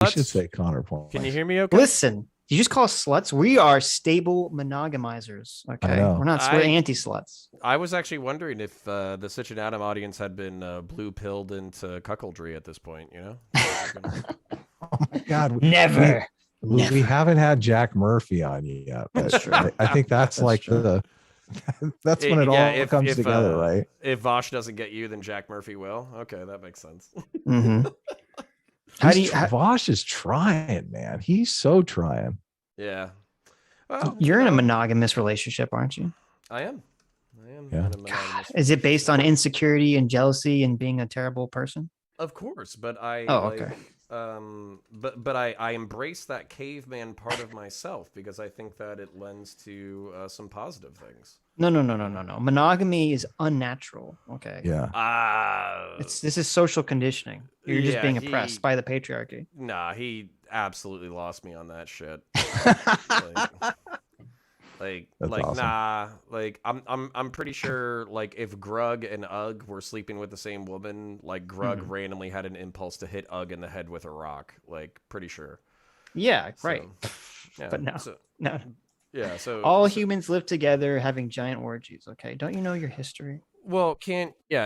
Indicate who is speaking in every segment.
Speaker 1: You should say counterpoint.
Speaker 2: Can you hear me okay?
Speaker 3: Listen, you just call us sluts? We are stable monogamizers. Okay.
Speaker 1: know.
Speaker 3: We're anti-sluts.
Speaker 2: I was actually wondering if the Sitch&Adam audience had been blue pilled into cuckoldry at this point, you know?
Speaker 1: Oh my God.
Speaker 3: Never.
Speaker 1: We haven't had Jack Murphy on yet. But
Speaker 3: That's true.
Speaker 1: I think that's like
Speaker 3: true.
Speaker 1: that's when it all comes together, right?
Speaker 2: If Vosh doesn't get you, then Jack Murphy will. Okay, that makes sense.
Speaker 3: Mm-hmm.
Speaker 1: Vosh is trying, man. He's so trying.
Speaker 2: Yeah. Well,
Speaker 3: you're in a monogamous relationship, aren't you?
Speaker 2: I am.
Speaker 1: Yeah.
Speaker 3: God. Is it based on insecurity and jealousy and being a terrible person?
Speaker 2: Of course, but I
Speaker 3: okay.
Speaker 2: But I embrace that caveman part of myself because I think that it lends to some positive things.
Speaker 3: No. Monogamy is unnatural. Okay.
Speaker 1: Yeah.
Speaker 3: This is social conditioning. You're just being oppressed by the patriarchy.
Speaker 2: Nah, he absolutely lost me on that shit. Awesome. Nah, like I'm pretty sure like if Grug and Ugg were sleeping with the same woman, like Grug randomly had an impulse to hit Ugg in the head with a rock, like pretty sure.
Speaker 3: Yeah, right.
Speaker 2: So, yeah,
Speaker 3: but no.
Speaker 2: Yeah, so
Speaker 3: all humans live together having giant orgies, okay? Don't you know your history?
Speaker 2: Well,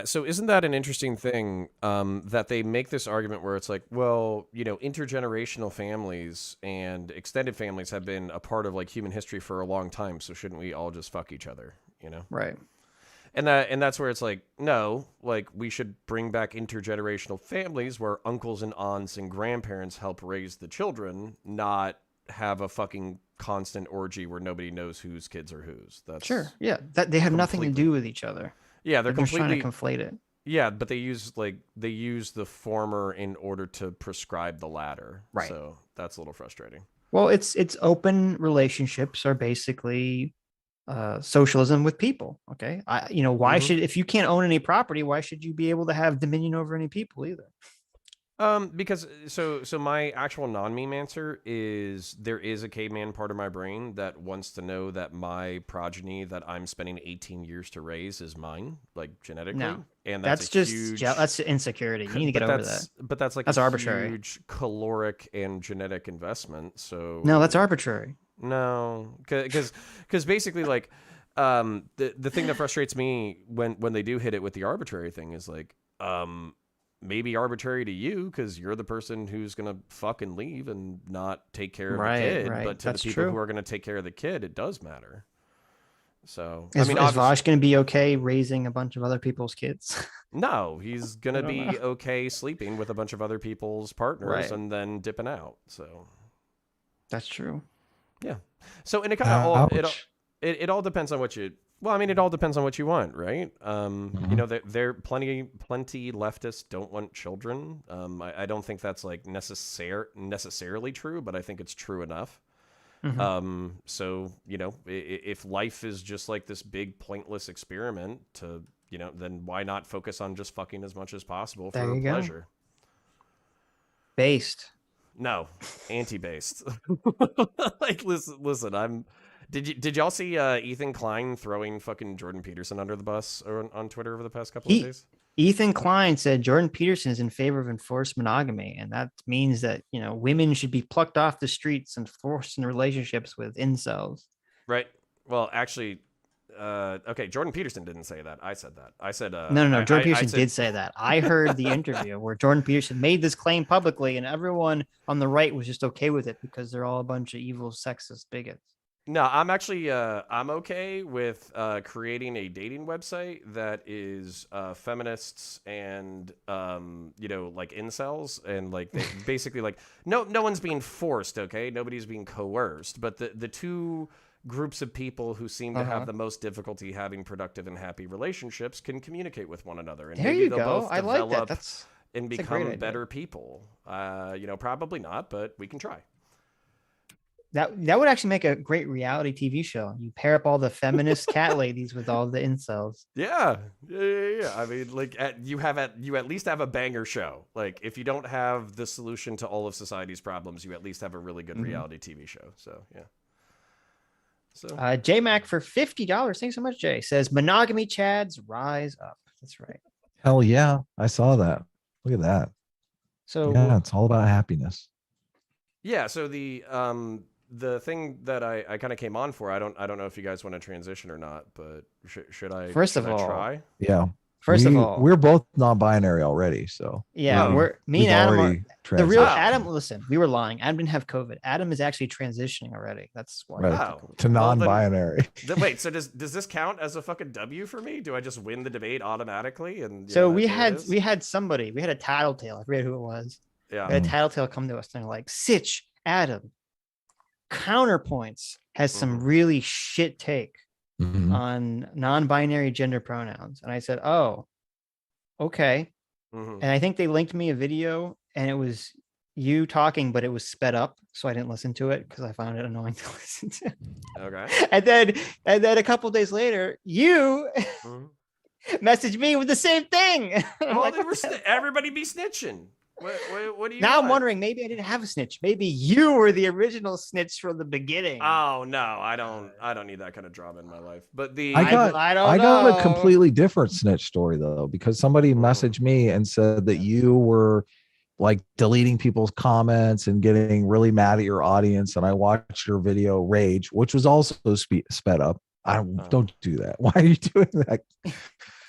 Speaker 2: so isn't that an interesting thing that they make this argument where it's like, well, you know, intergenerational families and extended families have been a part of like human history for a long time, so shouldn't we all just fuck each other, you know?
Speaker 3: Right.
Speaker 2: And that's where it's like, no, like we should bring back intergenerational families where uncles and aunts and grandparents help raise the children, not have a fucking constant orgy where nobody knows whose kids are whose. That's
Speaker 3: sure. Yeah, that they have nothing to do with each other.
Speaker 2: Yeah, they're completely
Speaker 3: trying to conflate it.
Speaker 2: Yeah, but they use the former in order to prescribe the latter.
Speaker 3: Right.
Speaker 2: So that's a little frustrating.
Speaker 3: Well, it's open relationships are basically socialism with people. Okay. Why should, if you can't own any property, why should you be able to have dominion over any people either?
Speaker 2: Because so my actual non-meme answer is there is a caveman part of my brain that wants to know that my progeny that I'm spending 18 years to raise is mine, like genetically.
Speaker 3: No,
Speaker 2: and
Speaker 3: that's just that's insecurity. You need to get over that.
Speaker 2: But that's like
Speaker 3: that's arbitrary.
Speaker 2: Huge caloric and genetic investment. So
Speaker 3: no, that's arbitrary.
Speaker 2: No, because basically like the thing that frustrates me when they do hit it with the arbitrary thing is like maybe arbitrary to you because you're the person who's going to fucking leave and not take care of the kid.
Speaker 3: Right.
Speaker 2: But to the people who are going to take care of the kid, it does matter. So,
Speaker 3: is Vosh going to be okay raising a bunch of other people's kids?
Speaker 2: No, he's going to be okay sleeping with a bunch of other people's partners and then dipping out. So
Speaker 3: that's true.
Speaker 2: Yeah. So, and it kind of it all depends on what you. Well, I mean, it all depends on what you want, right? You know, there plenty leftists don't want children. I don't think that's like necessarily true, but I think it's true enough. So, you know, if life is just like this big pointless experiment to, you know, then why not focus on just fucking as much as possible for pleasure?
Speaker 3: Based.
Speaker 2: No, anti-based. Like, listen, Did y'all see Ethan Klein throwing fucking Jordan Peterson under the bus on Twitter over the past couple of days?
Speaker 3: Ethan Klein said Jordan Peterson is in favor of enforced monogamy, and that means that, you know, women should be plucked off the streets and forced into relationships with incels.
Speaker 2: Right. Well, actually, okay, Jordan Peterson didn't say that. I said that. I said
Speaker 3: no. Jordan Peterson did say that. I heard the interview where Jordan Peterson made this claim publicly, and everyone on the right was just okay with it because they're all a bunch of evil, sexist bigots.
Speaker 2: No, I'm actually I'm okay with creating a dating website that is feminists and you know, like incels, and like they basically like no one's being forced, okay? Nobody's being coerced, but the two groups of people who seem to have the most difficulty having productive and happy relationships can communicate with one another, and
Speaker 3: there
Speaker 2: maybe
Speaker 3: you
Speaker 2: they'll
Speaker 3: go.
Speaker 2: both
Speaker 3: I
Speaker 2: develop
Speaker 3: like that.
Speaker 2: and become better people. You know, probably not, but we can try.
Speaker 3: That would actually make a great reality TV show. You pair up all the feminist cat ladies with all the incels.
Speaker 2: Yeah. I mean, like you at least have a banger show. Like if you don't have the solution to all of society's problems, you at least have a really good reality TV show. So yeah. So
Speaker 3: J Mac for $50. Thanks so much, Jay. Says monogamy chads rise up. That's right.
Speaker 1: Hell yeah, I saw that. Look at that.
Speaker 3: So
Speaker 1: yeah, it's all about happiness.
Speaker 2: Yeah. So the thing that I kind of came on for, I don't know if you guys want to transition or not, but should I?
Speaker 3: First
Speaker 2: should
Speaker 3: of
Speaker 2: I
Speaker 3: all,
Speaker 2: try?
Speaker 1: Yeah.
Speaker 3: First of all,
Speaker 1: we're both non-binary already, so
Speaker 3: yeah,
Speaker 2: Oh.
Speaker 3: me and Adam are the real
Speaker 1: transitioned.
Speaker 3: Adam. Listen, we were lying. Adam didn't have COVID. Adam is actually transitioning already. That's why.
Speaker 1: Right.
Speaker 2: Oh.
Speaker 1: To non-binary.
Speaker 2: Wait, so does this count as a fucking W for me? Do I just win the debate automatically? And
Speaker 3: So we had somebody, we had a tattletale. I forget who it was.
Speaker 2: Yeah.
Speaker 3: We had a tattletale come to us and they're like, Sitch, Adam, CounterPoints has some really shit take on non-binary gender pronouns. And I said, oh, okay. And I think they linked me a video and it was you talking, but it was sped up. So I didn't listen to it because I found it annoying to listen to.
Speaker 2: Okay.
Speaker 3: And then a couple days later, you messaged me with the same thing.
Speaker 2: Well, like, everybody be snitching. What do you
Speaker 3: now
Speaker 2: want?
Speaker 3: I'm wondering, maybe I didn't have a snitch. Maybe you were the original snitch from the beginning.
Speaker 2: Oh no, I don't need that kind of drama in my life. But
Speaker 1: I got a completely different snitch story though, because somebody messaged me and said that you were like deleting people's comments and getting really mad at your audience. And I watched your video Rage, which was also sped up. Don't do that. Why are you doing that?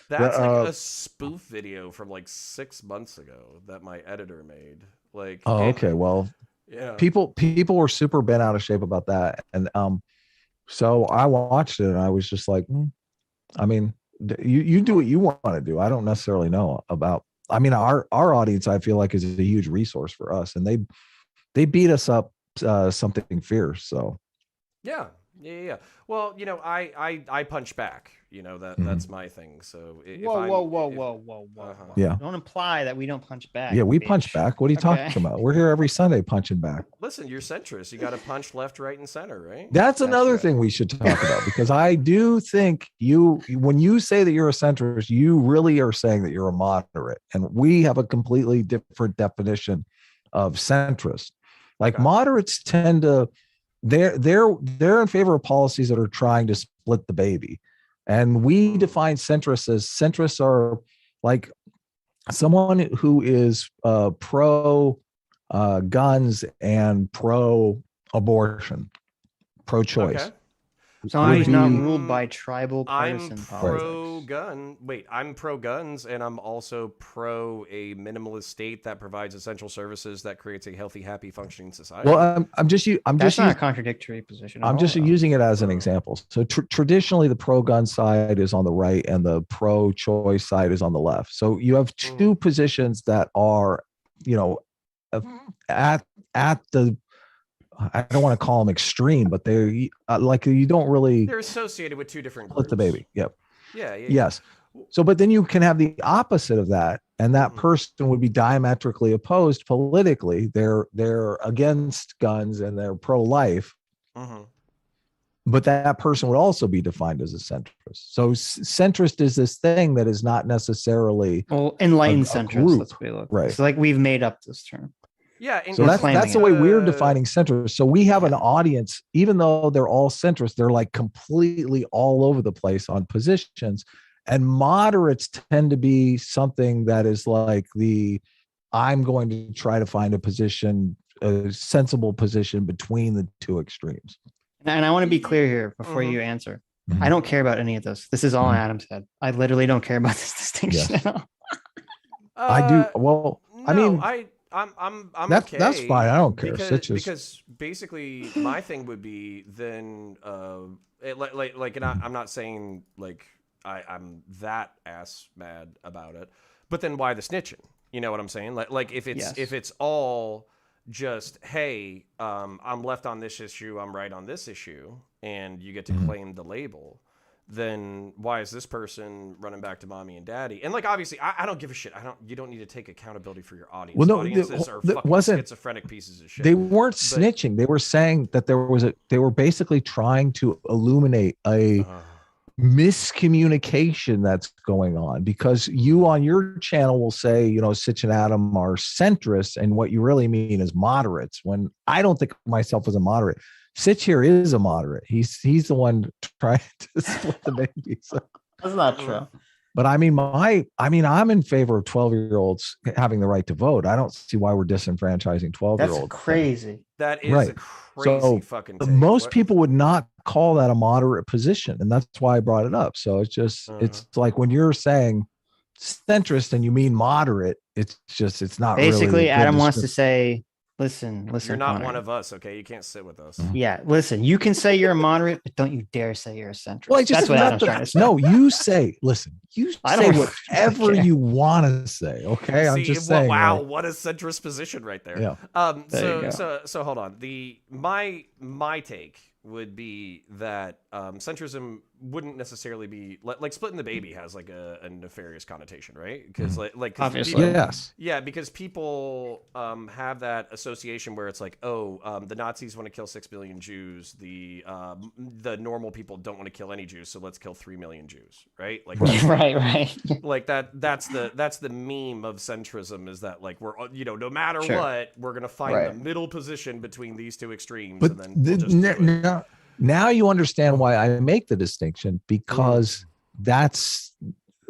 Speaker 2: That's like a spoof video from like 6 months ago that my editor made. Like,
Speaker 1: okay. Well, yeah, people were super bent out of shape about that. And so I watched it and I was just like, I mean, you do what you want to do. I don't necessarily know about, I mean, our audience, I feel like, is a huge resource for us, and they beat us up something fierce. So
Speaker 2: yeah. Well, I punch back. That's my thing. So
Speaker 3: whoa.
Speaker 1: Yeah.
Speaker 3: Don't imply that we don't punch back.
Speaker 1: Yeah, we punch back. What are you talking about? We're here every Sunday punching back.
Speaker 2: Listen, you're centrist. You got to punch left, right, and center, right?
Speaker 1: That's another thing we should talk about, because I do think when you say that you're a centrist, you really are saying that you're a moderate, and we have a completely different definition of centrist. Like moderates tend to, they're in favor of policies that are trying to split the baby. And we define centrists as, centrists are like someone who is pro guns and pro abortion, pro choice.
Speaker 2: Okay.
Speaker 3: Someone who's not ruled by tribal partisan
Speaker 2: I'm
Speaker 3: politics.
Speaker 2: pro-gun. Wait, I'm pro-guns, and I'm also pro a minimalist state that provides essential services that creates a healthy, happy, functioning society.
Speaker 1: Well,
Speaker 3: That's not a contradictory position.
Speaker 1: I'm just using it as an example. So traditionally, the pro-gun side is on the right, and the pro-choice side is on the left. So you have two positions that are, at the, I don't want to call them extreme, but they're like, you don't really.
Speaker 2: They're associated with two different
Speaker 1: split
Speaker 2: groups.
Speaker 1: the baby. Yep.
Speaker 2: Yeah.
Speaker 1: Yes. So, but then you can have the opposite of that, and that person would be diametrically opposed politically. They're against guns and they're pro-life. But that person would also be defined as a centrist. So centrist is this thing that is not necessarily
Speaker 3: enlightened centrist. Let's be
Speaker 1: right.
Speaker 3: So like we've made up this term.
Speaker 2: Yeah.
Speaker 1: So that's the way we're defining centrist. So we have an audience, even though they're all centrist, they're like completely all over the place on positions. And moderates tend to be something that is like I'm going to try to find a sensible position between the two extremes.
Speaker 3: And I want to be clear here before you answer. I don't care about any of this. This is all in Adam's head. I literally don't care about this distinction at all.
Speaker 1: I do. Well,
Speaker 2: no,
Speaker 1: I mean,
Speaker 2: I'm okay.
Speaker 1: That's fine. I don't care.
Speaker 2: Because basically my thing would be then and I'm not saying like I'm that ass mad about it, but then why the snitching? You know what I'm saying? Like if it's all just, hey, I'm left on this issue, I'm right on this issue, and you get to claim the label, then why is this person running back to mommy and daddy? And like, obviously, I don't give a shit. You don't need to take accountability for your audience.
Speaker 1: Well, no,
Speaker 2: audiences are fucking schizophrenic pieces of shit.
Speaker 1: They weren't snitching. They were saying that they were basically trying to illuminate a miscommunication that's going on, because you on your channel will say, Sitch and Adam are centrists, and what you really mean is moderates, when I don't think of myself as a moderate. Sitch here is a moderate. He's the one trying to split the baby. So.
Speaker 3: That's not true.
Speaker 1: But I mean, I'm in favor of 12-year-olds having the right to vote. I don't see why we're disenfranchising 12-year-olds.
Speaker 3: That's crazy.
Speaker 2: That is a crazy fucking take.
Speaker 1: Most people would not call that a moderate position, and that's why I brought it up. So it's just, it's like when you're saying centrist and you mean moderate, it's not
Speaker 3: basically
Speaker 1: really
Speaker 3: Adam wants to say, listen,
Speaker 2: you're not
Speaker 3: Connor.
Speaker 2: one of us, okay? You can't sit with us.
Speaker 3: Yeah, listen, you can say you're a moderate, but don't you dare say you're a centrist.
Speaker 1: Well,
Speaker 3: that's what Adam's trying to say.
Speaker 1: No, you say, listen, you say whatever you want to say, okay? I'm just saying.
Speaker 2: Wow, what a centrist position right there.
Speaker 1: Yeah.
Speaker 2: So hold on. My take would be that centrism wouldn't necessarily be like splitting the baby has like a nefarious connotation, right? Because
Speaker 3: obviously,
Speaker 1: yes,
Speaker 2: yeah, because people have that association where it's like, the Nazis want to kill 6 billion Jews, the normal people don't want to kill any Jews, so let's kill 3 million Jews, right? Like
Speaker 3: right.
Speaker 2: Like that's the meme of centrism, is that like we're no matter what, we're gonna find the middle position between these two extremes,
Speaker 1: but
Speaker 2: and then
Speaker 1: now you understand why I make the distinction, because that's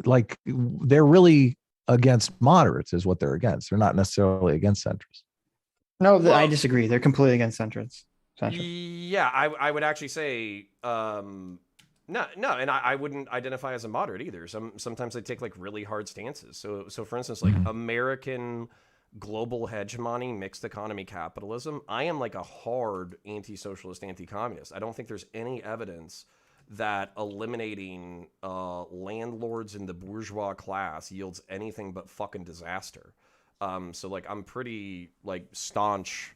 Speaker 1: like they're really against moderates is what they're against. They're not necessarily against centrists.
Speaker 3: No, I disagree. They're completely against centrists.
Speaker 2: Yeah, I would actually say no, and I wouldn't identify as a moderate either. Sometimes they take like really hard stances. So for instance, like American global hegemony, mixed economy capitalism, I am like a hard anti-socialist, anti-communist. I don't think there's any evidence that eliminating landlords in the bourgeois class yields anything but fucking disaster. So like I'm pretty like staunch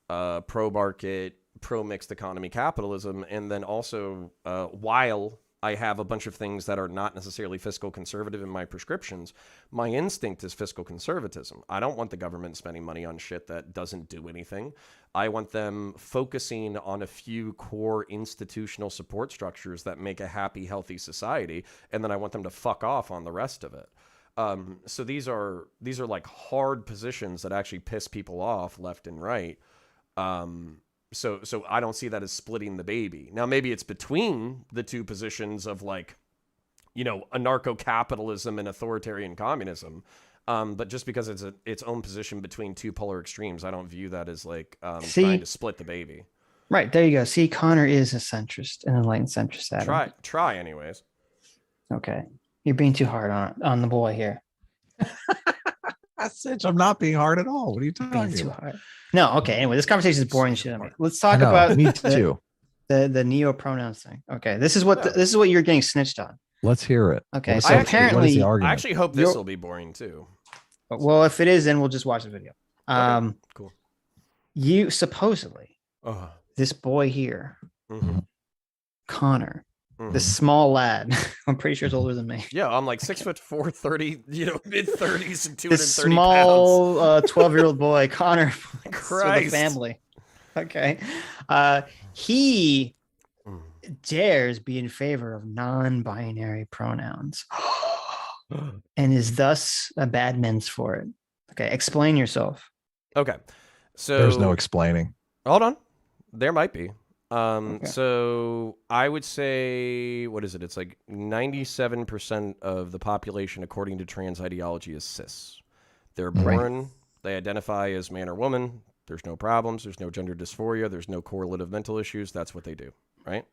Speaker 2: pro-market, pro-mixed economy capitalism, and then also while I have a bunch of things that are not necessarily fiscal conservative in my prescriptions, my instinct is fiscal conservatism. I don't want the government spending money on shit that doesn't do anything. I want them focusing on a few core institutional support structures that make a happy, healthy society, and then I want them to fuck off on the rest of it. So these are like hard positions that actually piss people off left and right. So I don't see that as splitting the baby. Now, maybe it's between the two positions of like, anarcho-capitalism and authoritarian communism. But just because it's its own position between two polar extremes, I don't view that as like trying to split the baby.
Speaker 3: Right, there you go. See, Connor is a centrist, an enlightened centrist. Adam.
Speaker 2: Try anyways.
Speaker 3: Okay, you're being too hard on the boy here.
Speaker 1: Sitch, I'm not being hard at all. What are you talking about?
Speaker 3: Too hard. No, okay. Anyway, this conversation is boring shit. Let's talk about
Speaker 1: me too.
Speaker 3: The neo pronouns thing. Okay, this is what you're getting snitched on.
Speaker 1: Let's hear it.
Speaker 3: Okay,
Speaker 1: so
Speaker 3: apparently,
Speaker 2: I actually hope this will be boring too.
Speaker 3: Well, if it is, then we'll just watch the video.
Speaker 2: Okay, cool.
Speaker 3: You supposedly this boy here, Connor, this small lad. I'm pretty sure he's older than me.
Speaker 2: Yeah, I'm like 6'4", 30, mid-30s and 230
Speaker 3: this small
Speaker 2: pounds.
Speaker 3: 12-year-old boy, Connor,
Speaker 2: for
Speaker 3: the family. Okay, he dares be in favor of non-binary pronouns, and is thus a bad men's for it. Okay, explain yourself.
Speaker 2: Okay, so
Speaker 1: there's no explaining.
Speaker 2: Hold on, there might be.
Speaker 3: Okay.
Speaker 2: So I would say, what is it? It's like 97% of the population, according to trans ideology, is cis. They're born, they identify as man or woman. There's no problems. There's no gender dysphoria. There's no correlative mental issues. That's what they do, right?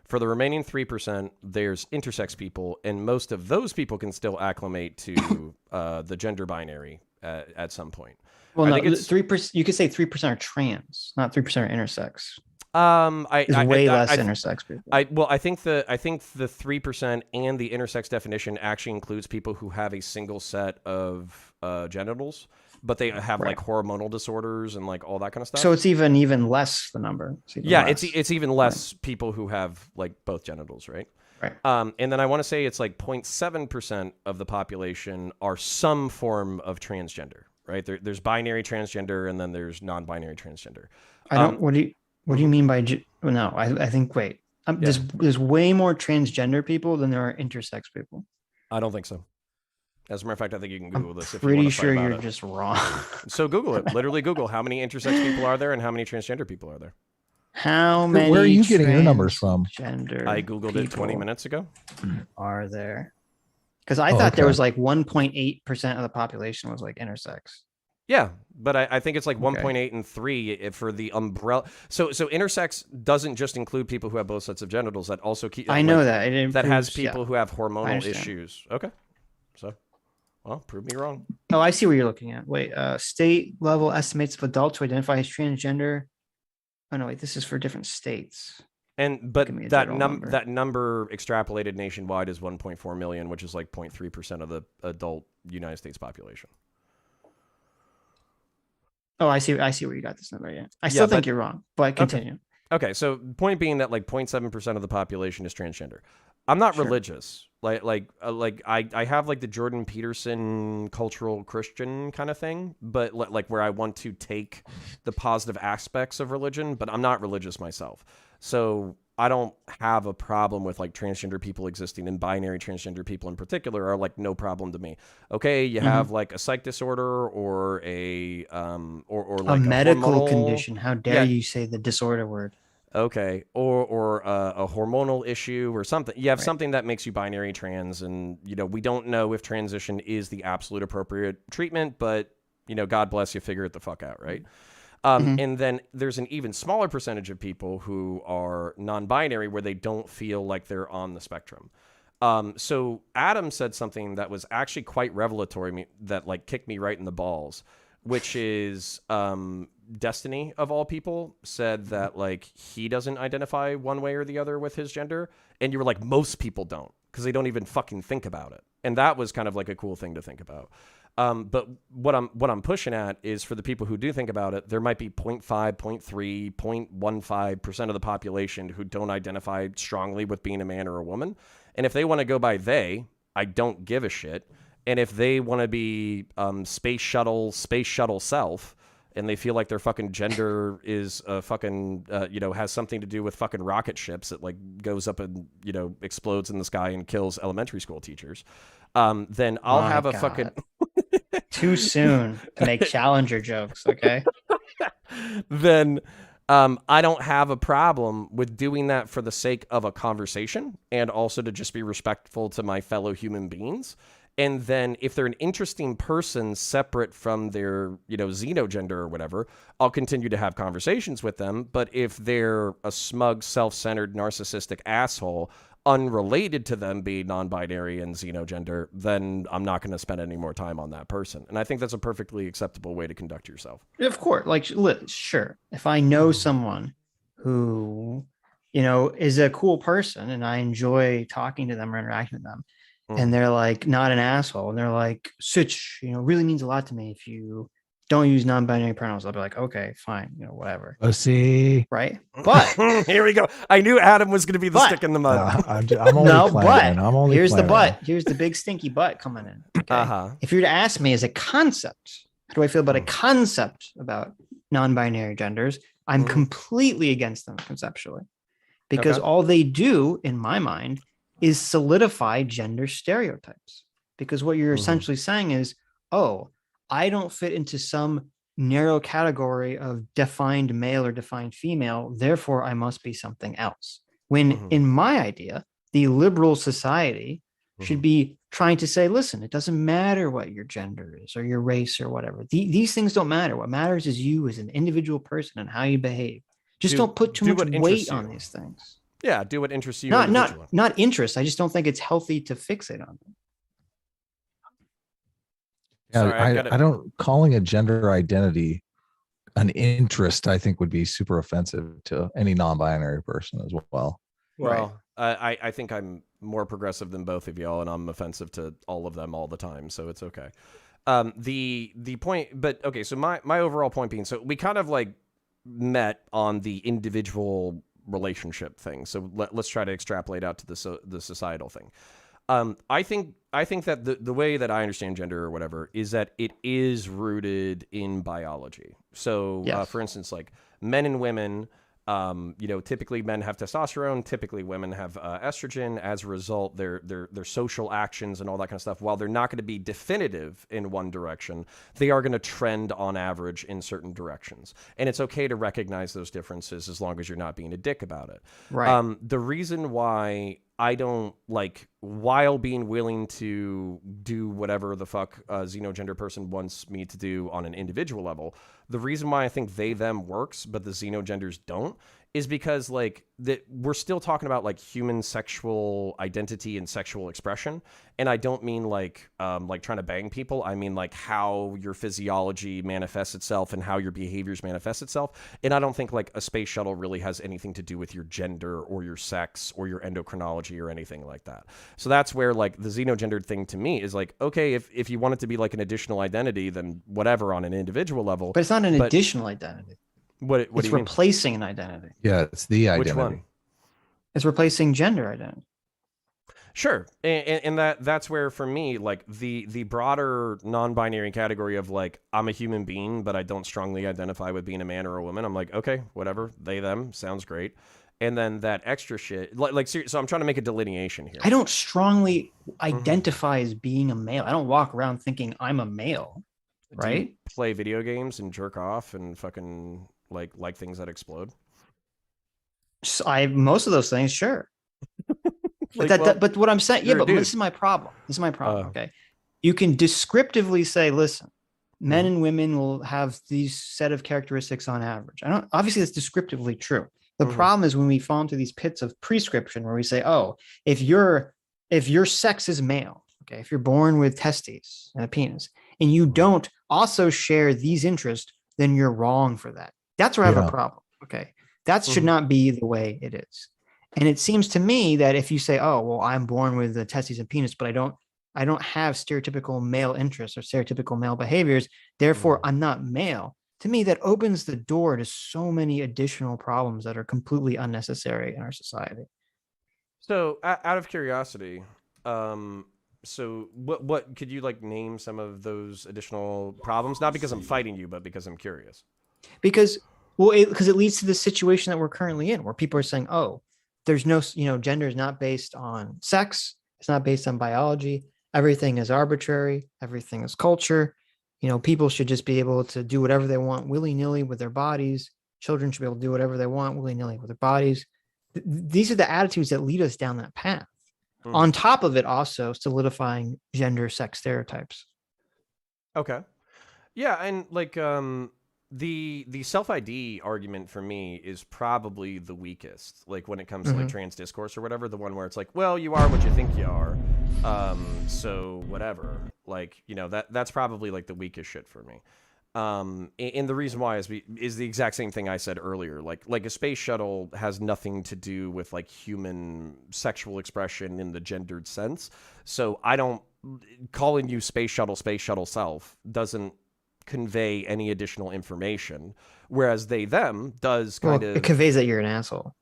Speaker 2: For the remaining 3%, there's intersex people, and most of those people can still acclimate to the gender binary at some point.
Speaker 3: Well, no, 3%. You could say 3% are trans, not 3% are intersex.
Speaker 2: There's
Speaker 3: way less intersex people.
Speaker 2: I think the 3% and the intersex definition actually includes people who have a single set of genitals, but they have like hormonal disorders and like all that kind of stuff.
Speaker 3: So it's even less the number.
Speaker 2: It's even less people who have like both genitals, right?
Speaker 3: Right.
Speaker 2: And then I want to say it's like 0.7% of the population are some form of transgender, right? There's binary transgender, and then there's non-binary transgender.
Speaker 3: What do you mean by no? I think there's way more transgender people than there are intersex people.
Speaker 2: I don't think so. As a matter of fact, I think you can Google this.
Speaker 3: Pretty sure you're just wrong.
Speaker 2: So Google it. Literally Google how many intersex people are there and how many transgender people are there.
Speaker 3: How many?
Speaker 1: Where are you getting your numbers from?
Speaker 2: I Googled it 20 minutes ago.
Speaker 3: Are there Because I thought there was like 1.8% of the population was like intersex.
Speaker 2: Yeah, but I think it's like 1.8 and 3 for the umbrella. So intersex doesn't just include people who have both sets of genitals. That also
Speaker 3: I know that it improves,
Speaker 2: that has people who have hormonal issues. Okay, so well, prove me wrong.
Speaker 3: Oh, I see what you're looking at. Wait, state level estimates of adults who identify as transgender. Oh no, wait, this is for different states.
Speaker 2: But that number extrapolated nationwide is 1.4 million, which is like 0.3% of the adult United States population.
Speaker 3: Oh, I see where you got this number. Yeah, I still think you're wrong, but continue.
Speaker 2: Okay, so point being that like 0.7% of the population is transgender. I'm not religious. I have like the Jordan Peterson cultural Christian kind of thing, but like where I want to take the positive aspects of religion, but I'm not religious myself. So I don't have a problem with like transgender people existing, and binary transgender people in particular are like no problem to me. Okay, you have like a psych disorder or a like
Speaker 3: a medical condition. How dare you say the disorder word?
Speaker 2: Okay, or a hormonal issue or something. You have something that makes you binary trans, and we don't know if transition is the absolute appropriate treatment, but God bless you, figure it the fuck out, right? And then there's an even smaller percentage of people who are non-binary where they don't feel like they're on the spectrum. So Adam said something that was actually quite revelatory, that like kicked me right in the balls, which is Destiny of all people said that like he doesn't identify one way or the other with his gender, and you were like, most people don't, because they don't even fucking think about it. And that was kind of like a cool thing to think about. But what I'm pushing at is for the people who do think about it, there might be 0.5, 0.3, 0.15% of the population who don't identify strongly with being a man or a woman. And if they want to go by they, I don't give a shit. And if they want to be space shuttle self, and they feel like their fucking gender is fucking has something to do with fucking rocket ships that like goes up and explodes in the sky and kills elementary school teachers, then I'll have a fucking
Speaker 3: too soon to make Challenger jokes. Okay.
Speaker 2: Then I don't have a problem with doing that for the sake of a conversation, and also to just be respectful to my fellow human beings. And then if they're an interesting person separate from their, xenogender or whatever, I'll continue to have conversations with them. But if they're a smug, self-centered, narcissistic asshole, unrelated to them being non-binary and xenogender, then I'm not going to spend any more time on that person. And I think that's a perfectly acceptable way to conduct yourself.
Speaker 3: Of course. Like, sure. If I know someone who, is a cool person and I enjoy talking to them or interacting with them, and they're like not an asshole, and they're like, Sitch, really means a lot to me if you don't use non-binary pronouns, I'll be like, okay, fine, whatever.
Speaker 1: See,
Speaker 3: right? But
Speaker 2: here we go. I knew Adam was going to be the stick in the mud.
Speaker 1: I'm only
Speaker 3: here's the but. Here's the big stinky but coming in. Okay? If you were to ask me as a concept, how do I feel about a concept about non-binary genders? I'm completely against them conceptually, because all they do, in my mind, is solidify gender stereotypes. Because what you're essentially saying is, oh, I don't fit into some narrow category of defined male or defined female, therefore I must be something else. When in my idea, the liberal society should be trying to say, listen, it doesn't matter what your gender is or your race or whatever. These things don't matter. What matters is you as an individual person and how you behave. Just don't put too much weight on these things.
Speaker 2: Yeah, do what interests you.
Speaker 3: Not interest. I just don't think it's healthy to fixate on them.
Speaker 1: Yeah, sorry, I don't, calling a gender identity an interest, I think would be super offensive to any non-binary person as well.
Speaker 2: Well, right. I think I'm more progressive than both of y'all, and I'm offensive to all of them all the time, so it's okay. The point, but okay, so my overall point being, so we kind of like met on the individual relationship thing. So let's try to extrapolate out to the societal thing. I think that the way that I understand gender or whatever is that it is rooted in biology. So for instance, like men and women, typically men have testosterone, typically women have estrogen. As a result, their social actions and all that kind of stuff, while they're not going to be definitive in one direction, they are going to trend on average in certain directions. And it's okay to recognize those differences as long as you're not being a dick about it.
Speaker 3: Right.
Speaker 2: The reason why I don't like, while being willing to do whatever the fuck a xenogender person wants me to do on an individual level, the reason why I think they them works but the xenogenders don't is because like that we're still talking about like human sexual identity and sexual expression, and I don't mean like trying to bang people. I mean like how your physiology manifests itself and how your behaviors manifest itself. And I don't think like a space shuttle really has anything to do with your gender or your sex or your endocrinology or anything like that. So that's where like the xenogendered thing to me is like, okay, if you want it to be like an additional identity, then whatever on an individual level.
Speaker 3: But it's not an additional identity.
Speaker 2: What
Speaker 3: it's
Speaker 2: do you
Speaker 3: replacing
Speaker 2: mean?
Speaker 3: An identity.
Speaker 1: Yeah, it's the identity.
Speaker 2: Which one?
Speaker 3: It's replacing gender identity.
Speaker 2: Sure, and that's where for me like the broader non-binary category of like I'm a human being but I don't strongly identify with being a man or a woman. I'm like, okay, whatever, they them sounds great. And then that extra shit, like so I'm trying to make a delineation here.
Speaker 3: I don't strongly identify as being a male. I don't walk around thinking I'm a male, right?
Speaker 2: Do you play video games and jerk off and fucking like things that explode?
Speaker 3: So most of those things, sure.
Speaker 2: Like,
Speaker 3: but what I'm saying, yeah, but
Speaker 2: dude.
Speaker 3: this is my problem. Okay. You can descriptively say, listen, men and women will have these set of characteristics on average. Obviously that's descriptively true. The problem is when we fall into these pits of prescription where we say, oh, if your sex is male, okay, if you're born with testes and a penis and you don't also share these interests, then you're wrong for that. That's where I have a problem. Okay. That should not be the way it is. And it seems to me that if you say, oh, well, I'm born with the testes and penis, but I don't have stereotypical male interests or stereotypical male behaviors, therefore I'm not male. To me, that opens the door to so many additional problems that are completely unnecessary in our society.
Speaker 2: So out of curiosity, so what could you like name some of those additional problems? Not because I'm fighting you, but because I'm curious. Because
Speaker 3: it leads to the situation that we're currently in, where people are saying, oh, there's no, gender is not based on sex. It's not based on biology. Everything is arbitrary. Everything is culture. People should just be able to do whatever they want willy-nilly with their bodies. Children should be able to do whatever they want willy-nilly with their bodies. These are the attitudes that lead us down that path. On top of it, also solidifying gender sex stereotypes.
Speaker 2: Okay. Yeah. And like, the self-ID argument for me is probably the weakest, like when it comes to like trans discourse or whatever, the one where it's like, well, you are what you think you are, so whatever, like, that's probably like the weakest shit for me. And the reason why is the exact same thing I said earlier. Like a space shuttle has nothing to do with like human sexual expression in the gendered sense, so I don't, calling you space shuttle self doesn't convey any additional information, whereas they them does kind of,
Speaker 3: it conveys that you're an asshole.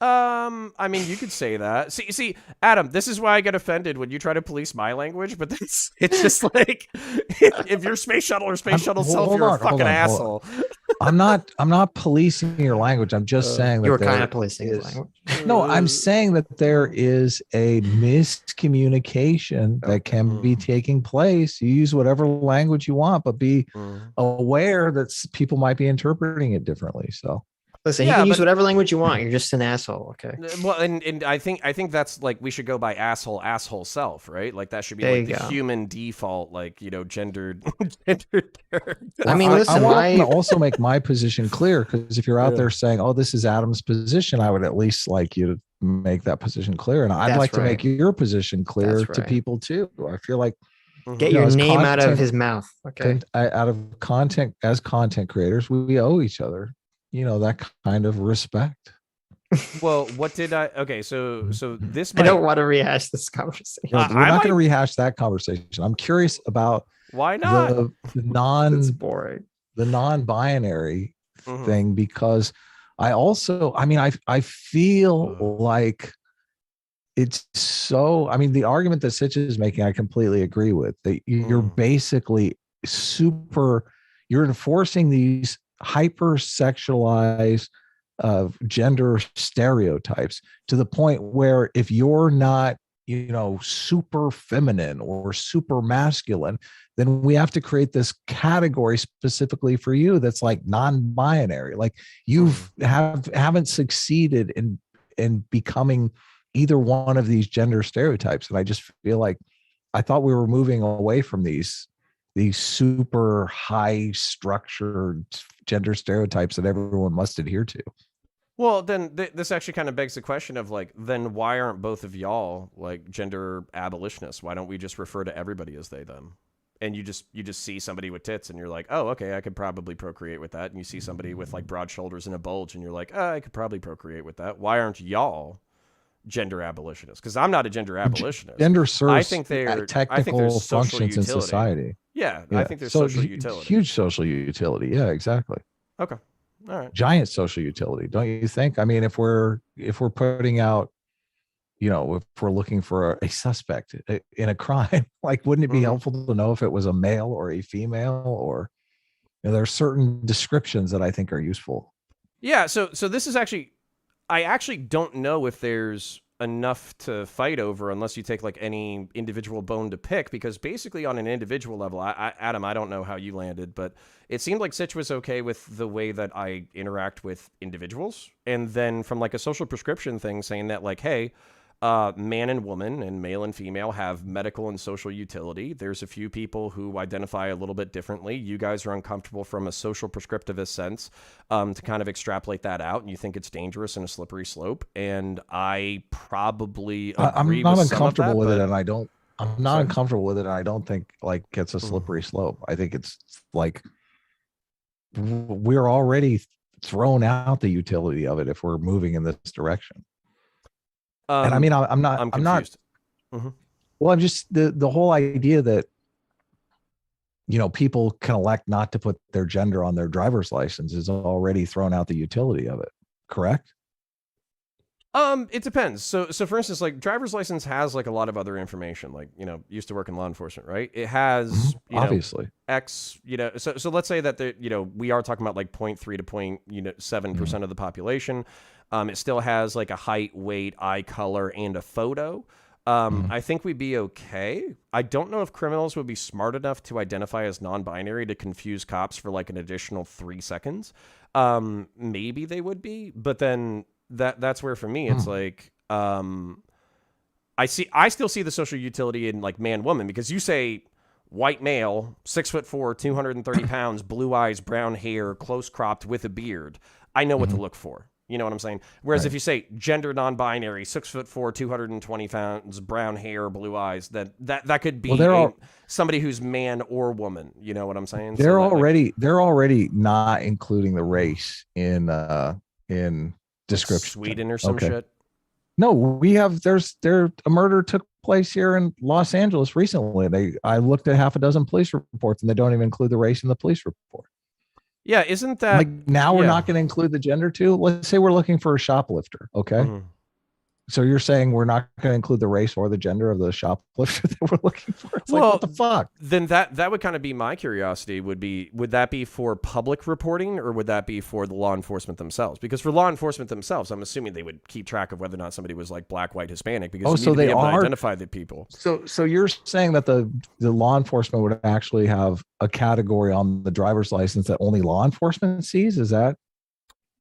Speaker 2: I mean, you could say that. See, Adam, this is why I get offended when you try to police my language, but it's just like if you're space shuttle or space shuttle self, you're a fucking asshole.
Speaker 1: I'm not policing your language. I'm just saying that
Speaker 3: you were kind of policing his language.
Speaker 1: No, I'm saying that there is a miscommunication that can be taking place. You use whatever language you want, but be aware that people might be interpreting it differently. So
Speaker 3: listen, you can use whatever language you want. You're just an asshole. Okay.
Speaker 2: Well, and I think that's like, we should go by asshole self, right? Like that should be like the human default, like, gendered.
Speaker 1: I mean, listen, I want to also make my position clear, because if you're out there saying, oh, this is Adam's position, I would at least like you to make that position clear. And I'd like to make your position clear to people too. I feel like
Speaker 3: get your name out of his mouth. Okay.
Speaker 1: Out of content, as content creators, we owe each other, that kind of respect.
Speaker 2: Well, what did I? Okay, so this.
Speaker 3: I don't want to rehash this conversation.
Speaker 1: No, we're not going to rehash that conversation. I'm curious about
Speaker 2: why not
Speaker 1: the
Speaker 3: it's boring,
Speaker 1: the non-binary thing, because I feel like it's so. I mean, the argument that Sitch is making, I completely agree with. That you're basically you're enforcing these hypersexualized gender stereotypes to the point where if you're not, super feminine or super masculine, then we have to create this category specifically for you that's like non-binary. Like you haven't succeeded in becoming either one of these gender stereotypes. And I just feel like I thought we were moving away from these super high structured gender stereotypes that everyone must adhere to.
Speaker 2: Well, then this actually kind of begs the question of like, then why aren't both of y'all like gender abolitionists? Why don't we just refer to everybody as they, them? And you just see somebody with tits and you're like, oh, okay, I could probably procreate with that. And you see somebody with like broad shoulders and a bulge and you're like, oh, I could probably procreate with that. Why aren't y'all gender abolitionists? Because I'm not a gender abolitionist.
Speaker 1: Gender serves
Speaker 2: I think they're
Speaker 1: technical functions in society.
Speaker 2: Yeah, I think there's social utility.
Speaker 1: Huge social utility. Yeah, exactly.
Speaker 2: Okay. All right.
Speaker 1: Giant social utility, don't you think? I mean, if we're putting out, if we're looking for a suspect in a crime, like, wouldn't it be helpful to know if it was a male or a female, or there are certain descriptions that I think are useful.
Speaker 2: Yeah. So this is actually, I actually don't know if there's enough to fight over unless you take like any individual bone to pick, because basically on an individual level, Adam, I don't know how you landed, but it seemed like Sitch was okay with the way that I interact with individuals. And then from like a social prescription thing saying that like, hey, man and woman and male and female have medical and social utility. There's a few people who identify a little bit differently. You guys are uncomfortable from a social prescriptivist sense to kind of extrapolate that out, and you think it's dangerous and a slippery slope. And I probably agree
Speaker 1: I'm not
Speaker 2: with
Speaker 1: uncomfortable
Speaker 2: some of that,
Speaker 1: with it, and I don't. I'm not uncomfortable with it, and I don't think like it's a slippery slope. I think it's like we're already thrown out the utility of it if we're moving in this direction. And I mean, I'm not.
Speaker 2: Mm-hmm.
Speaker 1: Well, I'm just the whole idea that people can elect not to put their gender on their driver's license is already thrown out the utility of it. Correct?
Speaker 2: It depends. So for instance, like driver's license has like a lot of other information. Like used to work in law enforcement, right? It has
Speaker 1: obviously
Speaker 2: X. So let's say that we are talking about like 0.3 to 0.7% of the population. It still has like a height, weight, eye color, and a photo. I think we'd be okay. I don't know if criminals would be smart enough to identify as non-binary to confuse cops for like an additional 3 seconds. Maybe they would be, but then that's where for me it's like I still see the social utility in like man woman, because you say white male, 6'4", 230 pounds, blue eyes, brown hair, close cropped with a beard. I know what to look for. You know what I'm saying? Whereas if you say gender non-binary, 6'4", 220 pounds, brown hair, blue eyes, that could be somebody who's man or woman. You know what I'm saying?
Speaker 1: They're already not including the race in description.
Speaker 2: Sweden or some shit.
Speaker 1: No, we have. A murder took place here in Los Angeles recently. I looked at half a dozen police reports, and they don't even include the race in the police report.
Speaker 2: Yeah, isn't that
Speaker 1: like now we're not going to include the gender too? Let's say we're looking for a shoplifter. Okay. So you're saying we're not going to include the race or the gender of the shoplifter that we're looking for? It's like, what the fuck?
Speaker 2: Then that would kind of be my curiosity. Would that be for public reporting, or would that be for the law enforcement themselves? Because for law enforcement themselves, I'm assuming they would keep track of whether or not somebody was like black, white, Hispanic, because you need to be able to identify the people.
Speaker 1: So you're saying that the law enforcement would actually have a category on the driver's license that only law enforcement sees? Is that?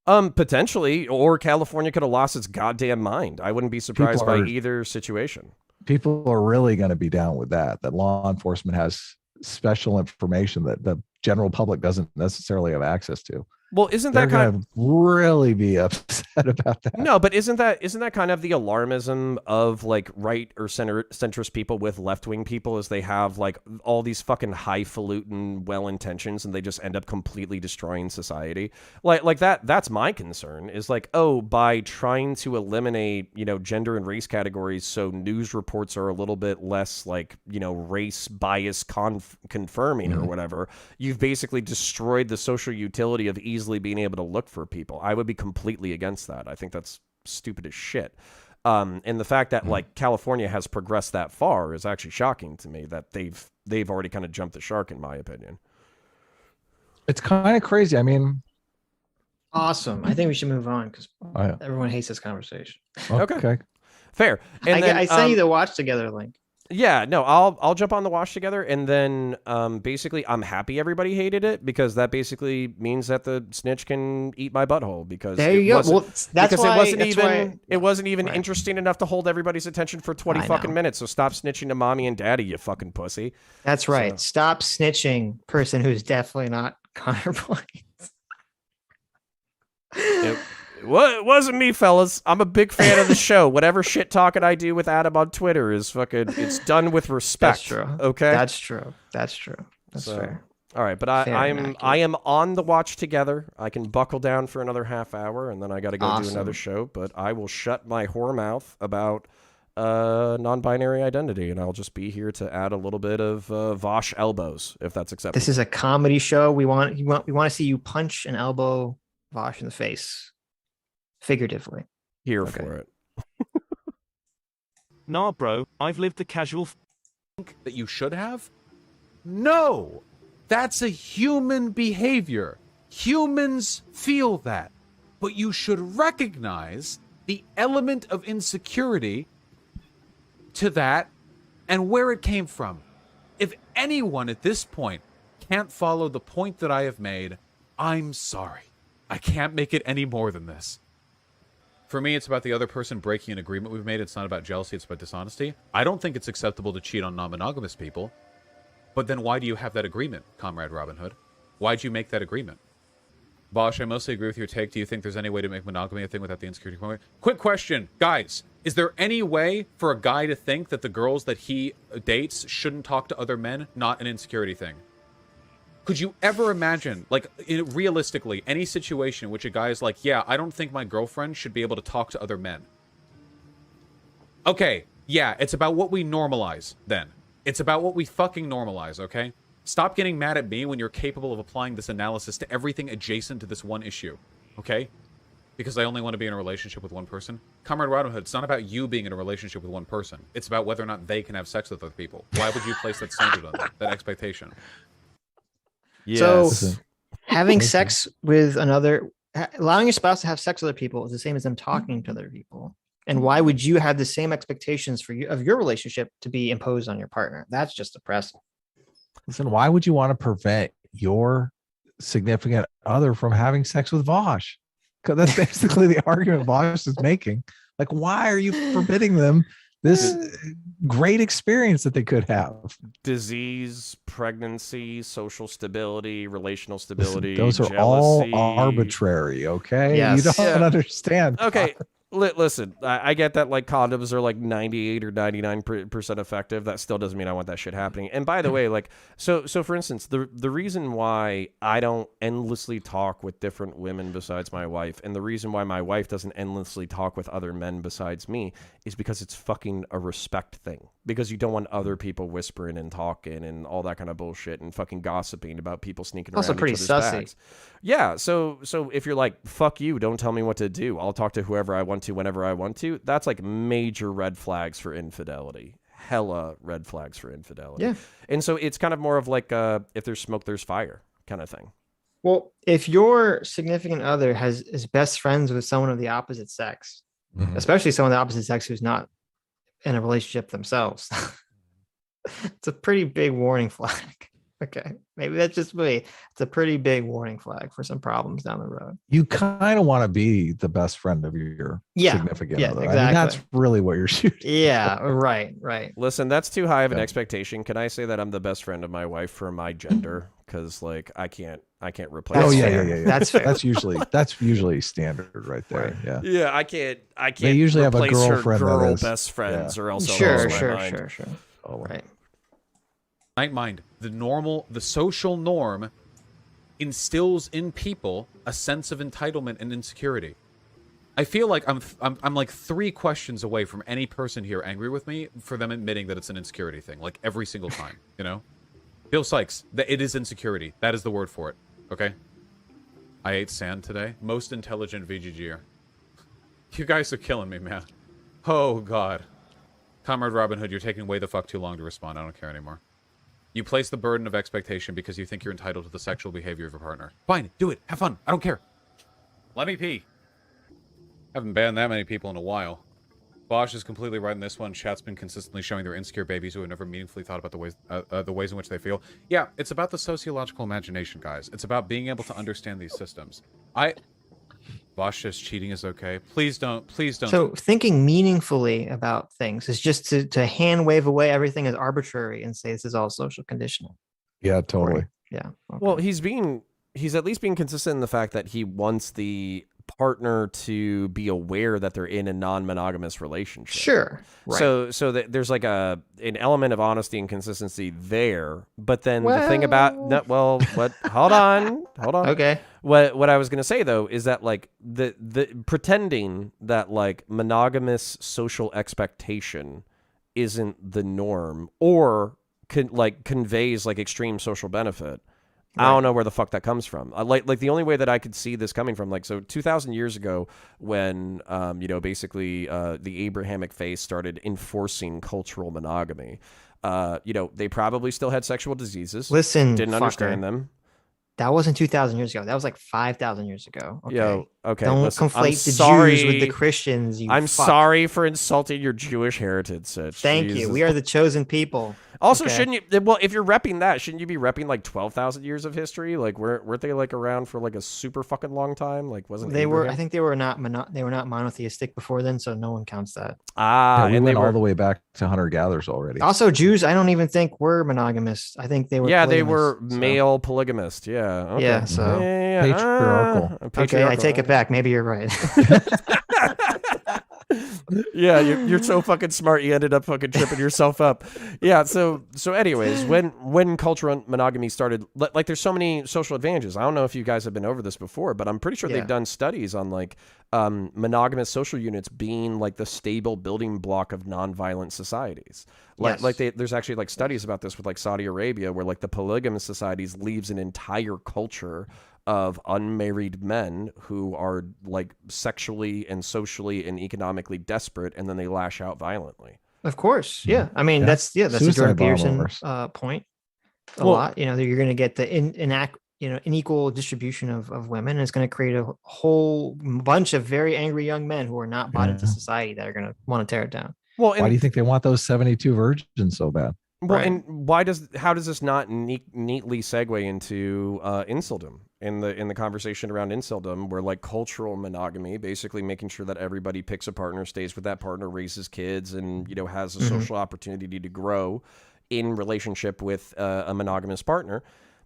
Speaker 2: Potentially, or California could have lost its goddamn mind. I wouldn't be surprised by either situation.
Speaker 1: People are really going to be down with that law enforcement has special information that the general public doesn't necessarily have access to.
Speaker 2: Well, isn't that kind of
Speaker 1: really be upset about that?
Speaker 2: No, but isn't that kind of the alarmism of like right or centrist people with left-wing people, is they have like all these fucking highfalutin well intentions and they just end up completely destroying society? Like that's my concern, is like, oh, by trying to eliminate, gender and race categories so news reports are a little bit less like, race bias confirming or whatever, you've basically destroyed the social utility of easily being able to look for people. I would be completely against that. I think that's stupid as shit. And the fact that like California has progressed that far is actually shocking to me, that they've already kind of jumped the shark, in my opinion.
Speaker 1: It's kind of crazy. I mean,
Speaker 3: awesome. I think we should move on because everyone hates this conversation.
Speaker 1: Okay.
Speaker 2: Fair. And
Speaker 3: I sent you the watch together link.
Speaker 2: Yeah, no, I'll jump on the watch together, and then basically I'm happy everybody hated it, because that basically means that the snitch can eat my butthole, because
Speaker 3: there you go. Well, that's
Speaker 2: because
Speaker 3: why
Speaker 2: it wasn't even
Speaker 3: right.
Speaker 2: interesting enough to hold everybody's attention for 20 fucking minutes. So stop snitching to mommy and daddy, you fucking pussy.
Speaker 3: That's right. So. Stop snitching, person who's definitely not CounterPoints.
Speaker 2: It wasn't me, fellas. I'm a big fan of the show. Whatever shit talking I do with Adam on Twitter is fucking. It's done with respect.
Speaker 3: That's true.
Speaker 2: Okay.
Speaker 3: That's true. That's fair.
Speaker 2: All right, but I am on the watch together. I can buckle down for another half hour, and then I got to go do another show. But I will shut my whore mouth about non-binary identity, and I'll just be here to add a little bit of Vosh elbows, if that's acceptable.
Speaker 3: This is a comedy show. We want to see you punch and elbow Vosh in the face. Figuratively.
Speaker 2: Here for it.
Speaker 4: Nah, bro. I've lived the casual
Speaker 5: that you should have? No! That's a human behavior. Humans feel that. But you should recognize the element of insecurity to that and where it came from. If anyone at this point can't follow the point that I have made, I'm sorry. I can't make it any more than this. For me, it's about the other person breaking an agreement we've made. It's not about jealousy, it's about dishonesty. I don't think it's acceptable to cheat on non-monogamous people. But then why do you have that agreement, Comrade Robin Hood? Why'd you make that agreement? Bosch, I mostly agree with your take. Do you think there's any way to make monogamy a thing without the insecurity component? Quick question, guys. Is there any way for a guy to think that the girls that he dates shouldn't talk to other men, not an insecurity thing? Could you ever imagine, like, realistically, any situation in which a guy is like, yeah, I don't think my girlfriend should be able to talk to other men? Okay, yeah, it's about what we normalize, then. It's about what we fucking normalize, okay? Stop getting mad at me when you're capable of applying this analysis to everything adjacent to this one issue, okay? Because I only want to be in a relationship with one person. Comrade Robin Hood, it's not about you being in a relationship with one person. It's about whether or not they can have sex with other people. Why would you place that standard on them, that expectation?
Speaker 2: Yes.
Speaker 3: So, having sex with another, allowing your spouse to have sex with other people is the same as them talking to other people. And why would you have the same expectations for you of your relationship to be imposed on your partner? That's just oppressive.
Speaker 1: Listen, why would you want to prevent your significant other from having sex with Vosh? Because that's basically the argument Vosh is making. Like, why are you forbidding them this great experience that they could have?
Speaker 2: Disease, pregnancy, social stability, relational stability.
Speaker 1: Those are
Speaker 2: jealousy.
Speaker 1: all arbitrary, okay?
Speaker 3: Yes.
Speaker 1: You don't understand.
Speaker 2: Okay. Listen, I get that, like, condoms are like 98 or 99% effective. That still doesn't mean I want that shit happening. And by the way, like, so for instance, the reason why I don't endlessly talk with different women besides my wife, and the reason why my wife doesn't endlessly talk with other men besides me, is because it's fucking a respect thing. Because you don't want other people whispering and talking and all that kind of bullshit and fucking gossiping about people sneaking around.
Speaker 3: Also pretty
Speaker 2: each other's
Speaker 3: sussy.
Speaker 2: bags. Yeah, so if you're like, fuck you, don't tell me what to do, I'll talk to whoever I want to whenever I want to, that's like major red flags for infidelity. Hella red flags for infidelity.
Speaker 3: Yeah.
Speaker 2: And so it's kind of more of like if there's smoke, there's fire kind of thing.
Speaker 3: Well, if your significant other is best friends with someone of the opposite sex, especially someone of the opposite sex who's not in a relationship themselves, it's a pretty big warning flag. Okay, maybe that's just me. It's a pretty big warning flag for some problems down the road.
Speaker 1: You kind of want to be the best friend of your significant other.
Speaker 3: Exactly.
Speaker 1: I mean, that's really what you're shooting.
Speaker 3: Yeah, right.
Speaker 2: Listen, that's too high of an expectation. Can I say that I'm the best friend of my wife for my gender? Because like I can't replace.
Speaker 3: That's
Speaker 1: yeah.
Speaker 3: That's fair.
Speaker 1: That's usually standard right there.
Speaker 3: Right.
Speaker 2: Yeah, I can't.
Speaker 1: They usually have a
Speaker 2: replace her
Speaker 1: girlfriend that
Speaker 2: girl
Speaker 1: is-
Speaker 2: best friends, or else I'll
Speaker 3: Sure.
Speaker 2: lose my mind.
Speaker 1: Oh,
Speaker 3: Right.
Speaker 5: Night mind, the social norm instills in people a sense of entitlement and insecurity. I feel like I'm like 3 questions away from any person here angry with me for them admitting that it's an insecurity thing, like every single time, you know? Bill Sykes, that it is insecurity. That is the word for it. Okay? I ate sand today. Most intelligent VGGer. You guys are killing me, man. Oh God. Comrade Robin Hood, you're taking way the fuck too long to respond. I don't care anymore. You place the burden of expectation because you think you're entitled to the sexual behavior of your partner. Fine, do it. Have fun. I don't care. Let me pee. Haven't banned that many people in a while. Bosch is completely right in this one. Chat's been consistently showing their insecure babies who have never meaningfully thought about the ways in which they feel. Yeah, it's about the sociological imagination, guys. It's about being able to understand these systems. Bosch says cheating is okay. Please don't.
Speaker 3: So thinking meaningfully about things is just to hand wave away everything as arbitrary and say this is all social conditioning.
Speaker 1: Yeah, totally.
Speaker 3: Yeah. Okay.
Speaker 2: Well, he's at least being consistent in the fact that he wants the partner to be aware that they're in a non-monogamous relationship.
Speaker 3: Sure. Right.
Speaker 2: So that there's like an element of honesty and consistency there. But then the thing about hold on.
Speaker 3: Okay.
Speaker 2: What I was going to say though is that like the pretending that like monogamous social expectation isn't the norm or conveys like extreme social benefit. Right. I don't know where the fuck that comes from. Like the only way that I could see this coming from, like, so 2,000 years ago when, basically the Abrahamic faith started enforcing cultural monogamy, they probably still had sexual diseases.
Speaker 3: Listen,
Speaker 2: didn't understand them.
Speaker 3: That wasn't 2,000 years ago. That was like 5,000 years ago. Okay.
Speaker 2: Okay.
Speaker 3: Don't conflate the Jews with the Christians.
Speaker 2: Sorry for insulting your Jewish heritage, Sitch.
Speaker 3: Thank you. We are the chosen people.
Speaker 2: Also, shouldn't you? Well, if you're repping that, shouldn't you be repping like 12,000 years of history? Like, weren't they like around for like a super fucking long time? Like, wasn't
Speaker 3: they
Speaker 2: Abraham?
Speaker 3: were? I think they were not monotheistic before then, so no one counts that.
Speaker 1: We went all the way back to hunter-gatherers already.
Speaker 3: Also, Jews, I don't even think were monogamous. I think they were.
Speaker 2: Yeah, they were male polygamist. Yeah. Okay.
Speaker 3: Yeah. So
Speaker 1: patriarchal.
Speaker 3: Okay, I take it back. Maybe you're right.
Speaker 2: Yeah, you're so fucking smart. You ended up fucking tripping yourself up. Yeah. So anyways, when cultural monogamy started, like, there's so many social advantages. I don't know if you guys have been over this before, but I'm pretty sure they've done studies on like monogamous social units being like the stable building block of nonviolent societies. There's actually like studies about this with like Saudi Arabia, where like the polygamous societies leaves an entire culture of unmarried men who are like sexually and socially and economically desperate, and then they lash out violently.
Speaker 3: Of course. Yeah. I mean, that's a Jordan Peterson point a lot. You're going to get the unequal distribution of women. And it's going to create a whole bunch of very angry young men who are not bought into society that are going to want to tear it down.
Speaker 1: Well, why do you think they want those 72 virgins so bad?
Speaker 2: Well, and how does this not neatly segue into inceldom in the conversation around inceldom, where like cultural monogamy, basically making sure that everybody picks a partner, stays with that partner, raises kids, and has a social opportunity to grow in relationship with a monogamous partner.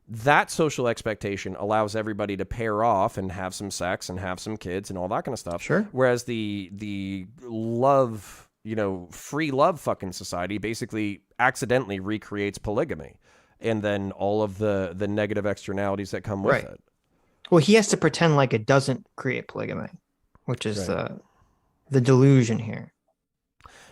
Speaker 2: That social expectation allows everybody to pair off and have some sex and have some kids and all that kind of stuff.
Speaker 3: Sure.
Speaker 2: Whereas the love, free love fucking society basically accidentally recreates polygamy, and then all of the negative externalities that come with it.
Speaker 3: Well, he has to pretend like it doesn't create polygamy, which is the delusion here.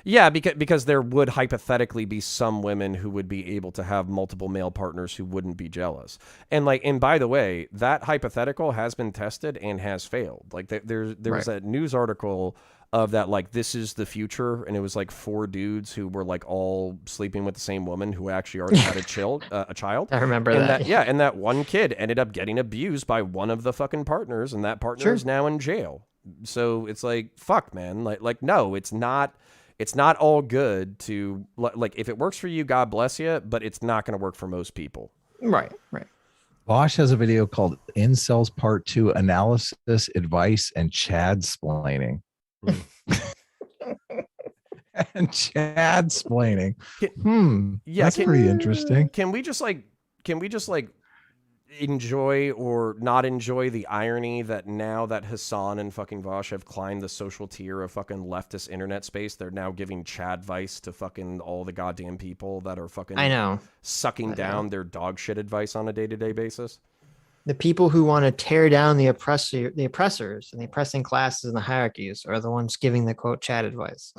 Speaker 2: Yeah, because there would hypothetically be some women who would be able to have multiple male partners who wouldn't be jealous. And by the way, that hypothetical has been tested and has failed. Like there was a news article of that, like, this is the future, and it was like 4 dudes who were like all sleeping with the same woman who actually already had a child.
Speaker 3: I remember that.
Speaker 2: And that one kid ended up getting abused by one of the fucking partners, and that partner is now in jail. So it's like, fuck, man. Like no, it's not all good to, like, if it works for you, God bless you, but it's not going to work for most people.
Speaker 3: Right.
Speaker 1: Bosch has a video called Incels Part 2, Analysis, Advice, and Chad-splaining. And Chad-splaining. That's pretty interesting.
Speaker 2: Can we just enjoy or not enjoy the irony that now that Hassan and fucking Vosh have climbed the social tier of fucking leftist internet space, they're now giving Chad advice to fucking all the goddamn people that are fucking sucking down their dog shit advice on a day-to-day basis?
Speaker 3: The people who want to tear down the oppressors and the oppressing classes and the hierarchies are the ones giving the quote Chad advice.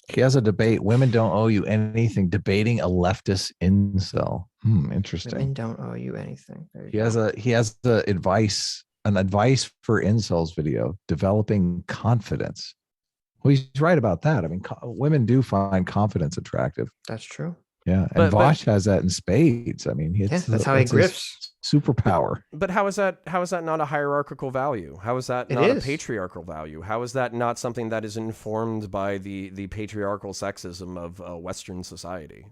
Speaker 1: He has a debate. Women don't owe you anything. Debating a leftist incel. Interesting.
Speaker 3: Women don't owe you anything.
Speaker 1: He has an advice for incels video. Developing confidence. Well, he's right about that. I mean, women do find confidence attractive.
Speaker 3: That's true.
Speaker 1: Yeah, and Vosh has that in spades. I mean,
Speaker 3: that's how he grifts.
Speaker 1: Superpower.
Speaker 2: But how is that not a hierarchical value? How is that not a patriarchal value? How is that not something that is informed by the patriarchal sexism of Western society?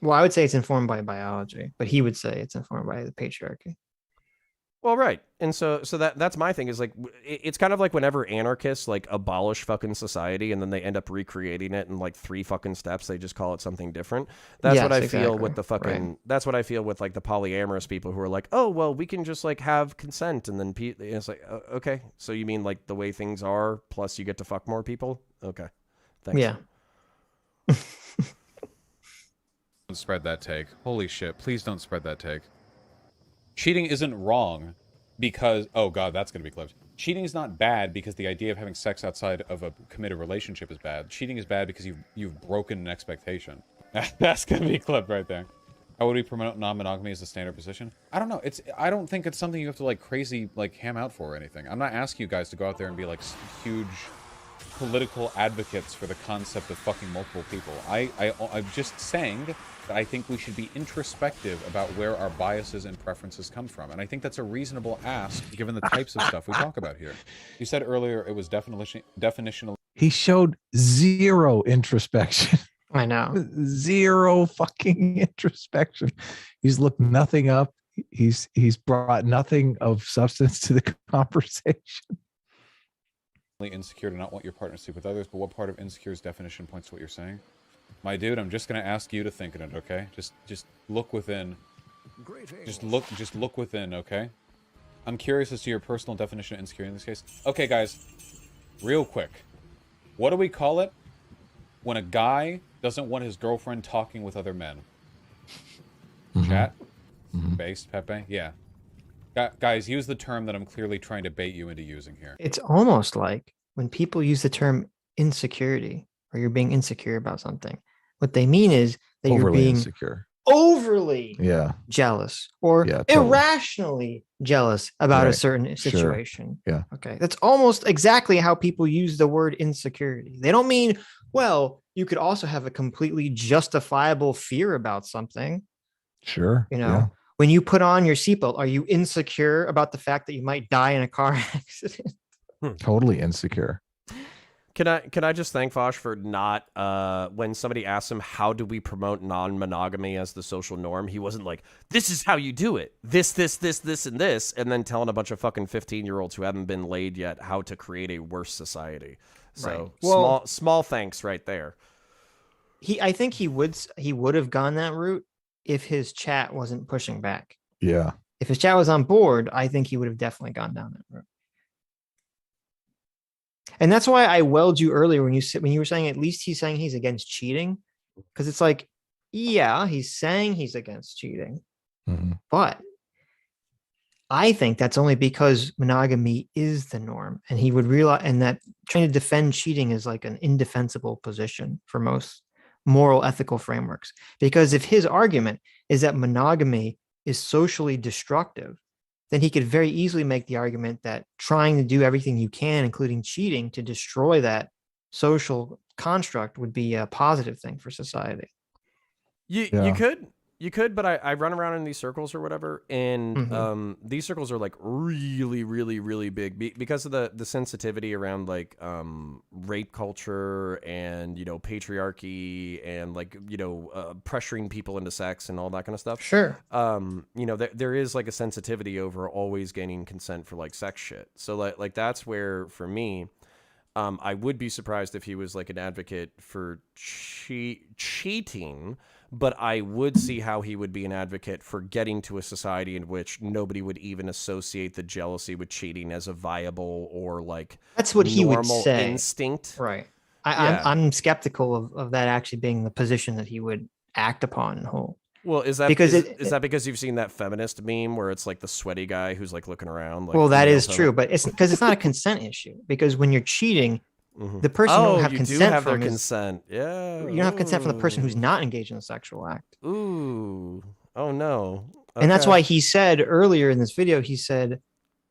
Speaker 3: Well, I would say it's informed by biology, but he would say it's informed by the patriarchy.
Speaker 2: Well, right. And so that's my thing is like, it's kind of like whenever anarchists like abolish fucking society and then they end up recreating it in like 3 fucking steps, they just call it something different. That's what I feel with the fucking, that's what I feel with like the polyamorous people who are like, oh, well, we can just like have consent. And then it's like, okay. So you mean like the way things are, plus you get to fuck more people? Okay. Thanks.
Speaker 3: Yeah.
Speaker 5: Don't spread that take. Holy shit. Please don't spread that take. Cheating isn't wrong because, oh god, that's going to be clipped. Cheating is not bad because the idea of having sex outside of a committed relationship is bad. Cheating is bad because you've broken an expectation. That's going to be clipped right there. How would we promote non-monogamy as the standard position? I don't know. I don't think it's something you have to like crazy like ham out for or anything. I'm not asking you guys to go out there and be like huge political advocates for the concept of fucking multiple people. I'm just saying that I think we should be introspective about where our biases and preferences come from. And I think that's a reasonable ask given the types of stuff we talk about here. You said earlier it was definitional.
Speaker 1: He showed zero introspection.
Speaker 3: I know.
Speaker 1: Zero fucking introspection. He's looked nothing up. He's brought nothing of substance to the conversation.
Speaker 5: Insecure to not want your partner to sleep with others, but what part of insecure's definition points to what you're saying? My dude, I'm just gonna ask you to think in it, okay? Just look within. Just look within, okay? I'm curious as to your personal definition of insecure in this case. Okay, guys, real quick. What do we call it when a guy doesn't want his girlfriend talking with other men? Chat? Based, Pepe? Yeah. Guys, use the term that I'm clearly trying to bait you into using here.
Speaker 3: It's almost like when people use the term insecurity or you're being insecure about something, what they mean is that you're being
Speaker 1: insecure,
Speaker 3: overly jealous or irrationally jealous about a certain situation.
Speaker 1: Yeah.
Speaker 3: Okay. That's almost exactly how people use the word insecurity. They don't mean, well, you could also have a completely justifiable fear about something.
Speaker 1: Sure.
Speaker 3: You know, when you put on your seatbelt, are you insecure about the fact that you might die in a car accident?
Speaker 1: Totally insecure.
Speaker 2: Can I just thank Vosh for not, when somebody asked him, how do we promote non-monogamy as the social norm? He wasn't like, this is how you do it. This, and this. And then telling a bunch of fucking 15-year-olds who haven't been laid yet how to create a worse society. So small thanks right there.
Speaker 3: I think he would have gone that route if his chat wasn't pushing back.
Speaker 1: Yeah.
Speaker 3: If his chat was on board, I think he would have definitely gone down that route. And that's why I welled you earlier when you were saying at least he's saying he's against cheating, because it's like, yeah, he's saying he's against cheating, but I think that's only because monogamy is the norm, and he would realize, and that trying to defend cheating is like an indefensible position for most moral ethical frameworks. Because if his argument is that monogamy is socially destructive, then he could very easily make the argument that trying to do everything you can, including cheating, to destroy that social construct would be a positive thing for society.
Speaker 2: You could, but I run around in these circles or whatever, and these circles are like really, really, really big because of the sensitivity around like rape culture and, you know, patriarchy and like, you know, pressuring people into sex and all that kind of stuff.
Speaker 3: Sure.
Speaker 2: You know, there is like a sensitivity over always gaining consent for like sex shit. So like that's where for me, I would be surprised if he was like an advocate for cheating. But I would see how he would be an advocate for getting to a society in which nobody would even associate the jealousy with cheating as a viable or like
Speaker 3: that's what he would say
Speaker 2: instinct.
Speaker 3: Right. I'm skeptical of that actually being the position that he would act upon in whole.
Speaker 2: Well, is that because you've seen that feminist meme where it's like the sweaty guy who's like looking around? Like,
Speaker 3: well, that is true, but it's because it's not a consent issue. Because when you're cheating, the person you don't have consent from
Speaker 2: consent. Yeah.
Speaker 3: You don't have consent from the person who's not engaged in a sexual act.
Speaker 2: Ooh. Oh no. Okay.
Speaker 3: And that's why he said earlier in this video, he said,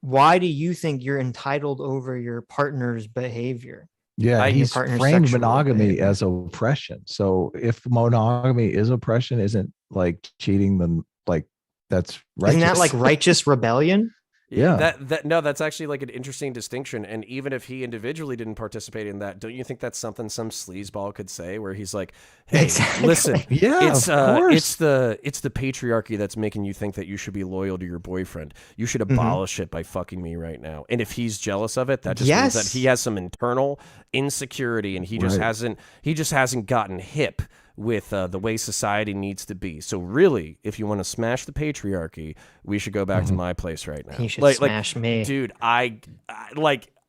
Speaker 3: why do you think you're entitled over your partner's behavior?
Speaker 1: Yeah, he's
Speaker 3: partner's
Speaker 1: framed
Speaker 3: sexual
Speaker 1: monogamy
Speaker 3: behavior.
Speaker 1: as oppression. So if monogamy is oppression, isn't like cheating then like that's righteous?
Speaker 3: Isn't that like righteous rebellion?
Speaker 1: Yeah.
Speaker 2: No, that's actually like an interesting distinction. And even if he individually didn't participate in that, don't you think that's something some sleazeball could say where he's like, hey,
Speaker 3: Exactly.
Speaker 2: listen,
Speaker 1: Yeah,
Speaker 2: it's
Speaker 1: of course.
Speaker 2: it's the patriarchy that's making you think that you should be loyal to your boyfriend. You should abolish it by fucking me right now. And if he's jealous of it, that just means that he has some internal insecurity and he just hasn't gotten hip with the way society needs to be. So really, if you want to smash the patriarchy, we should go back to my place right now.
Speaker 3: He should smash me.
Speaker 2: Dude, I'm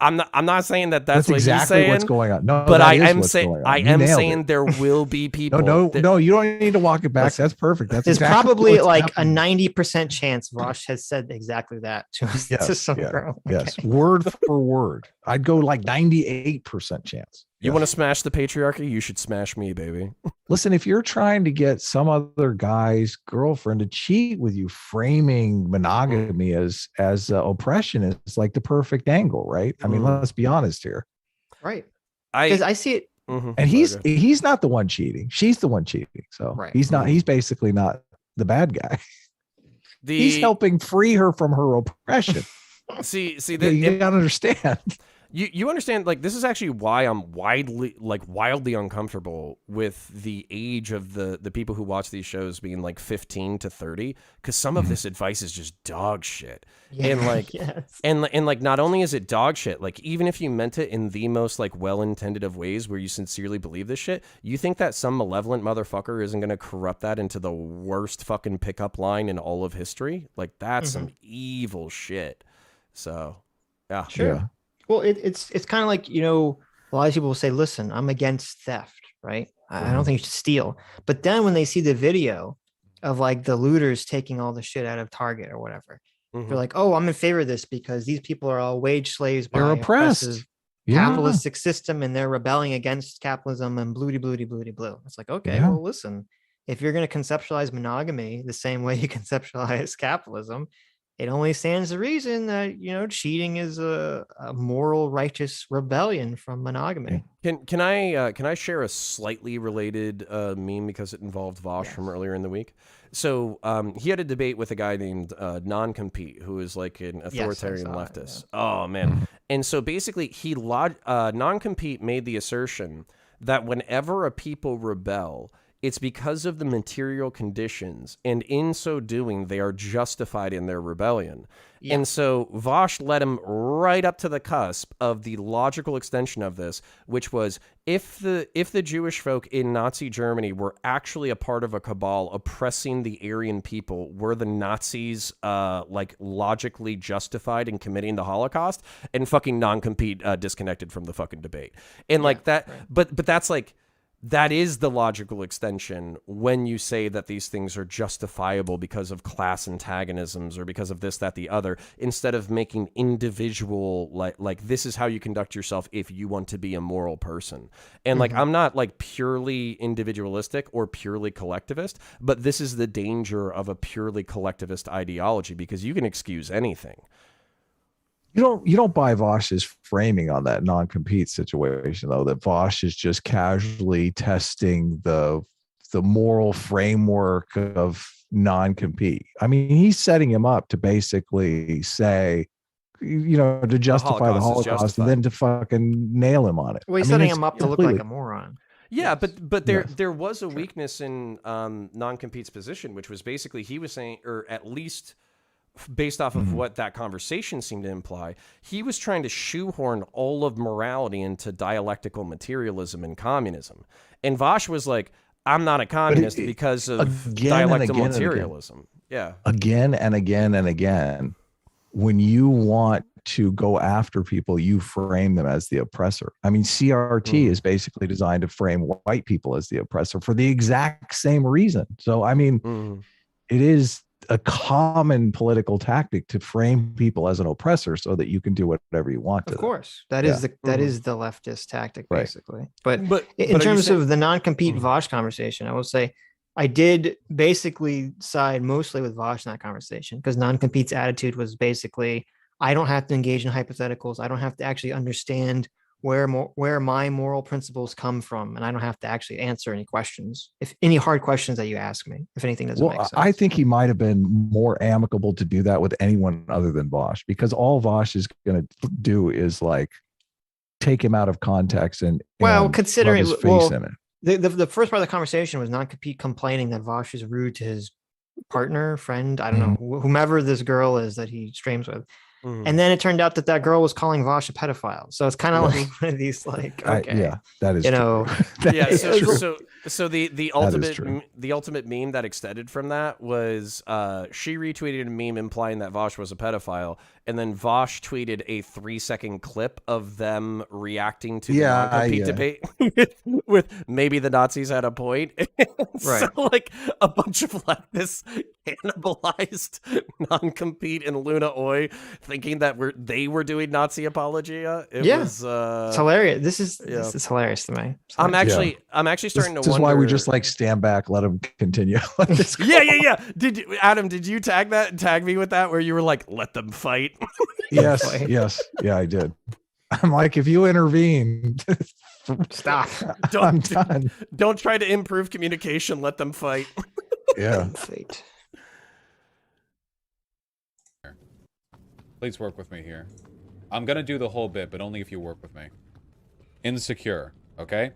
Speaker 2: not saying that that's what
Speaker 1: exactly
Speaker 2: he's saying.
Speaker 1: What's going on. No,
Speaker 2: but
Speaker 1: that
Speaker 2: I
Speaker 1: is
Speaker 2: am
Speaker 1: what's
Speaker 2: saying
Speaker 1: going on.
Speaker 2: I
Speaker 1: You
Speaker 2: am
Speaker 1: nailed
Speaker 2: saying
Speaker 1: it.
Speaker 2: there will be people.
Speaker 1: No, you don't need to walk it back.
Speaker 3: Listen,
Speaker 1: That's perfect. That's
Speaker 3: There's
Speaker 1: exactly
Speaker 3: probably
Speaker 1: what's
Speaker 3: like
Speaker 1: happening.
Speaker 3: a 90% chance Vosh has said exactly that to some girl.
Speaker 1: Yes, word for word. I'd go like 98% chance.
Speaker 2: You want to smash the patriarchy? You should smash me, baby.
Speaker 1: Listen, if you're trying to get some other guy's girlfriend to cheat with you, framing monogamy as oppression is like the perfect angle, right? I mean, let's be honest here.
Speaker 3: Right. Because I see it.
Speaker 1: And he's not the one cheating. She's the one cheating. So he's not. He's basically not the bad guy. He's helping free her from her oppression.
Speaker 2: See,
Speaker 1: you gotta understand.
Speaker 2: You understand, like, this is actually why I'm wildly uncomfortable with the age of the people who watch these shows being like 15 to 30, because some of this advice is just dog shit. And like, and like, not only is it dog shit, like, even if you meant it in the most like well-intended of ways where you sincerely believe this shit, you think that some malevolent motherfucker isn't going to corrupt that into the worst fucking pickup line in all of history? Like, that's some evil shit. So, yeah.
Speaker 3: Sure.
Speaker 1: Yeah.
Speaker 3: Well, it's kind of like, a lot of people will say, listen, I'm against theft, right? I don't think you should steal. But then when they see the video of like the looters taking all the shit out of Target or whatever, they're like, oh, I'm in favor of this because these people are all wage slaves by
Speaker 1: They're oppressed.
Speaker 3: Capitalistic system, and they're rebelling against capitalism and blue. It's like, okay, well, listen, if you're going to conceptualize monogamy the same way you conceptualize capitalism, it only stands to reason that, cheating is a moral, righteous rebellion from monogamy.
Speaker 2: Can I share a slightly related meme because it involved Vosh from earlier in the week? So he had a debate with a guy named Non-Compete, who is like an authoritarian leftist. Oh man! And so basically, Non-Compete made the assertion that whenever a people rebel, it's because of the material conditions, and in so doing, they are justified in their rebellion. Yeah. And so Vosh led him right up to the cusp of the logical extension of this, which was if the Jewish folk in Nazi Germany were actually a part of a cabal oppressing the Aryan people, were the Nazis like logically justified in committing the Holocaust? And fucking Non-Compete disconnected from the fucking debate. And like that, but that's like, that is the logical extension when you say that these things are justifiable because of class antagonisms or because of this, that, the other, instead of making individual, like this is how you conduct yourself if you want to be a moral person. And like, I'm not like purely individualistic or purely collectivist, but this is the danger of a purely collectivist ideology because you can excuse anything.
Speaker 1: You don't buy Vosh's framing on that non-compete situation, though, that Vosh is just casually testing the moral framework of non-compete. I mean, he's setting him up to basically say, to justify the Holocaust and then to fucking nail him on it.
Speaker 3: Well, he's setting him up to look like a moron.
Speaker 2: Yeah, but there was a weakness in non-compete's position, which was basically he was saying, or at least based off of what that conversation seemed to imply, he was trying to shoehorn all of morality into dialectical materialism and communism. And Vosh was like, I'm not a communist because of dialectical materialism. Yeah. Again
Speaker 1: and again and again, when you want to go after people, you frame them as the oppressor. I mean, CRT is basically designed to frame white people as the oppressor for the exact same reason. So, I mean, it is a common political tactic to frame people as an oppressor so that you can do whatever you want to them.
Speaker 3: Of course, that is the leftist tactic, basically. But in terms of the non-compete Vosh conversation, I will say I did basically side mostly with Vosh in that conversation because non-compete's attitude was basically, I don't have to engage in hypotheticals. I don't have to actually understand where my moral principles come from, and I don't have to actually answer any questions, if any hard questions that you ask me, if anything doesn't make sense.
Speaker 1: I think he might have been more amicable to do that with anyone other than Vosh, because all Vosh is going to do is like take him out of context and
Speaker 3: considering
Speaker 1: rub his face in it.
Speaker 3: The first part of the conversation was non-compete complaining that Vosh is rude to his partner, friend, I don't know, whomever this girl is that he streams with. And then it turned out that girl was calling Vosh a pedophile. So it's kind of like one of these, like, okay,
Speaker 1: that is,
Speaker 2: true. So the ultimate meme that extended from that was she retweeted a meme implying that Vosh was a pedophile, and then Vosh tweeted a 3-second clip of them reacting to the non-compete debate with maybe the Nazis had a point.
Speaker 3: Right.
Speaker 2: So like a bunch of leftists cannibalized non-compete and Luna Oi, thinking that they were doing Nazi apologia. It was
Speaker 3: it's hilarious. This is hilarious to me.
Speaker 2: I'm actually starting to wonder.
Speaker 1: This is why we just like stand back, let him continue.
Speaker 2: Yeah. Adam, did you tag me with that where you were like, let them fight?
Speaker 1: Yes. Yeah, I did. I'm like, if you intervene,
Speaker 3: stop.
Speaker 1: I'm done.
Speaker 2: Don't try to improve communication. Let them fight.
Speaker 1: Yeah.
Speaker 3: Fate.
Speaker 5: Please work with me here. I'm gonna do the whole bit, but only if you work with me. Insecure, okay?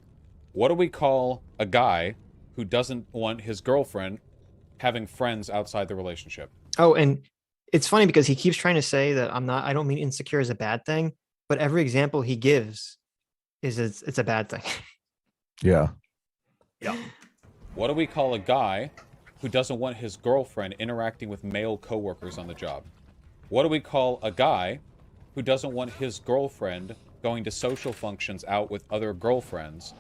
Speaker 5: What do we call a guy who doesn't want his girlfriend having friends outside the relationship?
Speaker 3: Oh, and it's funny because he keeps trying to say that I don't mean insecure is a bad thing, but every example he gives is it's a bad thing.
Speaker 1: Yeah.
Speaker 5: What do we call a guy who doesn't want his girlfriend interacting with male coworkers on the job? What do we call a guy who doesn't want his girlfriend going to social functions out with other girlfriends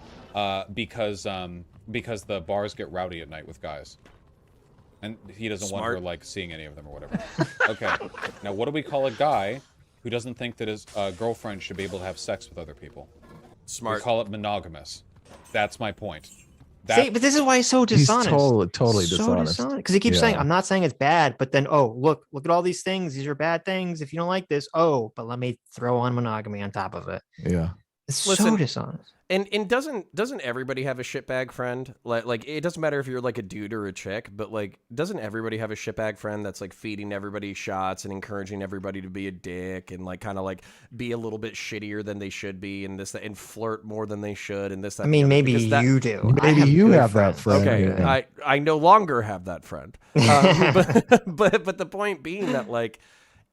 Speaker 5: because the bars get rowdy at night with guys? And he doesn't want her, like, seeing any of them or whatever. Okay. Now, what do we call a guy who doesn't think that his girlfriend should be able to have sex with other people?
Speaker 2: Smart.
Speaker 5: We call it monogamous. That's my point.
Speaker 3: See, but this is why he's so dishonest.
Speaker 1: He's totally dishonest.
Speaker 3: Because he keeps saying, I'm not saying it's bad, but then, look at all these things. These are bad things. If you don't like this, but let me throw on monogamy on top of it.
Speaker 1: Yeah.
Speaker 3: It's so dishonest.
Speaker 2: And doesn't everybody have a shitbag friend? Like it doesn't matter if you're like a dude or a chick, but like doesn't everybody have a shitbag friend that's like feeding everybody shots and encouraging everybody to be a dick and like kind of like be a little bit shittier than they should be and this that, and flirt more than they should and this that.
Speaker 3: I mean, maybe you do.
Speaker 1: Maybe you have that friend.
Speaker 2: Okay, yeah. I no longer have that friend. But the point being that like,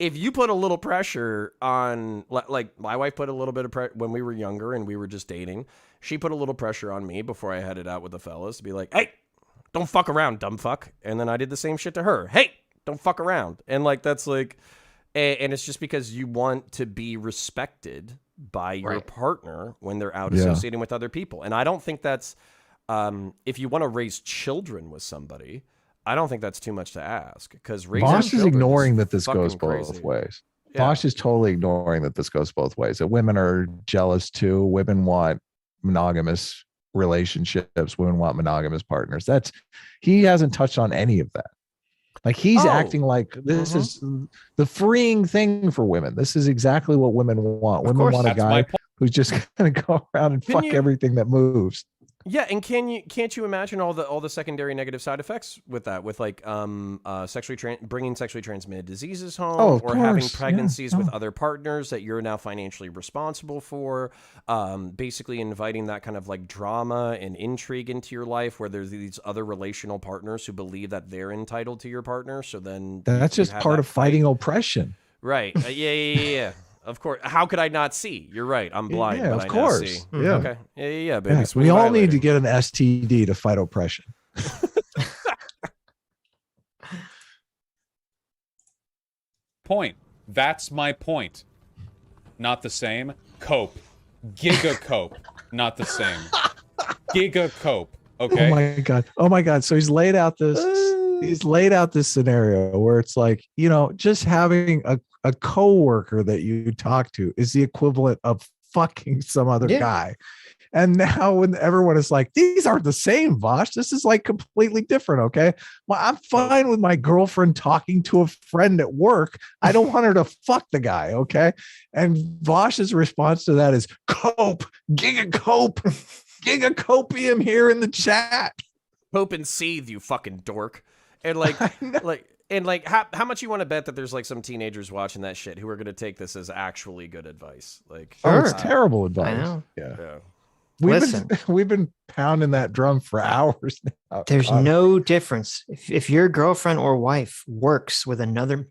Speaker 2: if you put a little pressure on, like my wife put a little bit of pressure when we were younger and we were just dating, she put a little pressure on me before I headed out with the fellas to be like, hey, don't fuck around, dumb fuck. And then I did the same shit to her. Hey, don't fuck around. And like, that's like, and it's just because you want to be respected by your partner when they're out associating with other people. And I don't think that's, if you want to raise children with somebody, I don't think that's too much to ask because
Speaker 1: Vosh is ignoring that this goes both ways.
Speaker 2: Yeah.
Speaker 1: Vosh is totally ignoring that this goes both ways. That women are jealous too. Women want monogamous relationships. Women want monogamous partners. He hasn't touched on any of that. Like he's acting like this is the freeing thing for women. This is exactly what women want. Women want a guy who's just going to go around and fuck everything that moves.
Speaker 2: Yeah, and can't you imagine all the secondary negative side effects with that, with like bringing sexually transmitted diseases home, or having pregnancies with other partners that you're now financially responsible for, basically inviting that kind of like drama and intrigue into your life where there's these other relational partners who believe that they're entitled to your partner. So then
Speaker 1: that's just part of fighting oppression,
Speaker 2: right? Yeah. Of course. How could I not see? You're right. I'm blind.
Speaker 1: Yeah,
Speaker 2: but
Speaker 1: of course.
Speaker 2: I now see.
Speaker 1: Yeah.
Speaker 2: Okay. Yeah, baby.
Speaker 1: Yeah. We all need to get an STD to fight oppression.
Speaker 5: Point. That's my point. Not the same. Cope. Giga cope. Not the same. Giga cope. Okay.
Speaker 1: Oh my God. So he's laid out this scenario where it's like, just having a coworker that you talk to is the equivalent of fucking some other guy. And now when everyone is like, these aren't the same, Vosh, this is like completely different. Okay. Well, I'm fine with my girlfriend talking to a friend at work. I don't want her to fuck the guy. Okay. And Vosh's response to that is cope, gigacopium here in the chat.
Speaker 2: Cope and seethe, you fucking dork. And like, how much you want to bet that there's like some teenagers watching that shit who are going to take this as actually good advice? Like,
Speaker 1: oh, it's terrible advice.
Speaker 3: I know.
Speaker 2: Yeah.
Speaker 1: We've been pounding that drum for hours now.
Speaker 3: There's no difference. If your girlfriend or wife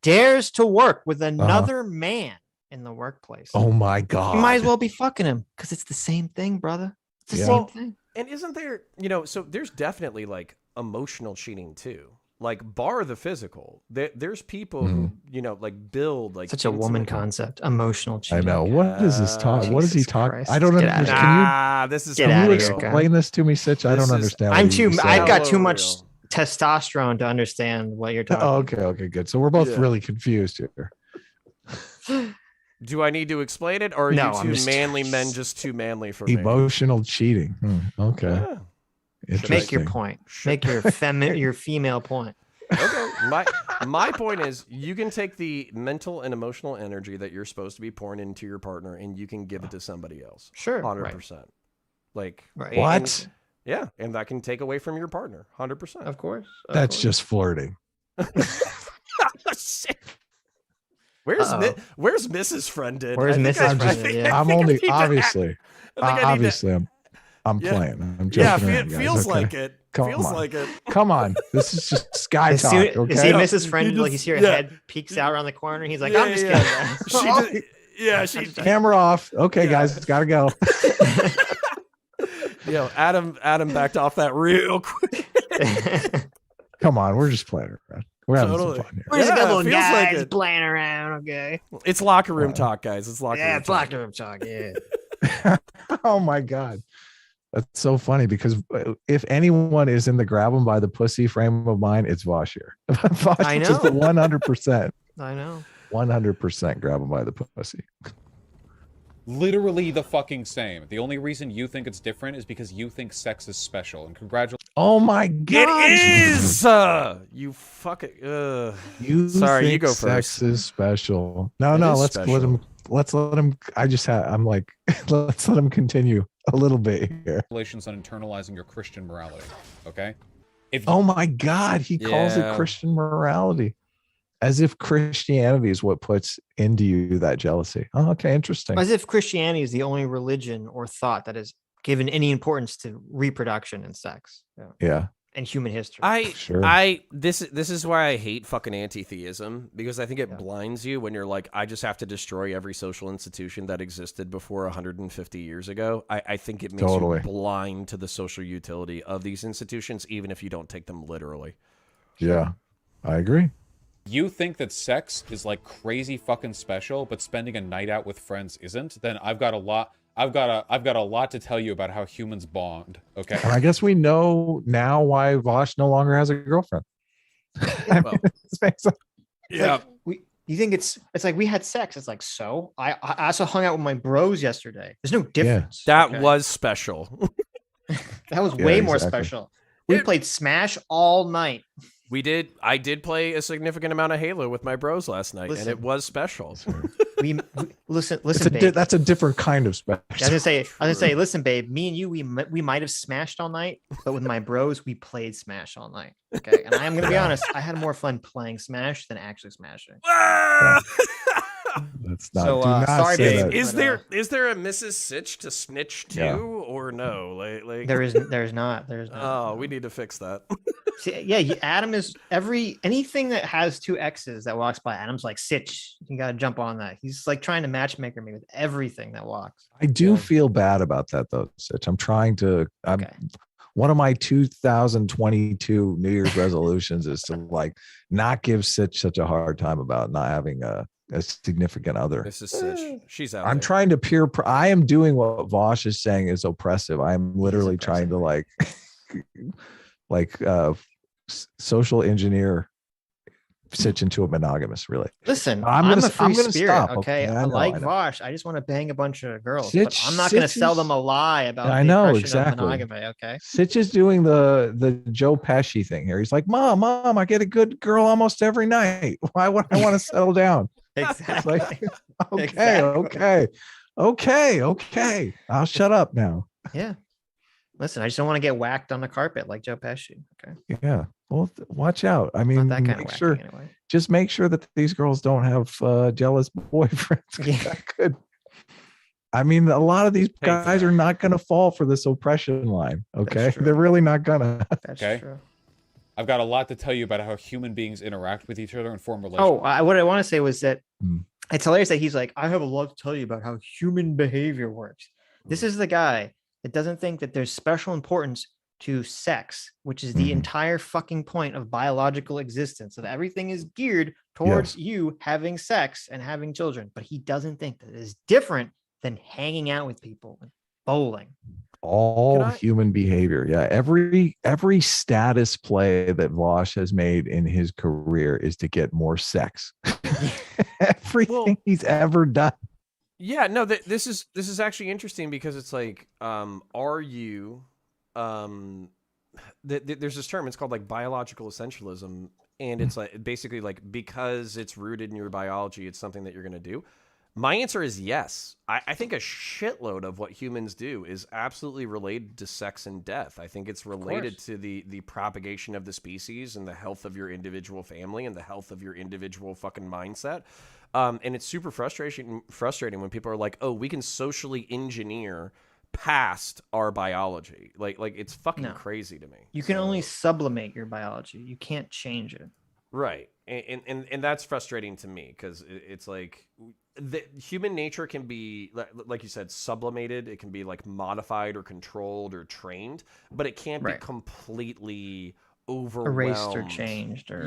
Speaker 3: dares to work with another man in the workplace.
Speaker 1: Oh my God.
Speaker 3: You might as well be fucking him because it's the same thing, brother. It's the same thing.
Speaker 2: And isn't there, so there's definitely like emotional cheating too. Like bar the physical, there's people who like build like
Speaker 3: such a woman concept, emotional cheating.
Speaker 1: I know. What is this talk? What is he talking? I don't understand.
Speaker 2: Can
Speaker 1: you explain this to me, Sitch? I don't understand.
Speaker 3: I've got too much testosterone to understand what you're talking.
Speaker 1: Oh, okay, good. So we're both really confused here.
Speaker 2: Do I need to explain it, or are you two manly men just too manly for
Speaker 1: emotional cheating? Okay.
Speaker 2: Yeah.
Speaker 3: Make your point. Make your female point.
Speaker 2: Okay. My point is, you can take the mental and emotional energy that you're supposed to be pouring into your partner, and you can give it to somebody else.
Speaker 3: Sure,
Speaker 2: 100%. Like
Speaker 1: what?
Speaker 2: And that can take away from your partner. 100%.
Speaker 3: Of course.
Speaker 1: That's just flirting.
Speaker 2: Shit. Where's Mrs. Friended?
Speaker 3: Where's Mrs. Friended?
Speaker 1: I'm only obviously. I'm playing. I'm joking.
Speaker 2: Yeah, it feels like it.
Speaker 1: Come on. This is just Sky talk. Okay?
Speaker 3: You see Mrs. Friend, like you see her head peeks out around the corner. And he's like, I'm just kidding.
Speaker 2: She
Speaker 1: camera off. Okay, guys, it's gotta go.
Speaker 2: Adam backed off that real quick.
Speaker 1: Come on, we're just playing around. We're having some fun here.
Speaker 3: We're just a couple of guys playing around. Okay.
Speaker 2: It's locker room talk, guys. It's locker
Speaker 3: room talk. Yeah.
Speaker 1: Oh my God. That's so funny because if anyone is in the grab them by the pussy frame of mind, it's Vosh here. Vosh
Speaker 3: I know.
Speaker 1: Just 100%.
Speaker 3: I know.
Speaker 1: 100% grab them by the pussy.
Speaker 5: Literally the fucking same. The only reason you think it's different is because you think sex is special. And congratulations.
Speaker 1: Oh my God.
Speaker 2: It is. You fucking.
Speaker 1: You
Speaker 2: sorry. You go
Speaker 1: sex
Speaker 2: first.
Speaker 1: Sex is special. No. Let's let him. Let's let him. I'm like, let's let him continue a little bit here.
Speaker 5: Congratulations on internalizing your Christian morality. Okay.
Speaker 1: Oh my God, he calls it Christian morality, as if Christianity is what puts into you that jealousy. Oh, okay, interesting.
Speaker 3: As if Christianity is the only religion or thought that has given any importance to reproduction and sex.
Speaker 1: Yeah.
Speaker 3: And human history.
Speaker 2: This is why I hate fucking anti-theism, because I think it blinds you when you're like, I just have to destroy every social institution that existed before 150 years ago. I think it makes you blind to the social utility of these institutions, even if you don't take them literally.
Speaker 1: Yeah, I agree.
Speaker 5: You think that sex is like crazy fucking special, but spending a night out with friends isn't? Then I've got a lot to tell you about how humans bond. Okay.
Speaker 1: And I guess we know now why Vosh no longer has a girlfriend.
Speaker 3: You think it's like we had sex? It's like, so I also hung out with my bros yesterday. There's no difference.
Speaker 2: That was special.
Speaker 3: That was way more special. We played Smash all night.
Speaker 2: We did. I did play a significant amount of Halo with my bros last night, and it was special.
Speaker 3: we listen, babe.
Speaker 1: That's a different kind of special.
Speaker 3: I was gonna say, listen, babe. Me and you, we might have smashed all night, but with my bros, we played Smash all night. Okay, and I'm gonna be honest, I had more fun playing Smash than actually smashing.
Speaker 1: That's not. So, sorry,
Speaker 2: babe. Is there a Mrs. Sitch to snitch to or no? Like
Speaker 3: there's not.
Speaker 2: Oh, we need to fix that.
Speaker 3: See, Adam is anything that has two X's that walks by. Adam's like, Sitch, you gotta jump on that. He's like trying to matchmaker me with everything that walks.
Speaker 1: I do feel bad about that though, Sitch. I'm trying to. One of my 2022 New Year's resolutions is to like not give Sitch such a hard time about not having a significant other.
Speaker 2: This is Sitch. She's out.
Speaker 1: I'm trying to I am doing what Vosh is saying is oppressive. I am literally trying to like social engineer Sitch into a monogamous relationship.
Speaker 3: Listen,
Speaker 1: I'm
Speaker 3: a free spirit.
Speaker 1: stop.
Speaker 3: Okay, I
Speaker 1: know,
Speaker 3: like
Speaker 1: I know.
Speaker 3: Vosh. I just want to bang a bunch of girls,
Speaker 1: Sitch,
Speaker 3: but I'm not going to sell them a lie about
Speaker 1: I
Speaker 3: the
Speaker 1: know
Speaker 3: oppression
Speaker 1: exactly.
Speaker 3: of monogamy. Okay,
Speaker 1: Sitch is doing the Joe Pesci thing here. He's like, Mom, I get a good girl almost every night. Why would I want to settle down?
Speaker 3: exactly.
Speaker 1: Like, okay,
Speaker 3: Exactly.
Speaker 1: okay. I'll shut up now.
Speaker 3: Yeah. Listen, I just don't want to get whacked on the carpet like Joe Pesci. Okay.
Speaker 1: Yeah. Well, watch out. I mean,
Speaker 3: Not that kind of
Speaker 1: make sure.
Speaker 3: anyway.
Speaker 1: Just make sure that these girls don't have jealous boyfriends.
Speaker 3: Yeah.
Speaker 1: That could. I mean, a lot of these guys are not going to fall for this oppression line. Okay, they're really not gonna.
Speaker 3: That's
Speaker 5: Okay.
Speaker 3: true.
Speaker 5: I've got a lot to tell you about how human beings interact with each other and form relationships.
Speaker 3: Oh, what I want to say was that it's hilarious that he's like, I have a lot to tell you about how human behavior works. This is the guy that doesn't think that there's special importance to sex, which is the entire fucking point of biological existence. That everything is geared towards you having sex and having children, but he doesn't think that it is different than hanging out with people and bowling.
Speaker 1: All human behavior. Yeah. Every status play that Vosh has made in his career is to get more sex. Everything he's ever done.
Speaker 2: Yeah, no, this is actually interesting because it's like, are you, there's this term, it's called like biological essentialism. And it's like, basically like, because it's rooted in your biology, it's something that you're going to do. My answer is yes. I think a shitload of what humans do is absolutely related to sex and death. I think it's related to the propagation of the species and the health of your individual family and the health of your individual fucking mindset. And it's super frustrating when people are like, oh, we can socially engineer past our biology. Like it's fucking crazy to me.
Speaker 3: You can only sublimate your biology. You can't change it.
Speaker 2: Right. And that's frustrating to me because it's like the human nature can be, like you said, sublimated. It can be like modified or controlled or trained, but it can't be completely overwhelmed,
Speaker 3: erased or changed. Or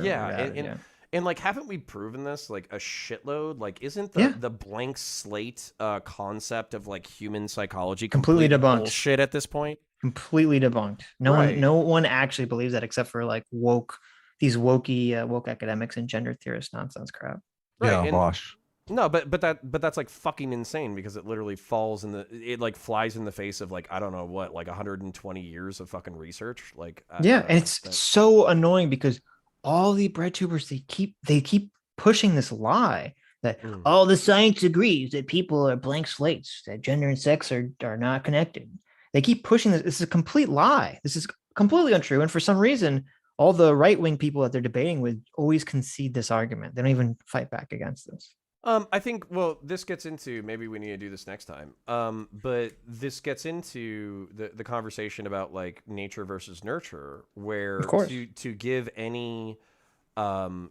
Speaker 2: and like, haven't we proven this like a shitload? Like, isn't the blank slate concept of like human psychology
Speaker 3: completely debunked?
Speaker 2: Bullshit at this point.
Speaker 3: Completely debunked. No one actually believes that except for like woke academics and gender theorist nonsense crap.
Speaker 2: Right.
Speaker 1: Yeah, Bosch.
Speaker 2: No, but that's like fucking insane because it literally flies in the face of like, I don't know what, like 120 years of fucking research. Like,
Speaker 3: and it's so annoying because all the bread tubers, they keep pushing this lie that all the science agrees that people are blank slates, that gender and sex are not connected. They keep pushing this. This is a complete lie. This is completely untrue. And for some reason, all the right-wing people that they're debating with always concede this argument. They don't even fight back against this.
Speaker 2: I think, well, this gets into, maybe we need to do this next time. But this gets into the conversation about like nature versus nurture, where to give any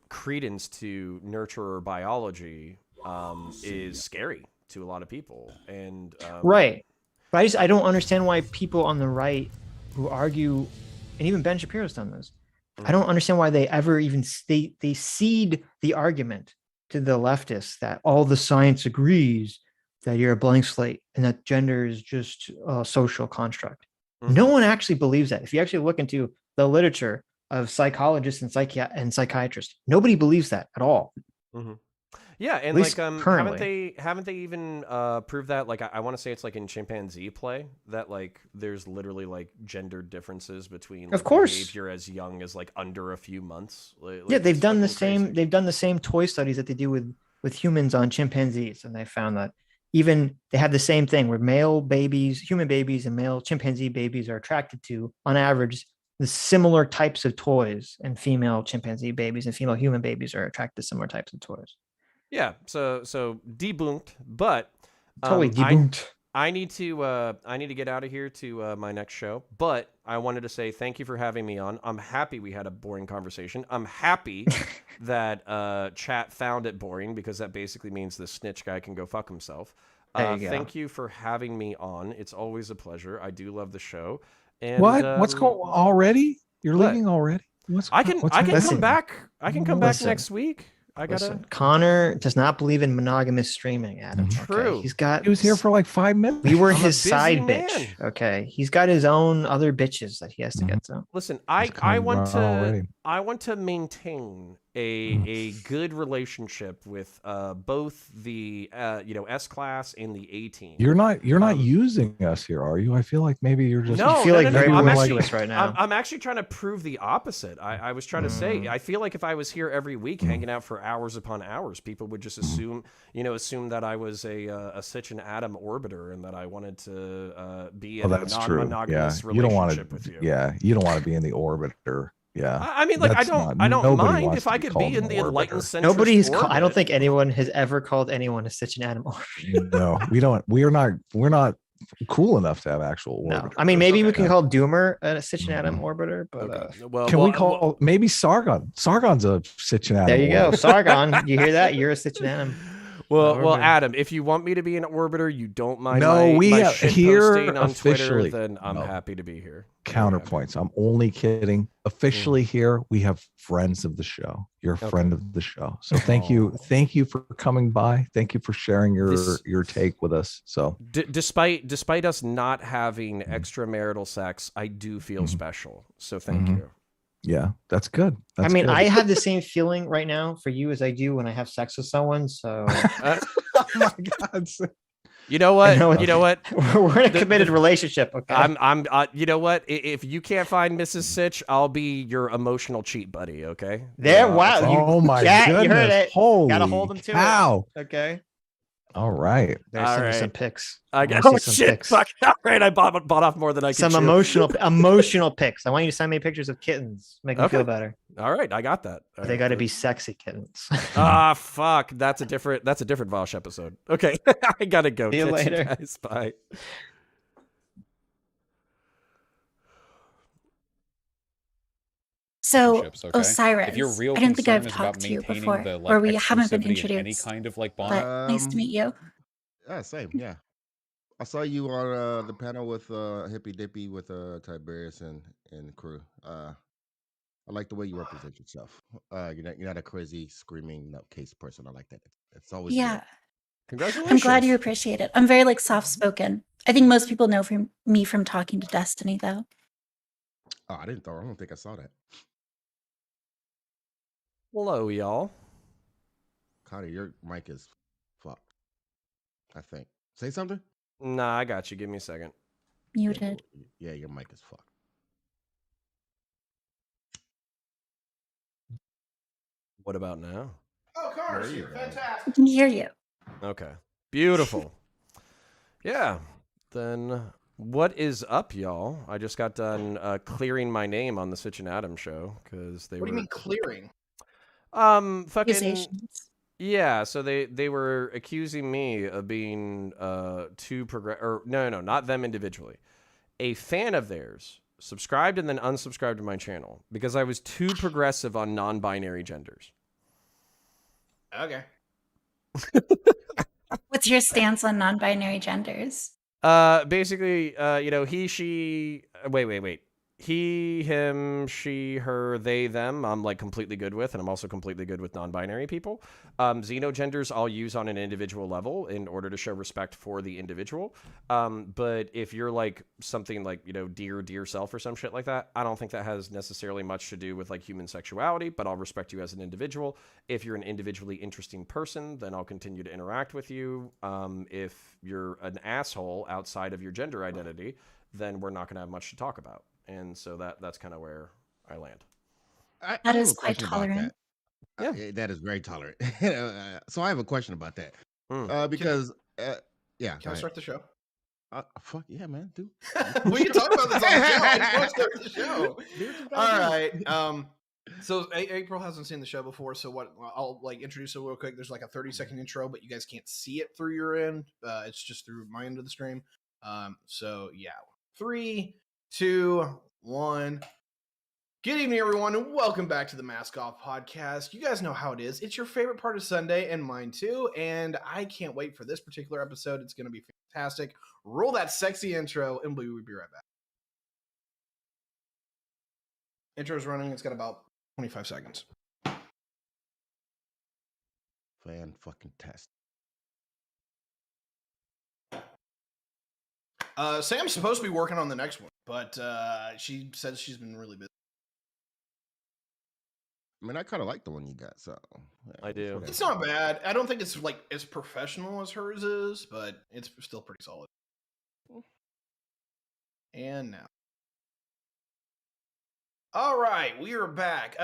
Speaker 2: credence to nurture or biology is scary to a lot of people. And
Speaker 3: right. But I don't understand why people on the right who argue, and even Ben Shapiro's done this, I don't understand why they ever even they cede the argument to the leftists that all the science agrees that you're a blank slate and that gender is just a social construct. No one actually believes that. If you actually look into the literature of psychologists and psychiatrists, nobody believes that at all.
Speaker 2: Yeah, and like haven't they even proved that? Like I want to say it's like in chimpanzee play that like there's literally like gender differences between like, behavior as young as like under a few months. Like,
Speaker 3: they've done the same. Crazy. They've done the same toy studies that they do with humans on chimpanzees, and they found that even they have the same thing where male babies, human babies, and male chimpanzee babies are attracted to, on average, the similar types of toys, and female chimpanzee babies and female human babies are attracted to similar types of toys.
Speaker 2: Yeah, so debunked, but
Speaker 3: totally debunked.
Speaker 2: I need to get out of here to my next show, but I wanted to say thank you for having me on. I'm happy we had a boring conversation. I'm happy that chat found it boring because that basically means the snitch guy can go fuck himself. Thank you for having me on. It's always a pleasure. I do love the show. And
Speaker 1: what's going already? You're leaving already?
Speaker 2: I can come back. I can come back next week.
Speaker 3: Connor does not believe in monogamous streaming, Adam.
Speaker 2: True.
Speaker 3: Okay?
Speaker 1: He was here for like 5 minutes.
Speaker 3: We were his side bitch. Okay. He's got his own other bitches that he has to get to.
Speaker 2: Listen, I want to I want to maintain a good relationship with both the S class and the A team.
Speaker 1: You're not using us here, are you? I feel like maybe you're just.
Speaker 2: No,
Speaker 3: you feel like
Speaker 2: no.
Speaker 3: very
Speaker 2: I'm
Speaker 3: promiscuous
Speaker 2: actually,
Speaker 3: right now.
Speaker 2: I'm actually trying to prove the opposite. I was trying to say, I feel like if I was here every week hanging out for hours upon hours, people would just assume that I was a Sitch&Adam orbiter and that I wanted to be in a non-monogamous relationship with you.
Speaker 1: Yeah, you don't want to be in the orbiter. Yeah.
Speaker 2: I mean, like, I don't mind if I could be in the enlightened centrist
Speaker 3: Nobody's
Speaker 2: orbit.
Speaker 3: I don't think anyone has ever called anyone a Sitch&Adam orbiter.
Speaker 1: No, we don't. We're not cool enough to have actual orbiters.
Speaker 3: No. I mean, maybe we can call Doomer a Sitch&Adam orbiter, but
Speaker 1: can we call maybe Sargon? Sargon's a Sitch&Adam.
Speaker 3: There you go,
Speaker 1: orbiter.
Speaker 3: Sargon. You hear that? You're a Sitch&Adam.
Speaker 2: Well, Adam, if you want me to be an orbiter, you don't mind
Speaker 1: No,
Speaker 2: my
Speaker 1: here
Speaker 2: shitposting on
Speaker 1: officially.
Speaker 2: Twitter, then I'm happy to be here.
Speaker 1: CounterPoints. I'm only kidding. Officially here, we have friends of the show. You're a friend of the show. So thank you for coming by. Thank you for sharing your take with us. So
Speaker 2: despite us not having extramarital sex, I do feel special. So thank you.
Speaker 1: Yeah, that's good.
Speaker 3: I mean, I have the same feeling right now for you as I do when I have sex with someone. So,
Speaker 1: oh my God.
Speaker 2: You know what? You know what?
Speaker 3: We're in a committed relationship. Okay.
Speaker 2: I'm. You know what? If you can't find Mrs. Sitch, I'll be your emotional cheat buddy. Okay.
Speaker 3: There. Wow.
Speaker 1: Oh my goodness.
Speaker 3: You heard it.
Speaker 1: Holy
Speaker 3: Gotta hold him to it. Okay.
Speaker 1: All right.
Speaker 3: There's some pics.
Speaker 2: I got some pics. Fuck. All right. I bought off more than I could.
Speaker 3: Some emotional pics. I want you to send me pictures of kittens. Make me feel better.
Speaker 2: All right. I got that.
Speaker 3: They got to be sexy kittens.
Speaker 2: Fuck. That's a different Vosh episode. Okay. I gotta go.
Speaker 3: See you later.
Speaker 2: Guys. Bye.
Speaker 6: So,
Speaker 7: okay?
Speaker 6: Osiris,
Speaker 7: if your real
Speaker 6: I don't think I've
Speaker 7: concern is
Speaker 6: talked
Speaker 7: about
Speaker 6: to you
Speaker 7: maintaining
Speaker 6: before,
Speaker 7: the, like,
Speaker 6: or we haven't been
Speaker 7: exclusivity in
Speaker 6: introduced.
Speaker 7: any kind of like bond.
Speaker 6: But nice to meet you.
Speaker 8: Yeah, same. Yeah, I saw you on the panel with Hippy Dippy with Tiberius and crew. I like the way you represent yourself. You're not a crazy screaming nutcase person. I like that. It's always
Speaker 6: Yeah.
Speaker 8: good.
Speaker 2: Congratulations.
Speaker 6: I'm glad you appreciate it. I'm very like soft spoken. I think most people know me from talking to Destiny, though.
Speaker 8: Oh, I don't think I saw that.
Speaker 2: Hello, y'all.
Speaker 8: Connie, your mic is fucked. I think. Say something.
Speaker 2: Nah, I got you. Give me a second.
Speaker 6: Muted.
Speaker 8: Yeah, your mic is fucked.
Speaker 2: What about now?
Speaker 9: Oh, Connor's here. Fantastic.
Speaker 6: I can hear you.
Speaker 2: Okay. Beautiful. Yeah. Then what is up, y'all? I just got done clearing my name on the Sitch&Adam show because they
Speaker 9: What do you mean clearing?
Speaker 2: Fucking
Speaker 6: Accusations.
Speaker 2: yeah. So they were accusing me of being too or no, not them individually. A fan of theirs subscribed and then unsubscribed to my channel because I was too progressive on non-binary genders.
Speaker 9: Okay.
Speaker 6: What's your stance on non-binary genders?
Speaker 2: Basically, he, she, wait. He, him, she, her, they, them, I'm like completely good with, and I'm also completely good with non-binary people. Xenogenders I'll use on an individual level in order to show respect for the individual. But if you're like something like, dear self or some shit like that, I don't think that has necessarily much to do with like human sexuality, but I'll respect you as an individual. If you're an individually interesting person, then I'll continue to interact with you. If you're an asshole outside of your gender identity, then we're not going to have much to talk about. And so that's kind of where I land.
Speaker 6: That is quite tolerant.
Speaker 8: Yeah, that is very tolerant. So I have a question about that. Because, yeah.
Speaker 9: Can I start the show?
Speaker 8: Fuck yeah, man, dude.
Speaker 9: We can talk about this on the show. I just want to start the show. All right. So April hasn't seen the show before, so I'll like introduce it real quick. There's like a 30-second intro, but you guys can't see it through your end. It's just through my end of the stream. So yeah, 3, 2, 1. Good evening, everyone, and welcome back to the Mask Off Podcast. You guys know how it is. It's your favorite part of Sunday, and mine too, and I can't wait for this particular episode. It's going to be fantastic. Roll that sexy intro, and we'll be right back. Intro's running. It's got about 25 seconds.
Speaker 8: Fan fucking test.
Speaker 9: Sam's supposed to be working on the next one, but she says she's been really busy.
Speaker 8: I mean, I kind of like the one you got, so yeah,
Speaker 2: I do.
Speaker 9: It's not bad. I don't think it's like as professional as hers is, but it's still pretty solid. And now. All right, we are back.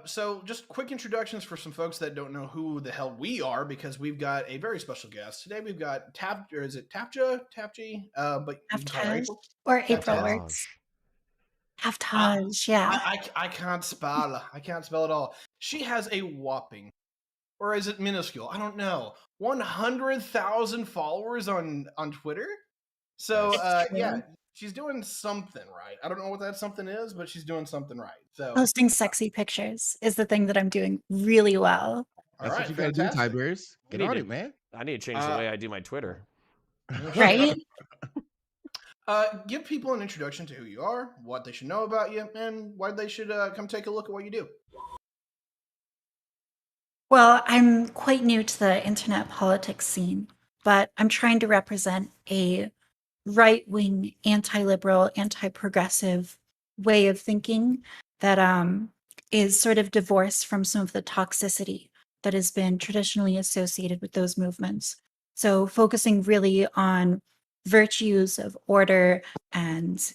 Speaker 9: So just quick introductions for some folks that don't know who the hell we are, because we've got a very special guest today. We've got or is it Tapja? Tapji? But you can call her
Speaker 6: Haftaj
Speaker 9: April.
Speaker 6: or April
Speaker 9: Haftaj.
Speaker 6: works. Haftaj, yeah.
Speaker 9: I can't spell. I can't spell at all. She has a whopping, or is it minuscule? I don't know. 100,000 followers on Twitter. So yeah, she's doing something right. I don't know what that something is, but she's doing something right. So
Speaker 6: Posting sexy pictures is the thing that I'm doing really well.
Speaker 8: That's what you gotta do, Tiberius. Get on it, man.
Speaker 2: I need to change the way I do my Twitter.
Speaker 6: Right?
Speaker 9: Give people an introduction to who you are, what they should know about you, and why they should come take a look at what you do.
Speaker 6: Well, I'm quite new to the internet politics scene, but I'm trying to represent a right-wing, anti-liberal, anti-progressive way of thinking that is sort of divorced from some of the toxicity that has been traditionally associated with those movements. So focusing really on virtues of order and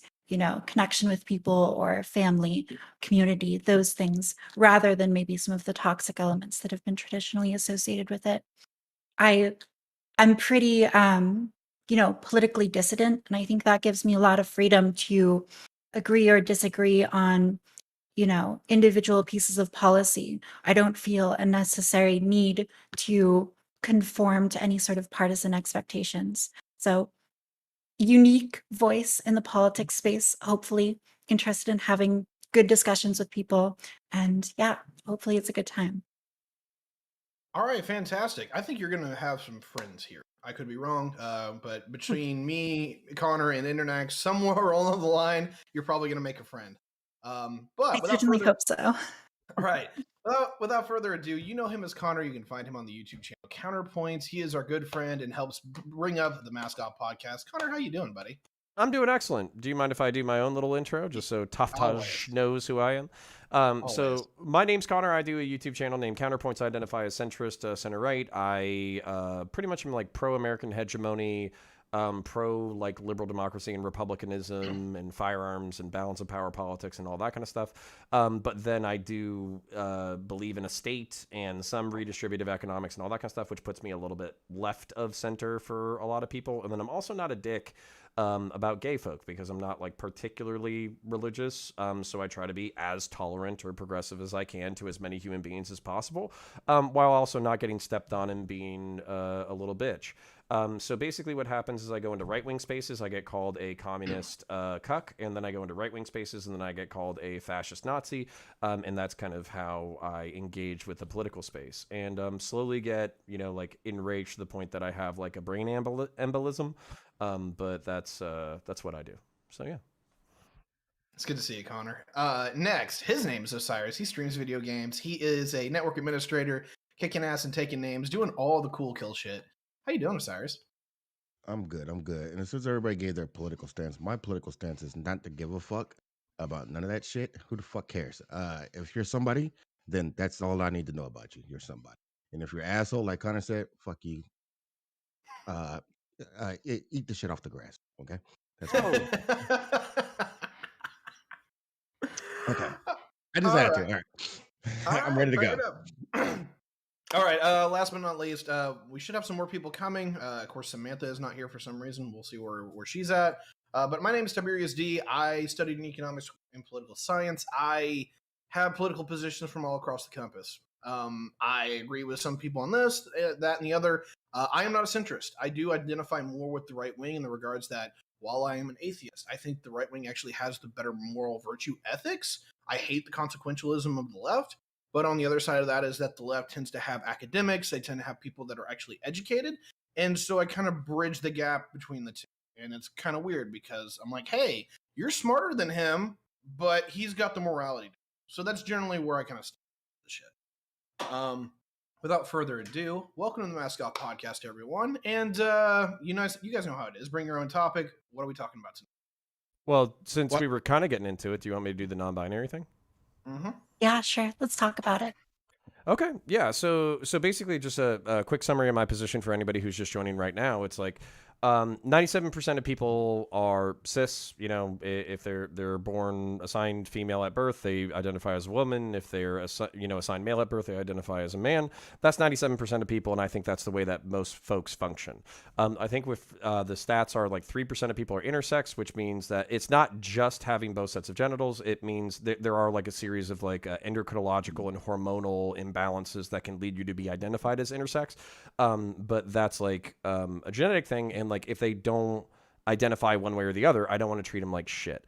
Speaker 6: connection with people or family, community, those things, rather than maybe some of the toxic elements that have been traditionally associated with it. I'm pretty politically dissident, and I think that gives me a lot of freedom to agree or disagree on individual pieces of policy. I don't feel a necessary need to conform to any sort of partisan expectations. So unique voice in the politics space, hopefully interested in having good discussions with people. And yeah, hopefully it's a good time.
Speaker 9: All right, fantastic. I think you're going to have some friends here. I could be wrong, but between me, Connor, and Internax, somewhere along the line, you're probably going to make a friend. But
Speaker 6: I certainly hope so.
Speaker 9: All right. Without further ado, you know him as Connor. You can find him on the YouTube channel CounterPoints. He is our good friend and helps bring up the Mascot Podcast. Connor, how you doing, buddy?
Speaker 2: I'm doing excellent. Do you mind if I do my own little intro, just so Taftaj knows who I am? So my name's Connor. I do a YouTube channel named CounterPoints. I identify as centrist, center-right. I pretty much am like pro-American hegemony, pro like liberal democracy and republicanism and firearms and balance of power politics and all that kind of stuff. But then I do believe in a state and some redistributive economics and all that kind of stuff, which puts me a little bit left of center for a lot of people. And then I'm also not a dick about gay folk, because I'm not like particularly religious. So I try to be as tolerant or progressive as I can to as many human beings as possible, while also not getting stepped on and being a little bitch. So basically what happens is I go into right-wing spaces, I get called a communist cuck, and then I go into right-wing spaces, and then I get called a fascist Nazi, and that's kind of how I engage with the political space, and slowly get, like enraged to the point that I have like a brain embolism, but that's what I do. So yeah.
Speaker 9: It's good to see you, Connor. Next, his name is Osiris. He streams video games. He is a network administrator, kicking ass and taking names, doing all the cool kill shit. How you doing, Osiris?
Speaker 8: I'm good. And as soon as everybody gave their political stance, my political stance is not to give a fuck about none of that shit. Who the fuck cares? If you're somebody, then that's all I need to know about you. You're somebody. And if you're an asshole, like Connor said, fuck you. Eat the shit off the grass. Okay. That's okay. I just had to. All right. I'm ready to go.
Speaker 9: All right. Last but not least, we should have some more people coming. Of course, Samantha is not here for some reason. We'll see where she's at. But my name is Tiberius D. I studied in economics and political science. I have political positions from all across the compass. I agree with some people on this, that, and the other. I am not a centrist. I do identify more with the right wing in the regards that while I am an atheist, I think the right wing actually has the better moral virtue ethics. I hate the consequentialism of the left. But on the other side of that is that the left tends to have academics. They tend to have people that are actually educated. And so I kind of bridge the gap between the two. And it's kind of weird because I'm like, hey, you're smarter than him, but he's got the morality. So that's generally where I kind of start the shit. Without further ado, welcome to the Mascot Podcast, everyone. And you guys know how it is. Bring your own topic. What are we talking about tonight?
Speaker 2: Well, since we were kind of getting into it, do you want me to do the non-binary thing?
Speaker 6: Yeah, sure. Let's talk about it.
Speaker 2: Okay. Yeah. So basically, just a quick summary of my position for anybody who's just joining right now. It's like 97% of people are cis. You know, if they're born assigned female at birth, they identify as a woman. If they're assigned male at birth, they identify as a man. That's 97% of people, and I think that's the way that most folks function. I think with the stats are like 3% of people are intersex, which means that it's not just having both sets of genitals. It means there are like a series of like endocrinological and hormonal imbalances that can lead you to be identified as intersex. But that's like a genetic thing, and like if they don't identify one way or the other, I don't want to treat them like shit.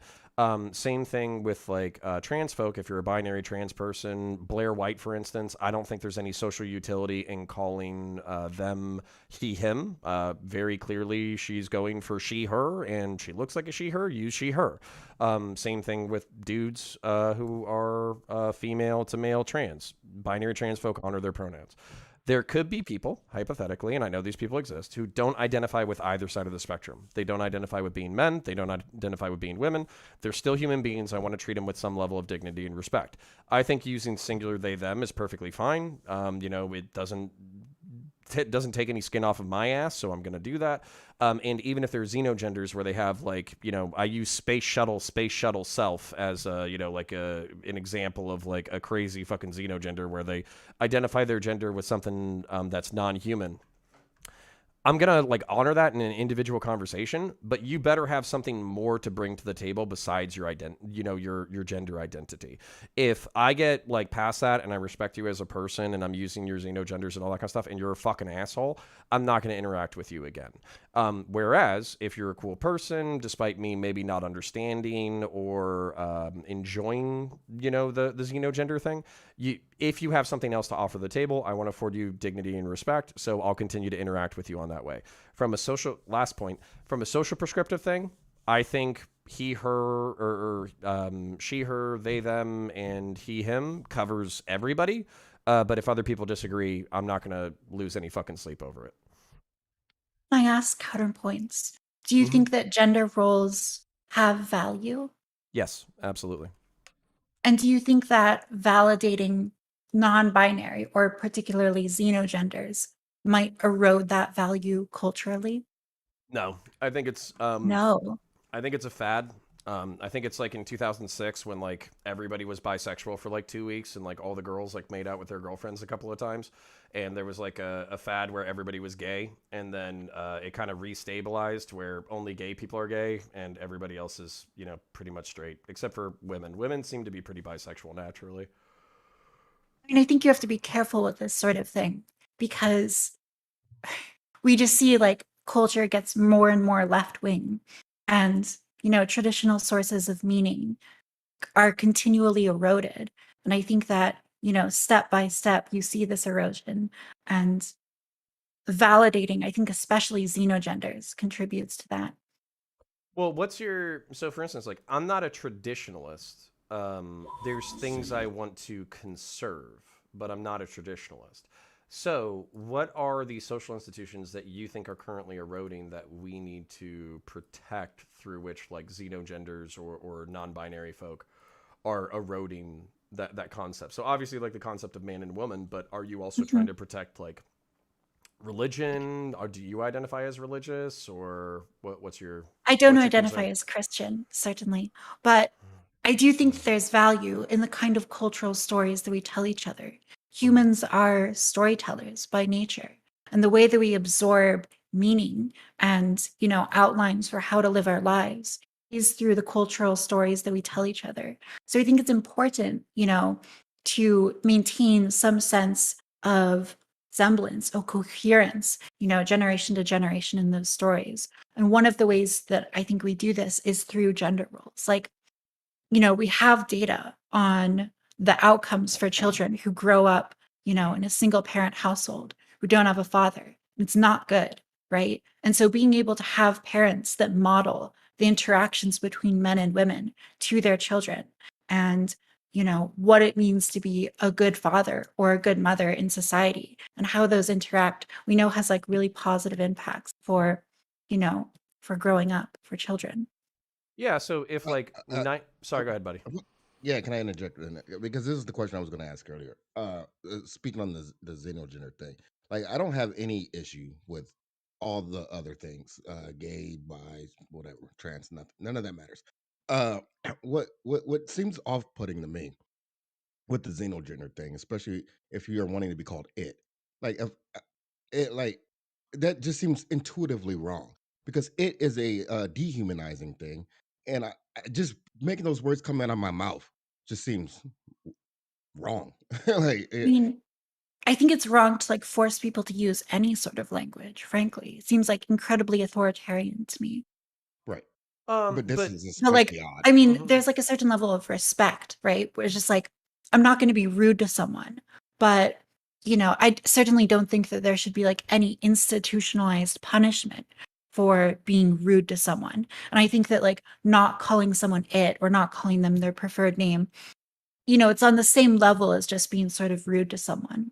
Speaker 2: Same thing with like trans folk. If you're a binary trans person, Blair White, for instance, I don't think there's any social utility in calling them he, him. Very clearly, she's going for she, her, and she looks like a she, her. Use she, her. Same thing with dudes who are female to male trans. Binary trans folk honor their pronouns. There could be people, hypothetically, and I know these people exist, who don't identify with either side of the spectrum. They don't identify with being men. They don't identify with being women. They're still human beings. I want to treat them with some level of dignity and respect. I think using singular they, them is perfectly fine. It doesn't take any skin off of my ass, so I'm going to do that. And even if there's xenogenders where they have like, I use space shuttle self as an example of like a crazy fucking xenogender where they identify their gender with something that's non-human. I'm going to like honor that in an individual conversation, but you better have something more to bring to the table besides your your gender identity. If I get like past that and I respect you as a person and I'm using your xenogenders and all that kind of stuff and you're a fucking asshole, I'm not going to interact with you again. Whereas if you're a cool person, despite me maybe not understanding or enjoying, the xenogender thing, if you have something else to offer the table, I want to afford you dignity and respect. So I'll continue to interact with you on that way. From a social prescriptive thing, I think he, her, or she, her, they, them, and he, him covers everybody. But if other people disagree, I'm not going to lose any fucking sleep over it.
Speaker 6: I ask counterpoints. Do you think that gender roles have value?
Speaker 2: Yes, absolutely.
Speaker 6: And do you think that validating non-binary or particularly xenogenders might erode that value culturally?
Speaker 2: No, I think it's
Speaker 6: No.
Speaker 2: I think it's a fad. I think it's like in 2006 when like everybody was bisexual for like 2 weeks and like all the girls like made out with their girlfriends a couple of times, and there was like a fad where everybody was gay, and then it kind of restabilized where only gay people are gay and everybody else is pretty much straight except for women. Women seem to be pretty bisexual naturally.
Speaker 6: I mean, I think you have to be careful with this sort of thing because we just see like culture gets more and more left wing, and traditional sources of meaning are continually eroded. And I think that step by step you see this erosion, and validating, I think especially xenogenders, contributes to that.
Speaker 2: Well, so for instance, like I'm not a traditionalist. There's things I want to conserve, but I'm not a traditionalist. So, what are the social institutions that you think are currently eroding that we need to protect through which like xenogenders or non-binary folk are eroding that concept? So obviously like the concept of man and woman, but are you also trying to protect like religion? Or do you identify as religious, or what's your
Speaker 6: I don't identify as Christian, certainly, but I do think there's value in the kind of cultural stories that we tell each other. Humans are storytellers by nature, and the way that we absorb meaning and outlines for how to live our lives is through the cultural stories that we tell each other. So I think it's important to maintain some sense of semblance or coherence generation to generation in those stories. And one of the ways that I think we do this is through gender roles. Like we have data on the outcomes for children who grow up, in a single parent household who don't have a father. It's not good, right? And so being able to have parents that model the interactions between men and women to their children, and what it means to be a good father or a good mother in society and how those interact, we know has like really positive impacts for growing up for children.
Speaker 2: Yeah, so if like sorry, go ahead, buddy.
Speaker 8: Yeah, can I interject in that? Because this is the question I was going to ask earlier. Speaking on the xenogender thing, like I don't have any issue with all the other things, gay, bi, whatever, trans, nothing, none of that matters. Uh, what seems off putting to me with the xenogender thing, especially if you're wanting to be called it, like if it like that just seems intuitively wrong because it is a dehumanizing thing, and I just making those words come out of my mouth just seems wrong. like
Speaker 6: I
Speaker 8: it,
Speaker 6: mean, I think it's wrong to like force people to use any sort of language, frankly. It seems like incredibly authoritarian to me.
Speaker 8: right, but this
Speaker 2: But
Speaker 8: is
Speaker 6: So like,
Speaker 8: especially odd.
Speaker 6: I mean,
Speaker 2: mhm.
Speaker 6: there's like a certain level of respect, right? Where it's just like, I'm not going to be rude to someone, but I certainly don't think that there should be like any institutionalized punishment for being rude to someone. And I think that like not calling someone it or not calling them their preferred name, it's on the same level as just being sort of rude to someone.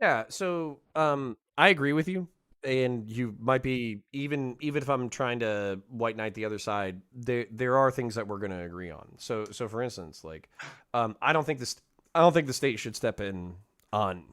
Speaker 2: Yeah, so I agree with you, and you might be even if I'm trying to white knight the other side, there are things that we're going to agree on. So for instance, like I don't think the state should step in on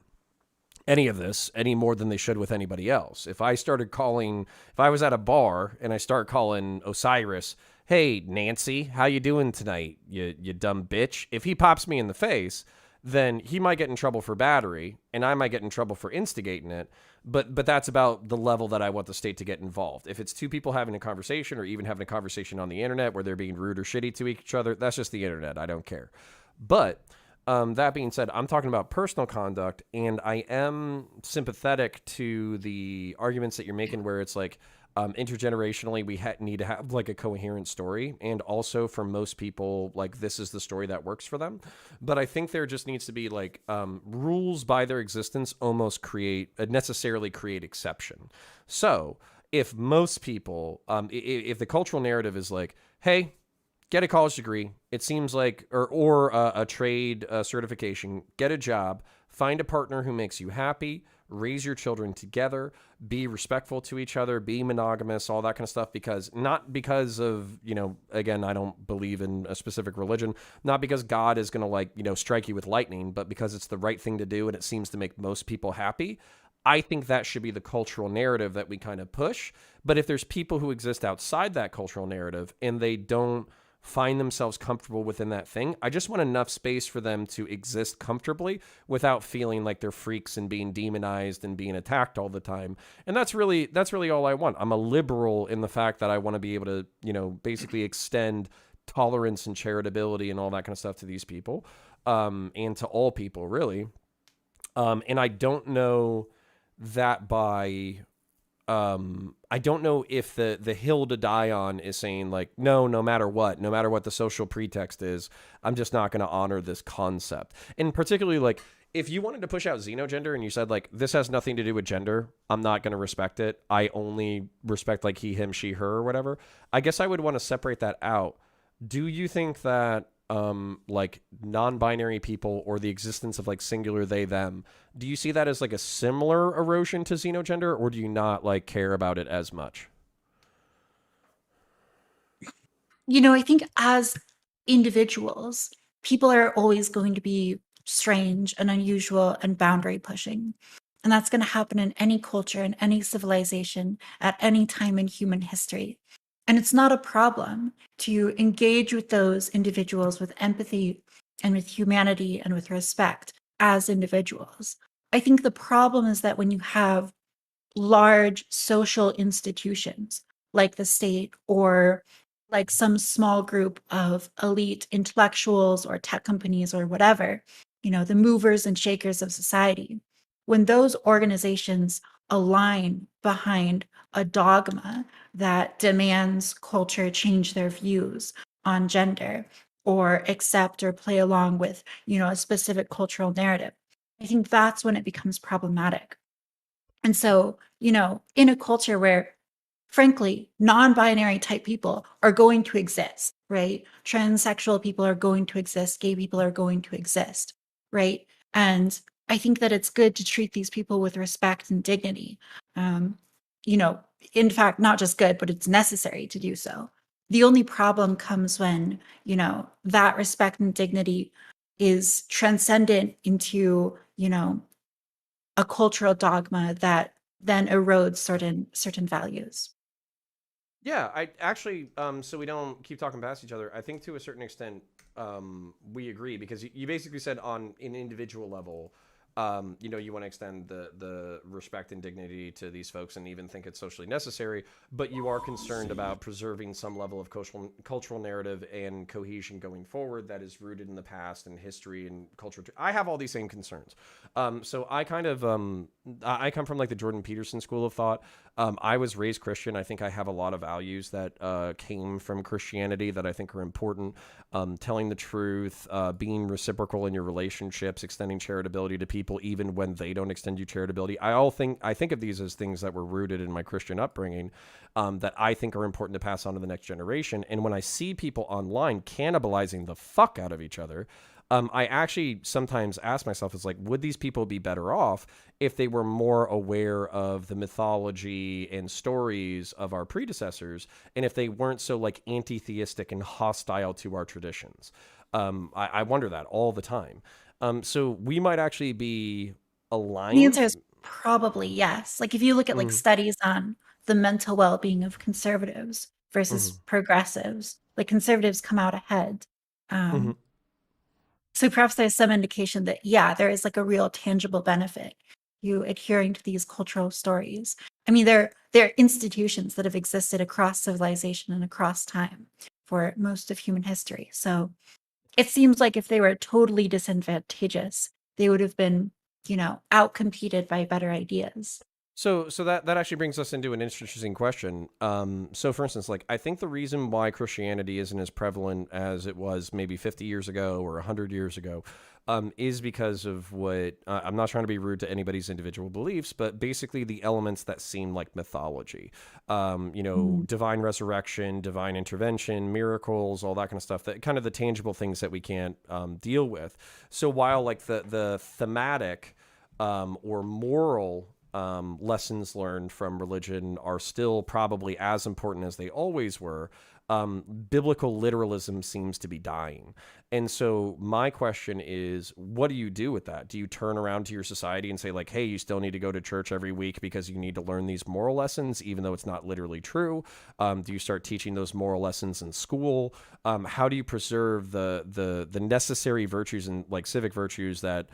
Speaker 2: any of this any more than they should with anybody else. If I was at a bar and I start calling Osiris, "Hey Nancy, how you doing tonight? You dumb bitch." If he pops me in the face, then he might get in trouble for battery and I might get in trouble for instigating it. But that's about the level that I want the state to get involved. If it's two people having a conversation or even having a conversation on the internet where they're being rude or shitty to each other, that's just the internet. I don't care. But that being said, I'm talking about personal conduct, and I am sympathetic to the arguments that you're making where it's like intergenerationally we need to have like a coherent story, and also for most people like this is the story that works for them. But I think there just needs to be like rules by their existence almost necessarily create exception. So if most people, if the cultural narrative is like, hey, get a college degree. It seems like, or a trade certification. Get a job. Find a partner who makes you happy. Raise your children together. Be respectful to each other. Be monogamous. All that kind of stuff. Because not because of again, I don't believe in a specific religion. Not because God is going to strike you with lightning, but because it's the right thing to do and it seems to make most people happy. I think that should be the cultural narrative that we kind of push. But if there's people who exist outside that cultural narrative and they don't find themselves comfortable within that thing, I just want enough space for them to exist comfortably without feeling like they're freaks and being demonized and being attacked all the time. And that's really all I want. I'm a liberal in the fact that I want to be able to, basically extend tolerance and charitability and all that kind of stuff to these people, and to all people really. And I don't know that I don't know if the hill to die on is saying like, no matter what the social pretext is, I'm just not going to honor this concept. And particularly like if you wanted to push out xenogender and you said like, this has nothing to do with gender, I'm not going to respect it. I only respect like he, him, she, her, or whatever. I guess I would want to separate that out. Do you think that like non-binary people or the existence of like singular they them, do you see that as like a similar erosion to xenogender, or do you not like care about it as much?
Speaker 6: I think as individuals, people are always going to be strange and unusual and boundary pushing. And that's going to happen in any culture, in any civilization, at any time in human history. And it's not a problem to engage with those individuals with empathy and with humanity and with respect as individuals. I think the problem is that when you have large social institutions like the state or like some small group of elite intellectuals or tech companies or whatever, the movers and shakers of society, when those organizations align behind a dogma that demands culture change their views on gender or accept or play along with, a specific cultural narrative, I think that's when it becomes problematic. And so, in a culture where, frankly, non-binary type people are going to exist, right? Transsexual people are going to exist, gay people are going to exist, right? And I think that it's good to treat these people with respect and dignity. In fact, not just good, but it's necessary to do so. The only problem comes when, you know, that respect and dignity is transcendent into, you know, a cultural dogma that then erodes certain values.
Speaker 2: Yeah, I actually, so we don't keep talking past each other. I think to a certain extent, we agree because you basically said on an individual level, you know, you want to extend the respect and dignity to these folks and even think it's socially necessary, but you are concerned about preserving some level of cultural narrative and cohesion going forward that is rooted in the past and history and culture. I have all these same concerns. So I kind of, I come from like the Jordan Peterson school of thought. I was raised Christian. I think I have a lot of values that came from Christianity that I think are important. Telling the truth, being reciprocal in your relationships, extending charitability to people even when they don't extend you charitability. I think of these as things that were rooted in my Christian upbringing that I think are important to pass on to the next generation. And when I see people online cannibalizing the fuck out of each other, I actually sometimes ask myself, it's like, would these people be better off if they were more aware of the mythology and stories of our predecessors, and if they weren't so like anti-theistic and hostile to our traditions? I wonder that all the time. So we might actually be aligned.
Speaker 6: The answer is probably yes. Like if you look at like studies on the mental well-being of conservatives versus progressives, like conservatives come out ahead. So perhaps there's some indication that, yeah, there is like a real tangible benefit you adhering to these cultural stories. I mean, they're institutions that have existed across civilization and across time for most of human history. So it seems like if they were totally disadvantageous, they would have been, you know, outcompeted by better ideas.
Speaker 2: So that actually brings us into an interesting question. So for instance, like I think the reason why Christianity isn't as prevalent as it was maybe 50 years ago or 100 years ago is because of what I'm not trying to be rude to anybody's individual beliefs, but basically the elements that seem like mythology, you know, divine resurrection, divine intervention, miracles, all that kind of stuff, that kind of the tangible things that we can't deal with. So while like the thematic or moral lessons learned from religion are still probably as important as they always were, biblical literalism seems to be dying. And so my question is, what do you do with that? Do you turn around to your society and say like, hey, you still need to go to church every week because you need to learn these moral lessons, even though it's not literally true? Do you start teaching those moral lessons in school? How do you preserve the necessary virtues and like civic virtues that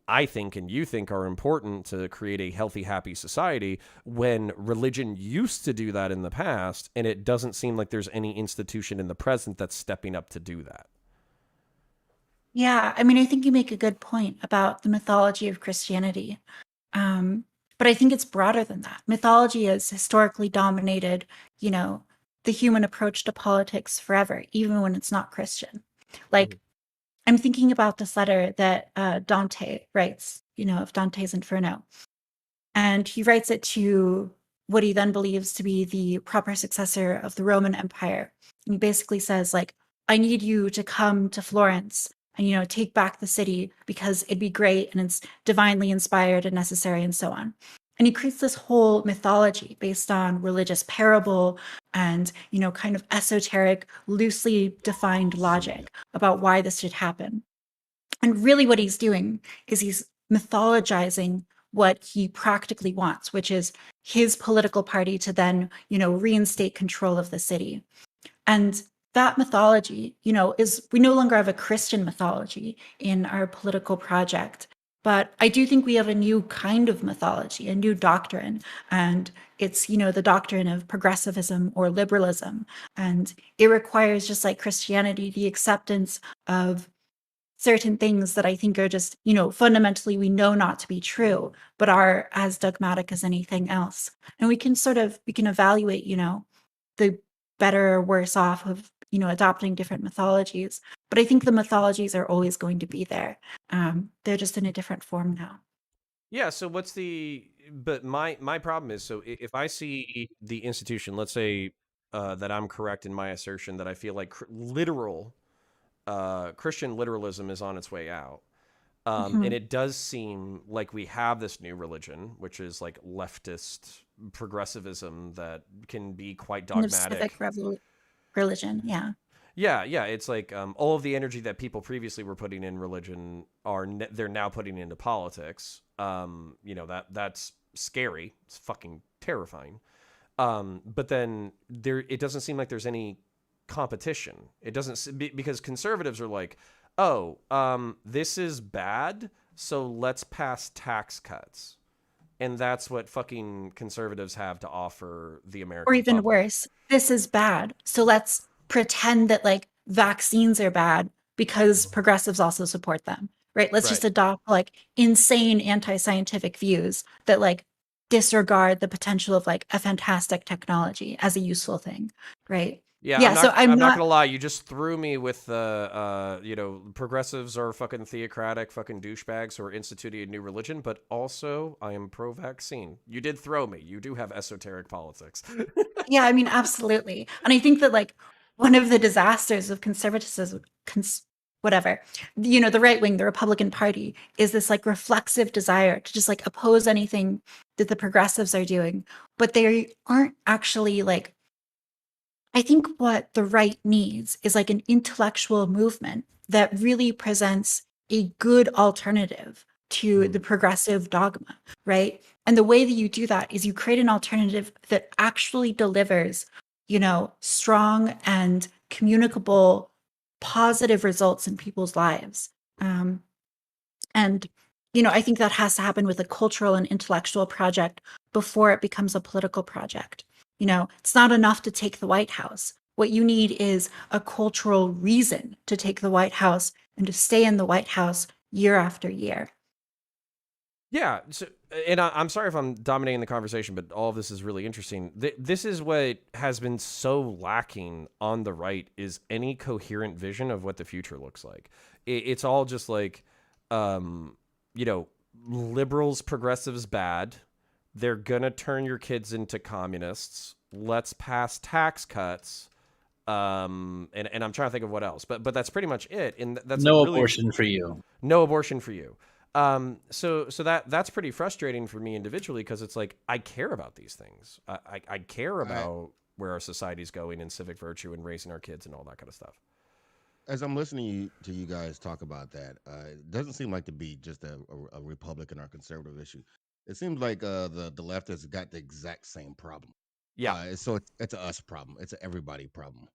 Speaker 2: I think and you think are important to create a healthy, happy society, when religion used to do that in the past, and it doesn't seem like there's any institution in the present that's stepping up to do that?
Speaker 6: Yeah, I mean, I think you make a good point about the mythology of Christianity. But I think it's broader than that. Mythology has historically dominated, you know, the human approach to politics forever, even when it's not Christian. Like, I'm thinking about this letter that Dante writes, you know, of Dante's Inferno. And he writes it to what he then believes to be the proper successor of the Roman Empire. And he basically says, like, I need you to come to Florence and, you know, take back the city because it'd be great and it's divinely inspired and necessary and so on. And he creates this whole mythology based on religious parable and, you know, kind of esoteric, loosely defined logic about why this should happen. And really what he's doing is he's mythologizing what he practically wants, which is his political party to then, you know, reinstate control of the city. And that mythology, you know, is, we no longer have a Christian mythology in our political project. But I do think we have a new kind of mythology, a new doctrine, and it's, you know, the doctrine of progressivism or liberalism. And it requires, just like Christianity, the acceptance of certain things that I think are just, you know, fundamentally we know not to be true, but are as dogmatic as anything else. And we can evaluate, you know, the better or worse off of, you know, adopting different mythologies. But I think the mythologies are always going to be there. They're just in a different form now.
Speaker 2: Yeah. So but my problem is, so if I see the institution, let's say that I'm correct in my assertion that I feel like Christian literalism is on its way out. And it does seem like we have this new religion, which is like leftist progressivism that can be quite dogmatic.
Speaker 6: religion. Yeah.
Speaker 2: Yeah. It's like all of the energy that people previously were putting in religion they're now putting into politics. That's scary. It's fucking terrifying. But then it doesn't seem like there's any competition. It doesn't, because conservatives are like, oh, this is bad, so let's pass tax cuts. And that's what fucking conservatives have to offer the American
Speaker 6: Or even
Speaker 2: public.
Speaker 6: worse, this is bad, so let's pretend that like vaccines are bad because progressives also support them, right? Let's just adopt like insane anti-scientific views that like disregard the potential of like a fantastic technology as a useful thing, right?
Speaker 2: Yeah,
Speaker 6: So
Speaker 2: I'm not gonna lie. You just threw me with the, progressives are fucking theocratic, fucking douchebags who are instituting a new religion. But also, I am pro-vaccine. You did throw me. You do have esoteric politics.
Speaker 6: Yeah, I mean, absolutely. And I think that like one of the disasters of conservatism, whatever, the right wing, the Republican Party, is this like reflexive desire to just like oppose anything that the progressives are doing, but they aren't actually like. I think what the right needs is like an intellectual movement that really presents a good alternative to the progressive dogma, right? And the way that you do that is you create an alternative that actually delivers, strong and communicable positive results in people's lives. And I think that has to happen with a cultural and intellectual project before it becomes a political project. It's not enough to take the White House. What you need is a cultural reason to take the White House and to stay in the White House year after year.
Speaker 2: Yeah. So, and I'm sorry if I'm dominating the conversation, but all of this is really interesting. This is what has been so lacking on the right, is any coherent vision of what the future looks like. It's all just like, liberals, progressives bad. They're going to turn your kids into communists. Let's pass tax cuts. And I'm trying to think of what else, but that's pretty much it. And that's
Speaker 7: no abortion for you.
Speaker 2: No abortion for you. So that's pretty frustrating for me individually, because it's like, I care about these things. I care about where our society's going and civic virtue and raising our kids and all that kind of stuff.
Speaker 8: As I'm listening to you guys talk about that, it doesn't seem like to be just a Republican or conservative issue. It seems like the left has got the exact same problem.
Speaker 2: Yeah.
Speaker 8: So it's a us problem. It's an everybody problem.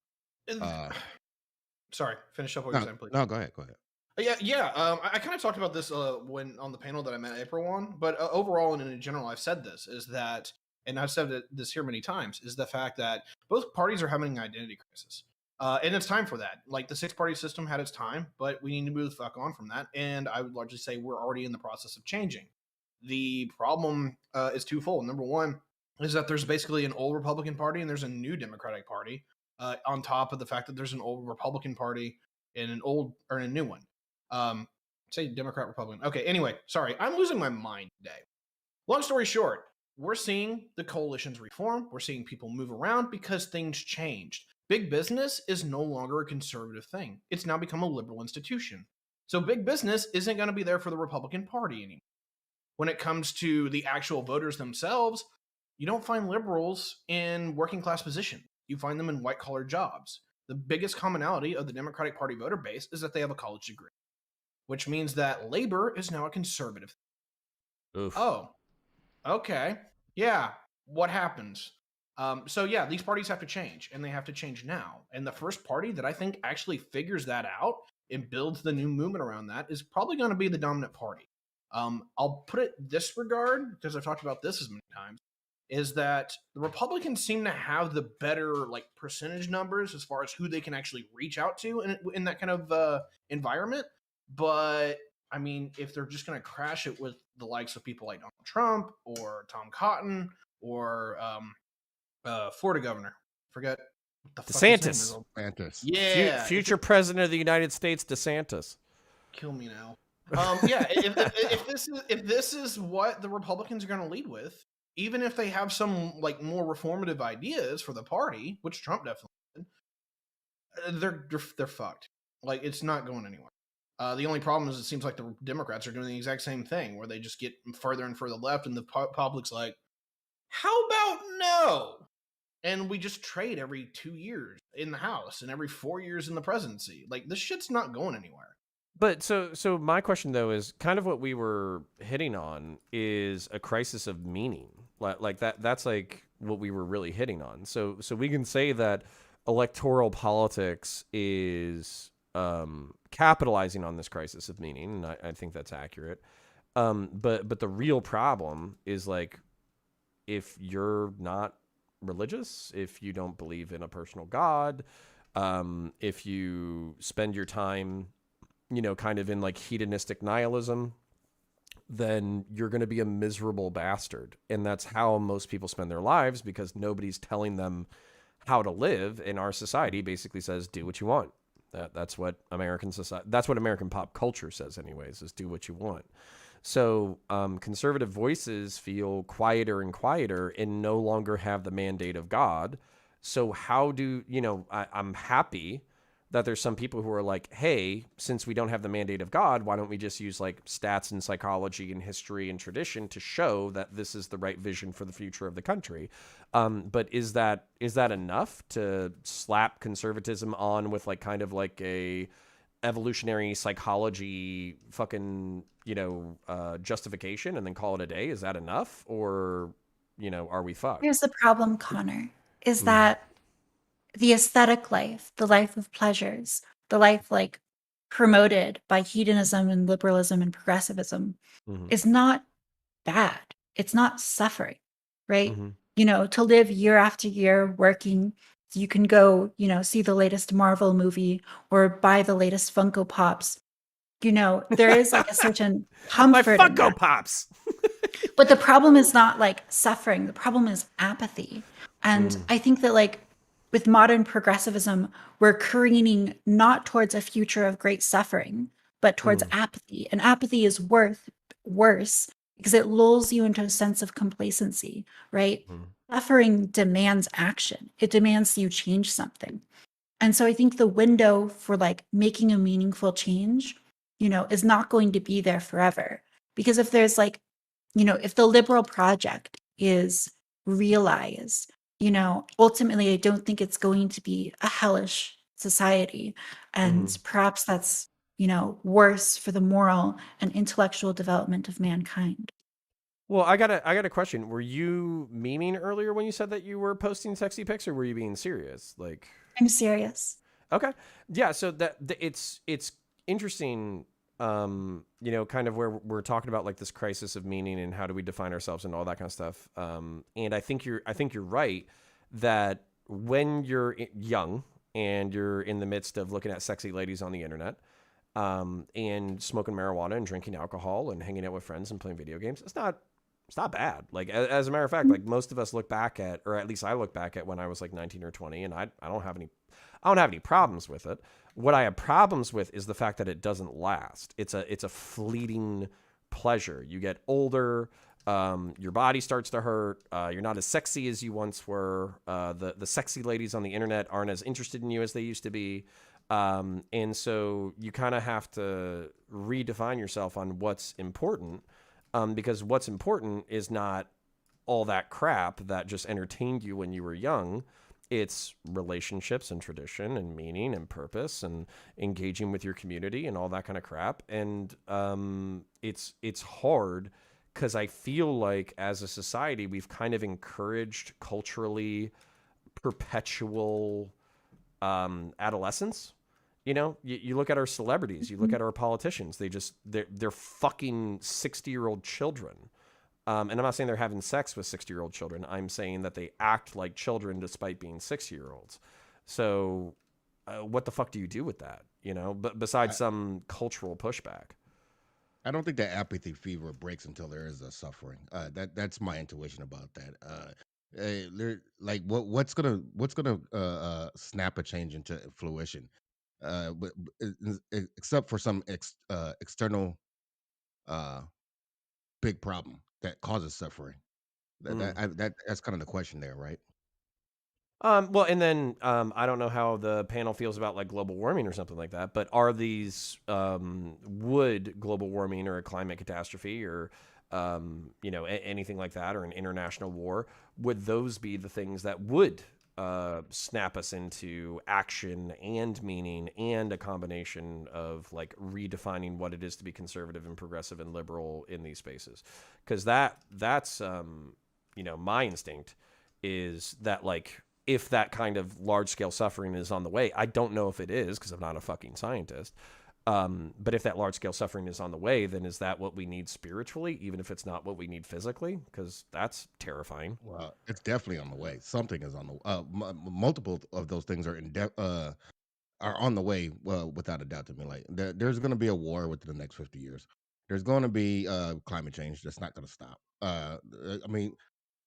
Speaker 9: Sorry, finish up what you're saying, please.
Speaker 8: No, go ahead.
Speaker 9: Yeah. I kind of talked about this when on the panel that I met April on, but overall and in general, I've said this is that, and I've said this here many times, is the fact that both parties are having an identity crisis. And it's time for that. Like the 6-party system had its time, but we need to move the fuck on from that. And I would largely say we're already in the process of changing. The problem is twofold. Number one is that there's basically an old Republican Party and there's a new Democratic Party, on top of the fact that there's an old Republican Party and a new one. Say Democrat, Republican. Okay, anyway, sorry. I'm losing my mind today. Long story short, we're seeing the coalitions reform. We're seeing people move around because things changed. Big business is no longer a conservative thing. It's now become a liberal institution. So big business isn't going to be there for the Republican Party anymore. When it comes to the actual voters themselves, you don't find liberals in working class positions. You find them in white-collar jobs. The biggest commonality of the Democratic Party voter base is that they have a college degree, which means that labor is now a conservative.
Speaker 2: Oof.
Speaker 9: Oh, okay. Yeah. What happens? So yeah, these parties have to change, and they have to change now. And the first party that I think actually figures that out and builds the new movement around that is probably going to be the dominant party. I'll put it this regard, because I've talked about this as many times, is that the Republicans seem to have the better like percentage numbers as far as who they can actually reach out to in that kind of environment. But I mean, if they're just going to crash it with the likes of people like Donald Trump or Tom Cotton or Florida governor, forget what the
Speaker 2: DeSantis.
Speaker 9: fuck his name is.
Speaker 8: DeSantis.
Speaker 9: Yeah,
Speaker 2: future president of the United States, DeSantis.
Speaker 9: Kill me now. Yeah, if this is what the Republicans are going to lead with, even if they have some like more reformative ideas for the party, which Trump definitely did, they're fucked. Like it's not going anywhere. The only problem is it seems like the Democrats are doing the exact same thing, where they just get further and further left, and the public's like, "How about no?" and we just trade every 2 years in the House and every 4 years in the presidency. Like, this shit's not going anywhere.
Speaker 2: But so my question though is kind of what we were hitting on is a crisis of meaning. Like that's like what we were really hitting on. So we can say that electoral politics is capitalizing on this crisis of meaning, and I think that's accurate. But the real problem is, like, if you're not religious, if you don't believe in a personal God, if you spend your time, kind of in like hedonistic nihilism, then you're going to be a miserable bastard. And that's how most people spend their lives, because nobody's telling them how to live. And our society basically says, do what you want. That's what American society, that's what American pop culture says anyways, is do what you want. So conservative voices feel quieter and quieter and no longer have the mandate of God. So how do, I'm happy that there's some people who are like, hey, since we don't have the mandate of God, why don't we just use like stats and psychology and history and tradition to show that this is the right vision for the future of the country? But is that enough to slap conservatism on with like kind of like a evolutionary psychology fucking, justification and then call it a day? Is that enough? Or, are we fucked?
Speaker 6: Here's the problem, Connor, is that the aesthetic life, the life of pleasures, the life like promoted by hedonism and liberalism and progressivism is not bad. It's not suffering, right? To live year after year working, so you can go, see the latest Marvel movie or buy the latest Funko Pops. There is like a certain comfort.
Speaker 2: My Funko Pops.
Speaker 6: But the problem is not like suffering. The problem is apathy. And I think that like with modern progressivism, we're careening not towards a future of great suffering, but towards apathy. And apathy is worse because it lulls you into a sense of complacency, right? Suffering demands action. It demands you change something. And so I think the window for like making a meaningful change, is not going to be there forever. Because if there's like, if the liberal project is realized, ultimately, I don't think it's going to be a hellish society. And perhaps that's, worse for the moral and intellectual development of mankind.
Speaker 2: Well, I got a question. Were you memeing earlier when you said that you were posting sexy pics, or were you being serious? Like,
Speaker 6: I'm serious.
Speaker 2: Okay. Yeah. So it's interesting, kind of where we're talking about like this crisis of meaning and how do we define ourselves and all that kind of stuff. And I think you're right that when you're young and you're in the midst of looking at sexy ladies on the internet, and smoking marijuana and drinking alcohol and hanging out with friends and playing video games, it's not bad. Like, as a matter of fact, like most of us look back at, or at least I look back at when I was like 19 or 20, and I don't have any problems with it. What I have problems with is the fact that it doesn't last. It's a fleeting pleasure. You get older, your body starts to hurt. You're not as sexy as you once were. The sexy ladies on the internet aren't as interested in you as they used to be. And so you kind of have to redefine yourself on what's important, because what's important is not all that crap that just entertained you when you were young. It's relationships and tradition and meaning and purpose and engaging with your community and all that kind of crap. And it's hard because I feel like as a society, we've kind of encouraged culturally perpetual adolescence. You look at our celebrities, you look at our politicians, they're fucking 60-year-old children. And I'm not saying they're having sex with 60-year-old children. I'm saying that they act like children despite being 6-year-olds. So what the fuck do you do with that? But besides some cultural pushback.
Speaker 8: I don't think that apathy fever breaks until there is a suffering. That's my intuition about that. Like what's gonna snap a change into fruition? But except for some external big problem that causes suffering. That's kind of the question there, right?
Speaker 2: Well, and then I don't know how the panel feels about like global warming or something like that, but are these would global warming or a climate catastrophe or anything like that, or an international war, would those be the things that would snap us into action and meaning and a combination of like redefining what it is to be conservative and progressive and liberal in these spaces? Because that's my instinct is that, like, if that kind of large scale suffering is on the way, I don't know if it is because I'm not a fucking scientist. But if that large scale suffering is on the way, then is that what we need spiritually, even if it's not what we need physically? Because that's terrifying.
Speaker 8: Well, it's definitely on the way. Something is on the multiple of those things are are on the way, without a doubt to me. Like there's going to be a war within the next 50 years. There's going to be climate change that's not going to stop. I mean,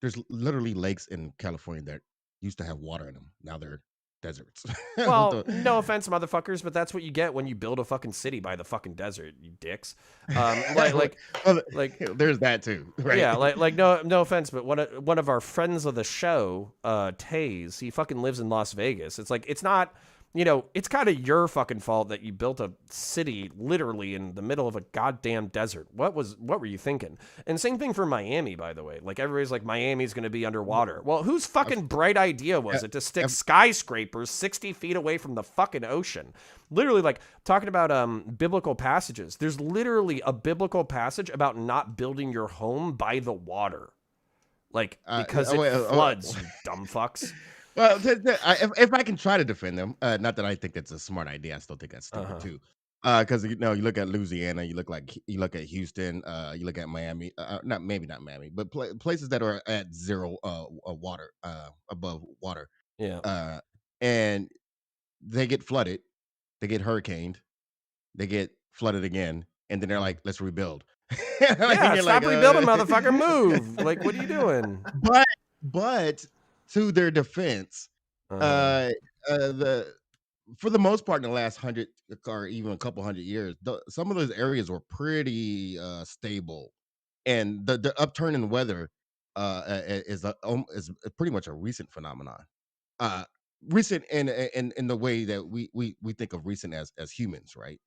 Speaker 8: there's literally lakes in California that used to have water in them. Now they're deserts.
Speaker 2: Well, no offense, motherfuckers, but that's what you get when you build a fucking city by the fucking desert, you dicks. Like
Speaker 8: there's that too, right?
Speaker 2: Yeah, like no offense, but one of our friends of the show, Taze, he fucking lives in Las Vegas. It's like, it's not, it's kind of your fucking fault that you built a city literally in the middle of a goddamn desert. What were you thinking? And same thing for Miami, by the way. Like, everybody's like, Miami's going to be underwater. Well, whose fucking bright idea was it to stick skyscrapers 60 feet away from the fucking ocean? Literally, like, talking about biblical passages. There's literally a biblical passage about not building your home by the water. Like, because it floods, you dumb fucks.
Speaker 8: Well, if I can try to defend them, not that I think that's a smart idea, I still think that's stupid too. Because you look at Louisiana, you look at Houston, you look at Miami, not Miami, but places that are at zero water, above water.
Speaker 2: Yeah.
Speaker 8: And they get flooded, they get hurricaned, they get flooded again, and then they're like, let's rebuild.
Speaker 2: Yeah, stop rebuilding, motherfucker. Move. Like, what are you doing?
Speaker 8: But to their defense, for the most part, in the last 100 or even a couple hundred years, some of those areas were pretty stable, and the upturn in weather is pretty much a recent phenomenon. Recent in the way that we think of recent as humans, right?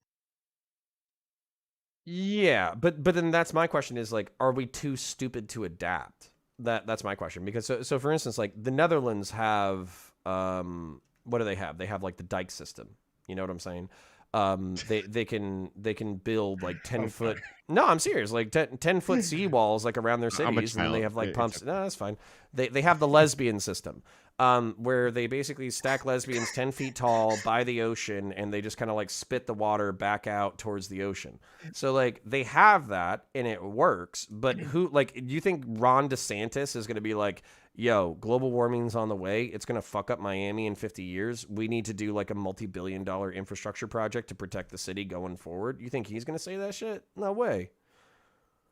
Speaker 2: Yeah, but then that's my question is, like, are we too stupid to adapt? That's my question, because so for instance, like, the Netherlands have what do they have? They have like the dike system. You know what I'm saying? They can build like 10-foot. No, I'm serious. Like 10-foot seawalls like around their cities, and then they have like pumps. No, that's fine. They have the lesbian system, where they basically stack lesbians 10 feet tall by the ocean, and they just kind of like spit the water back out towards the ocean. So like they have that, and it works. But do you think Ron DeSantis is going to be like, yo, global warming's on the way, it's going to fuck up Miami in 50 years, we need to do like a multi-billion-dollar infrastructure project to protect the city going forward? You think he's going to say that shit? No way.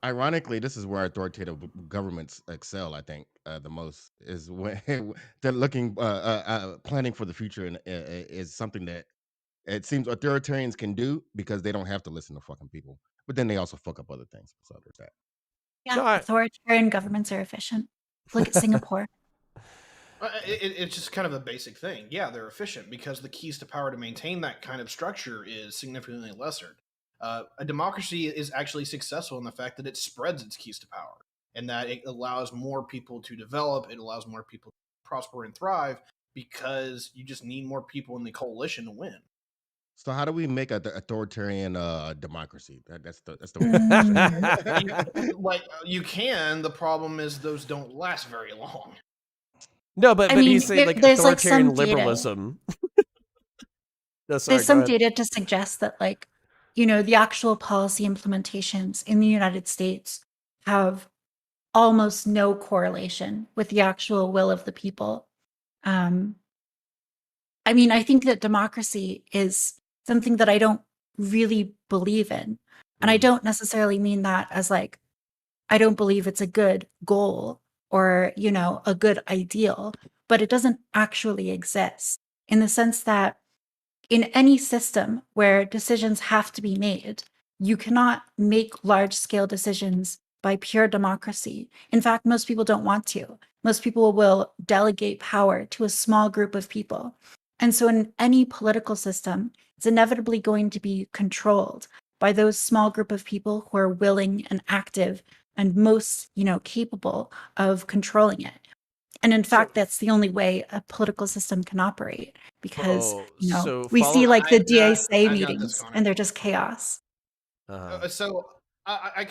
Speaker 8: Ironically, this is where authoritative governments excel, I think, the most, is when they're looking, planning for the future, and is something that it seems authoritarians can do because they don't have to listen to fucking people. But then they also fuck up other things. So there's that.
Speaker 6: Yeah, authoritarian governments are efficient. Look at Singapore.
Speaker 9: It's just kind of a basic thing. Yeah, they're efficient because the keys to power to maintain that kind of structure is significantly lesser. A democracy is actually successful in the fact that it spreads its keys to power, and that it allows more people to develop, it allows more people to prosper and thrive, because you just need more people in the coalition to win.
Speaker 8: So how do we make an authoritarian democracy? That's the
Speaker 9: way. Like, you can. The problem is those don't last very long.
Speaker 2: No, but he's saying like authoritarian liberalism.
Speaker 6: No, sorry, there's some data to suggest that, like, the actual policy implementations in the United States have almost no correlation with the actual will of the people. I think that democracy is something that I don't really believe in. And I don't necessarily mean that as like, I don't believe it's a good goal or, a good ideal, but it doesn't actually exist, in the sense that in any system where decisions have to be made, you cannot make large-scale decisions by pure democracy. In fact, most people don't want to. Most people will delegate power to a small group of people. And so in any political system, it's inevitably going to be controlled by those small group of people who are willing and active and most, capable of controlling it. And in fact, that's the only way a political system can operate, because we see like the DSA meetings and they're just chaos.
Speaker 9: So I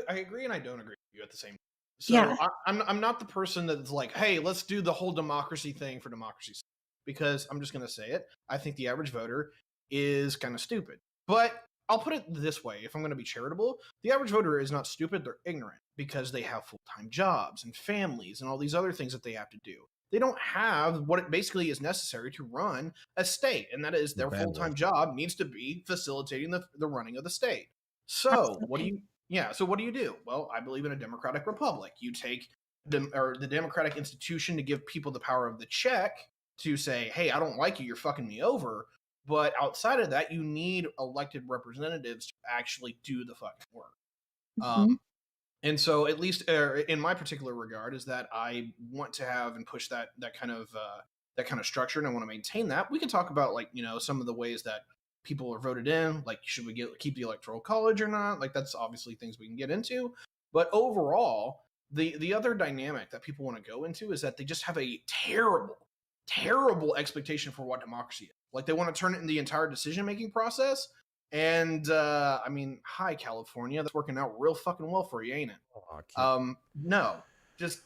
Speaker 9: agree and I don't agree with you at the same time. So
Speaker 6: Yeah.
Speaker 9: I'm not the person that's like, hey, let's do the whole democracy thing for democracy's sake, because I'm just going to say it. I think the average voter is kind of stupid. But I'll put it this way. If I'm going to be charitable, the average voter is not stupid. They're ignorant because they have full-time jobs and families and all these other things that they have to do. They don't have what it basically is necessary to run a state, and that is their full-time job needs to be facilitating the running of the state. So
Speaker 6: Absolutely.
Speaker 9: what do you do? Well, I believe in a democratic republic. You take the democratic institution to give people the power of the check to say, hey, I don't like you, you're fucking me over. But outside of that, you need elected representatives to actually do the fucking work.
Speaker 6: Mm-hmm.
Speaker 9: And so, at least in my particular regard, is that I want to have and push that kind of structure, and I want to maintain that. We can talk about some of the ways that people are voted in, like should we keep the electoral college or not? Like that's obviously things we can get into. But overall, the other dynamic that people want to go into is that they just have a terrible expectation for what democracy is. Like they want to turn it in the entire decision-making process. And I mean, hi California, that's working out real fucking well for you, ain't it? No, just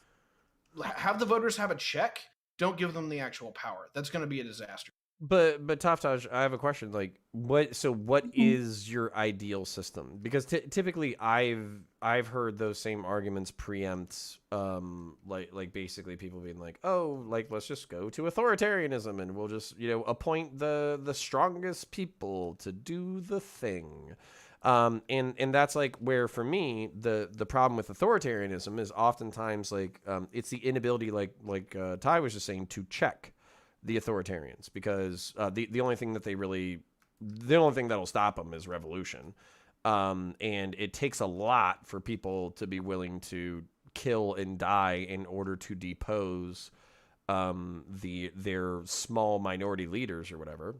Speaker 9: have the voters have a check. Don't give them the actual power. That's going to be a disaster.
Speaker 2: But Taftaj, I have a question. Like, what is your ideal system? Because typically, I've heard those same arguments preempt, like basically people being like, oh, like let's just go to authoritarianism and we'll just appoint the strongest people to do the thing. And that's like where for me the problem with authoritarianism is oftentimes like it's the inability like Ty was just saying to check the authoritarians, because the only thing that'll stop them is revolution, and it takes a lot for people to be willing to kill and die in order to depose their small minority leaders or whatever.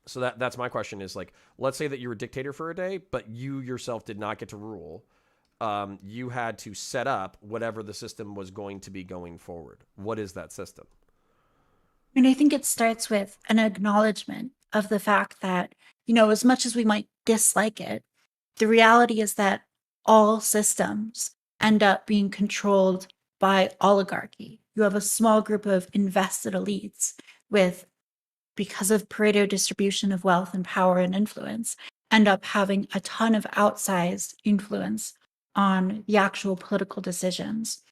Speaker 2: So that's my question is like, let's say that you were a dictator for a day, but you yourself did not get to rule. You had to set up whatever the system was going to be going forward. What is that system?
Speaker 6: And I think it starts with an acknowledgement of the fact that, as much as we might dislike it, the reality is that all systems end up being controlled by oligarchy. You have a small group of invested elites because of Pareto distribution of wealth and power and influence, end up having a ton of outsized influence on the actual political decisions.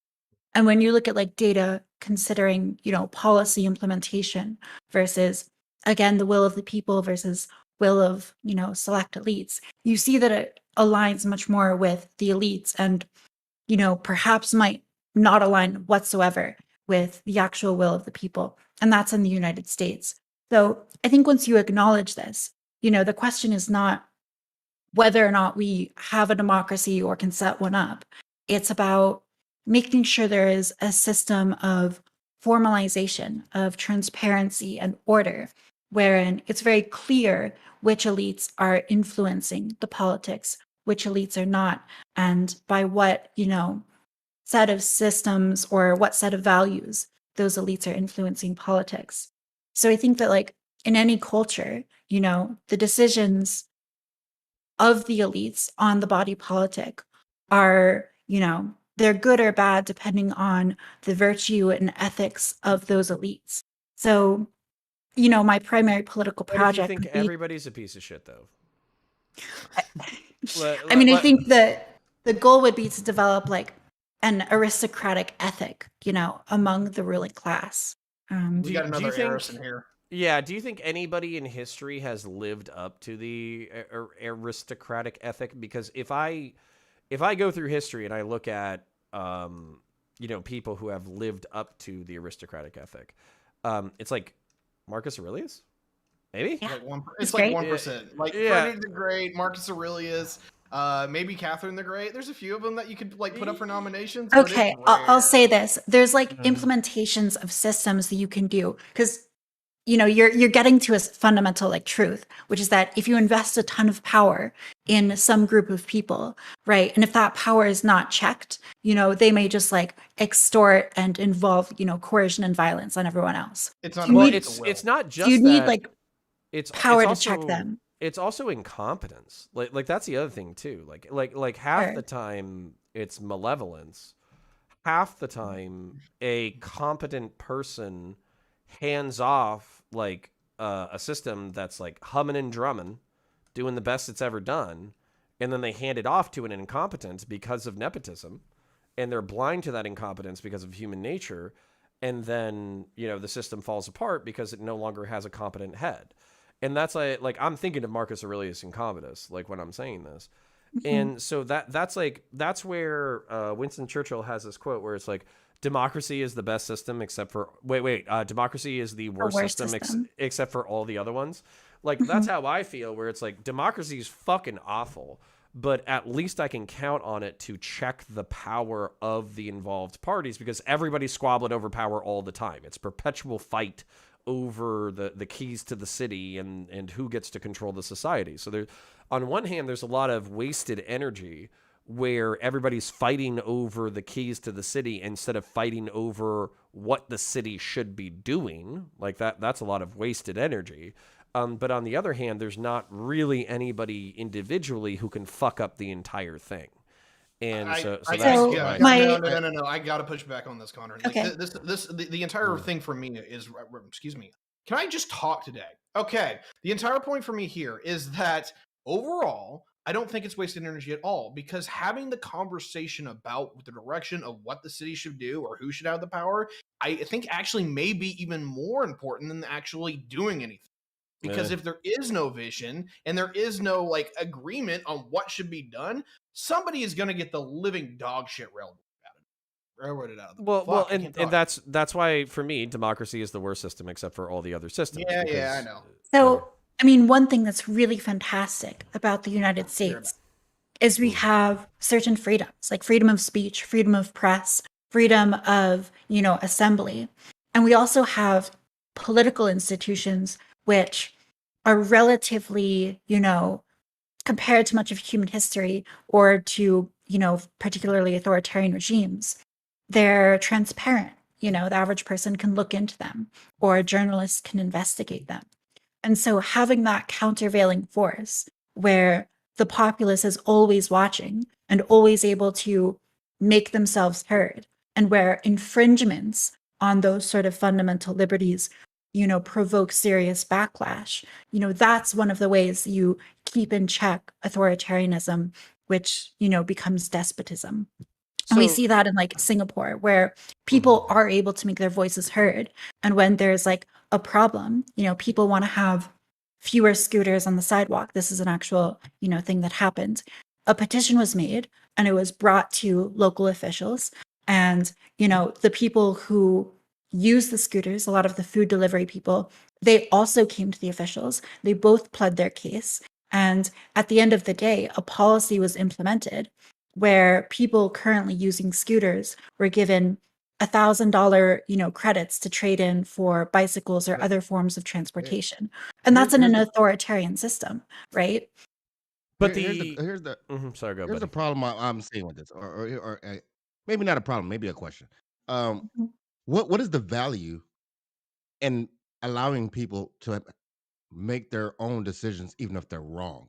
Speaker 6: And when you look at like data considering, policy implementation versus, again, the will of the people versus will of, select elites, you see that it aligns much more with the elites and, perhaps might not align whatsoever with the actual will of the people. And that's in the United States. So I think once you acknowledge this, the question is not whether or not we have a democracy or can set one up. It's about making sure there is a system of formalization, of transparency and order, wherein it's very clear which elites are influencing the politics, which elites are not, and by what, set of systems or what set of values those elites are influencing politics. So I think that like in any culture, the decisions of the elites on the body politic are, they're good or bad depending on the virtue and ethics of those elites. So, my primary political project.
Speaker 2: I think everybody's a piece of shit, though.
Speaker 6: I think that the goal would be to develop like an aristocratic ethic, among the ruling class.
Speaker 9: We got another Harrison here.
Speaker 2: Yeah, do you think anybody in history has lived up to the aristocratic ethic? Because if I go through history and I look at, people who have lived up to the aristocratic ethic, it's like Marcus Aurelius, maybe.
Speaker 6: Yeah.
Speaker 9: It's like 1%. Like Frederick the Great, Marcus Aurelius, maybe Catherine the Great. There's a few of them that you could like put up for nominations.
Speaker 6: Okay, I'll say this: there's like implementations of systems that you can do, because you're getting to a fundamental like truth, which is that if you invest a ton of power in some group of people, right, and if that power is not checked, they may just like extort and involve coercion and violence on everyone else.
Speaker 9: It's not.
Speaker 2: It's not just
Speaker 6: you need
Speaker 2: that,
Speaker 6: like power to check them.
Speaker 2: It's also incompetence. Like that's the other thing too. Like half the time it's malevolence. Half the time a competent person hands off like a system that's like humming and drumming, doing the best it's ever done, and then they hand it off to an incompetent because of nepotism, and they're blind to that incompetence because of human nature, and then the system falls apart because it no longer has a competent head. And that's like I'm thinking of Marcus Aurelius Incommodus like when I'm saying this. And so that's where Winston Churchill has this quote where it's like, democracy is the best system except for democracy is the worst system. Except for all the other ones. Like that's how I feel, where it's like democracy is fucking awful, but at least I can count on it to check the power of the involved parties, because everybody's squabbling over power all the time. It's perpetual fight over the keys to the city and who gets to control the society. So there's, on one hand, there's a lot of wasted energy where everybody's fighting over the keys to the city instead of fighting over what the city should be doing. Like that's a lot of wasted energy. But on the other hand, there's not really anybody individually who can fuck up the entire thing. And
Speaker 9: no. I got to push back on this, Connor. Like,
Speaker 6: okay.
Speaker 9: The entire thing for me is, excuse me. Can I just talk today? Okay. The entire point for me here is that overall, I don't think it's wasted energy at all, because having the conversation about the direction of what the city should do or who should have the power, I think actually may be even more important than actually doing anything. Because if there is no vision and there is no like agreement on what should be done, somebody is going to get the living dog shit railroaded out of them.
Speaker 2: Well, and that's why for me, democracy is the worst system except for all the other systems.
Speaker 9: Yeah, I know.
Speaker 6: So, I mean, one thing that's really fantastic about the United States is we have certain freedoms, like freedom of speech, freedom of press, freedom of, assembly. And we also have political institutions which are relatively, compared to much of human history or to, particularly authoritarian regimes, they're transparent. The average person can look into them, or journalists can investigate them. And so having that countervailing force where the populace is always watching and always able to make themselves heard, and where infringements on those sort of fundamental liberties provoke serious backlash. That's one of the ways you keep in check authoritarianism, which, becomes despotism. And we see that in like Singapore, where people are able to make their voices heard. And when there's like a problem, people want to have fewer scooters on the sidewalk. This is an actual, thing that happened. A petition was made and it was brought to local officials. And, the people who use the scooters, a lot of the food delivery people, they also came to the officials. They both pled their case. And at the end of the day, a policy was implemented where people currently using scooters were given $1,000, credits to trade in for bicycles or other forms of transportation. And that's in an authoritarian system, right?
Speaker 8: But here's the
Speaker 2: sorry, go.
Speaker 8: Here's the problem I'm seeing with this, or maybe not a problem, maybe a question. What is the value in allowing people to make their own decisions, even if they're wrong?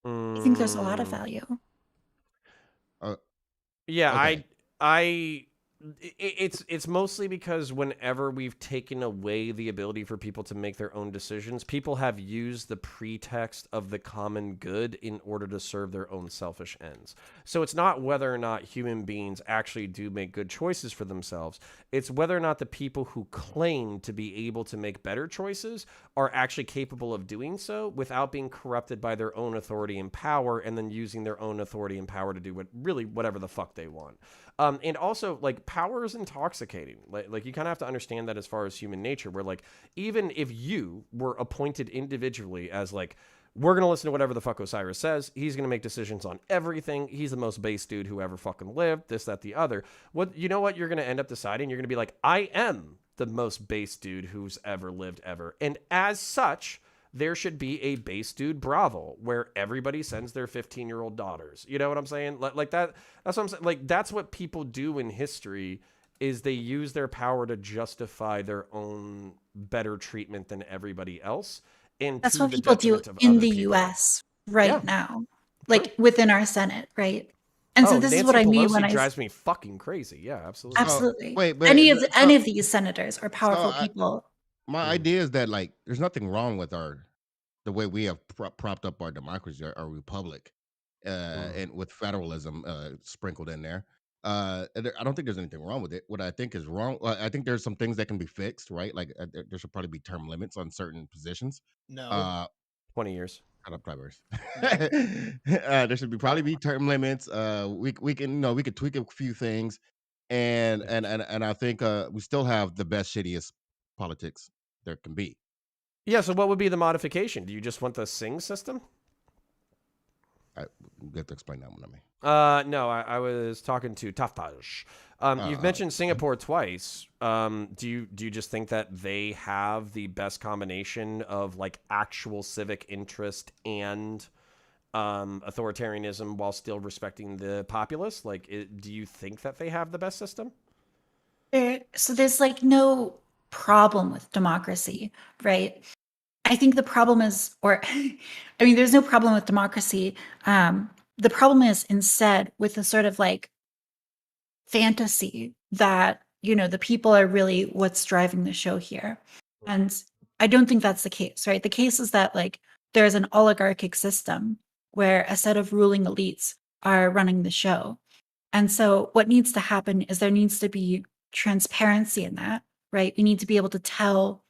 Speaker 6: I think there's a lot of value.
Speaker 2: Yeah, okay. It's mostly because whenever we've taken away the ability for people to make their own decisions, people have used the pretext of the common good in order to serve their own selfish ends. So it's not whether or not human beings actually do make good choices for themselves. It's whether or not the people who claim to be able to make better choices are actually capable of doing so without being corrupted by their own authority and power, and then using their own authority and power to do whatever the fuck they want. And also, like, power is intoxicating. Like you kind of have to understand that as far as human nature, where, like, even if you were appointed individually as, like, we're going to listen to whatever the fuck Osiris says, he's going to make decisions on everything, he's the most base dude who ever fucking lived, this, that, the other. You know what you're going to end up deciding? You're going to be like, I am the most base dude who's ever lived ever. And as such, there should be a base dude brothel where everybody sends their 15-year-old daughters. You know what I'm saying? Like that. That's what I'm saying. Like, that's what people do in history, is they use their power to justify their own better treatment than everybody else. And
Speaker 6: that's
Speaker 2: to
Speaker 6: what
Speaker 2: the
Speaker 6: people do
Speaker 2: detriment of
Speaker 6: in
Speaker 2: other
Speaker 6: the
Speaker 2: people.
Speaker 6: US right
Speaker 2: Yeah.
Speaker 6: now, like within our Senate, right? And so this
Speaker 2: Nancy
Speaker 6: is what I mean
Speaker 2: Pelosi
Speaker 6: when
Speaker 2: drives me fucking crazy. Yeah, absolutely.
Speaker 6: absolutely.
Speaker 8: Wait, but
Speaker 6: Any of these senators are powerful
Speaker 8: so
Speaker 6: people.
Speaker 8: my idea is that, like, there's nothing wrong with the way we have propped up our democracy, our republic, and with federalism sprinkled in there. I don't think there's anything wrong with it. What I think is wrong, I think there's some things that can be fixed, right? Like, there should probably be term limits on certain positions.
Speaker 9: No.
Speaker 2: 20 years.
Speaker 8: Shut up, Tibers. There should probably be term limits. We can, we could tweak a few things, and I think we still have the best shittiest politics there can be.
Speaker 2: Yeah, so what would be the modification? Do you just want the Sing system?
Speaker 8: You have to explain that one to me.
Speaker 2: No, I was talking to Taftaj. You've mentioned Singapore twice. Do you just think that they have the best combination of like actual civic interest and authoritarianism while still respecting the populace? Like, do you think that they have the best system?
Speaker 6: So there's like no problem with democracy, right? I think the problem is, there's no problem with democracy. The problem is instead with the sort of like fantasy that, the people are really what's driving the show here. And I don't think that's the case, right? The case is that like there's an oligarchic system where a set of ruling elites are running the show. And so what needs to happen is there needs to be transparency in that, right? We need to be able to tell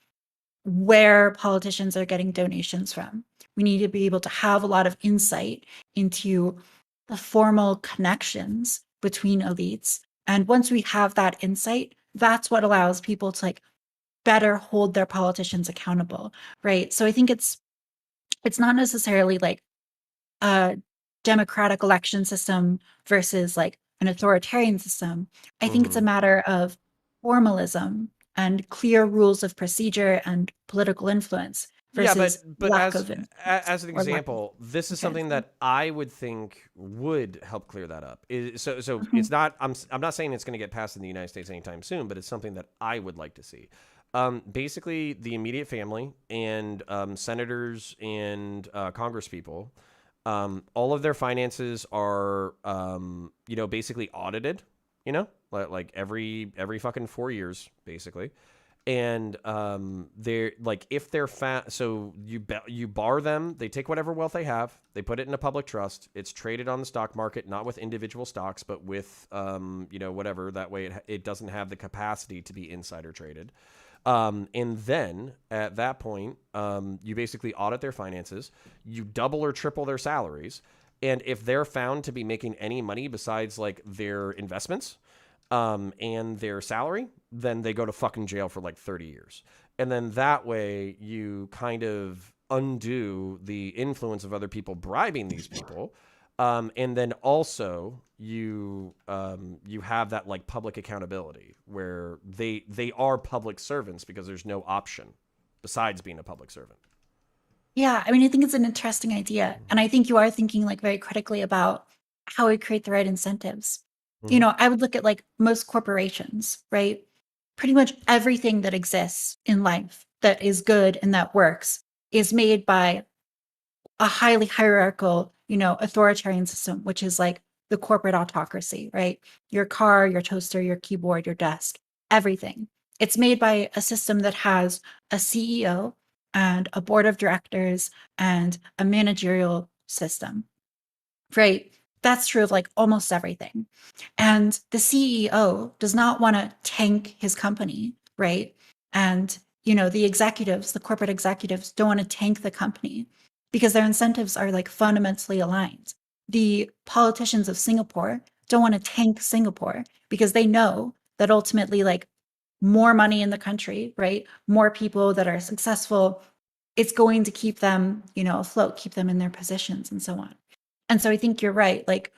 Speaker 6: where politicians are getting donations from. We need to be able to have a lot of insight into the formal connections between elites. And once we have that insight, that's what allows people to like better hold their politicians accountable, right? So I think it's not necessarily like a democratic election system versus like an authoritarian system. I think it's a matter of formalism and clear rules of procedure and political influence versus
Speaker 2: but
Speaker 6: lack
Speaker 2: as,
Speaker 6: of it.
Speaker 2: as an example, this is something that I would think would help clear that up. So it's not. I'm not saying it's going to get passed in the United States anytime soon, but it's something that I would like to see. Basically, the immediate family and senators and congresspeople, all of their finances are, basically audited. Like every fucking 4 years, basically. And they're like, if they're so you bar them, they take whatever wealth they have, they put it in a public trust, it's traded on the stock market, not with individual stocks, but with whatever, that way it doesn't have the capacity to be insider traded. And then at that point, you basically audit their finances, you double or triple their salaries, and if they're found to be making any money besides like their investments and their salary, then they go to fucking jail for like 30 years. And then that way you kind of undo the influence of other people bribing these people. And then also you have that like public accountability where they are public servants because there's no option besides being a public servant.
Speaker 6: Yeah, I think it's an interesting idea. And I think you are thinking like very critically about how we create the right incentives. I would look at like most corporations, right? Pretty much everything that exists in life that is good and that works is made by a highly hierarchical, authoritarian system, which is like the corporate autocracy, right? Your car, your toaster, your keyboard, your desk, everything. It's made by a system that has a CEO and a board of directors and a managerial system, right? That's true of like almost everything. And the CEO does not want to tank his company, right? And, the corporate executives don't want to tank the company because their incentives are like fundamentally aligned. The politicians of Singapore don't want to tank Singapore because they know that ultimately like more money in the country, right? More people that are successful, it's going to keep them, afloat, keep them in their positions and so on. And so I think you're right. Like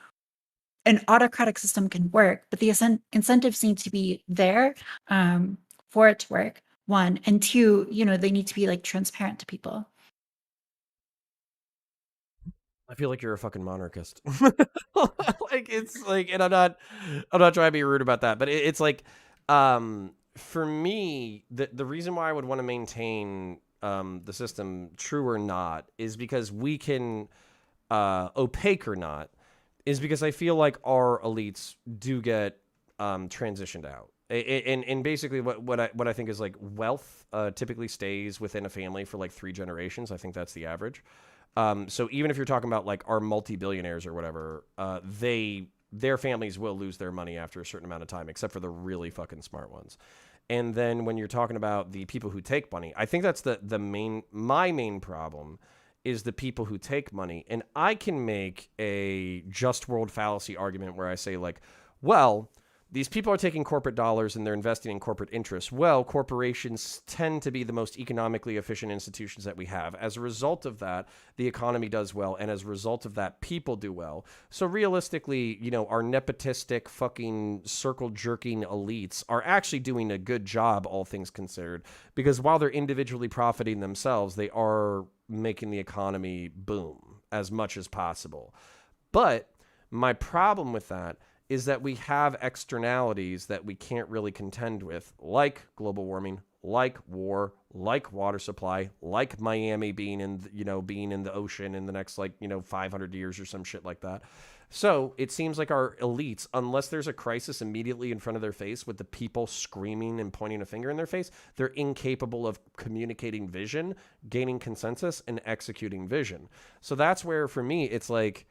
Speaker 6: an autocratic system can work, but the incentives need to be there for it to work, one. And two, they need to be like transparent to people.
Speaker 2: I feel like you're a fucking monarchist. Like, it's like, and I'm not trying to be rude about that, but it's like, for me, the reason why I would want to maintain the system, true or not, is because we can, opaque or not, is because I feel like our elites do get transitioned out. And basically what I think is like wealth typically stays within a family for like 3 generations. I think that's the average. So even if you're talking about like our multi-billionaires or whatever, their families will lose their money after a certain amount of time, except for the really fucking smart ones. And then when you're talking about the people who take money, I think that's my main problem is the people who take money. And I can make a just world fallacy argument where I say like, well, these people are taking corporate dollars and they're investing in corporate interests. Well, corporations tend to be the most economically efficient institutions that we have. As a result of that, the economy does well. And as a result of that, people do well. So realistically, our nepotistic fucking circle jerking elites are actually doing a good job, all things considered, because while they're individually profiting themselves, they are making the economy boom as much as possible. But my problem with that is that we have externalities that we can't really contend with, like global warming, like war, like water supply, like Miami being in the ocean in the next 500 years or some shit like that. So it seems like our elites, unless there's a crisis immediately in front of their face with the people screaming and pointing a finger in their face, they're incapable of communicating vision, gaining consensus, and executing vision. So that's where, for me, it's like,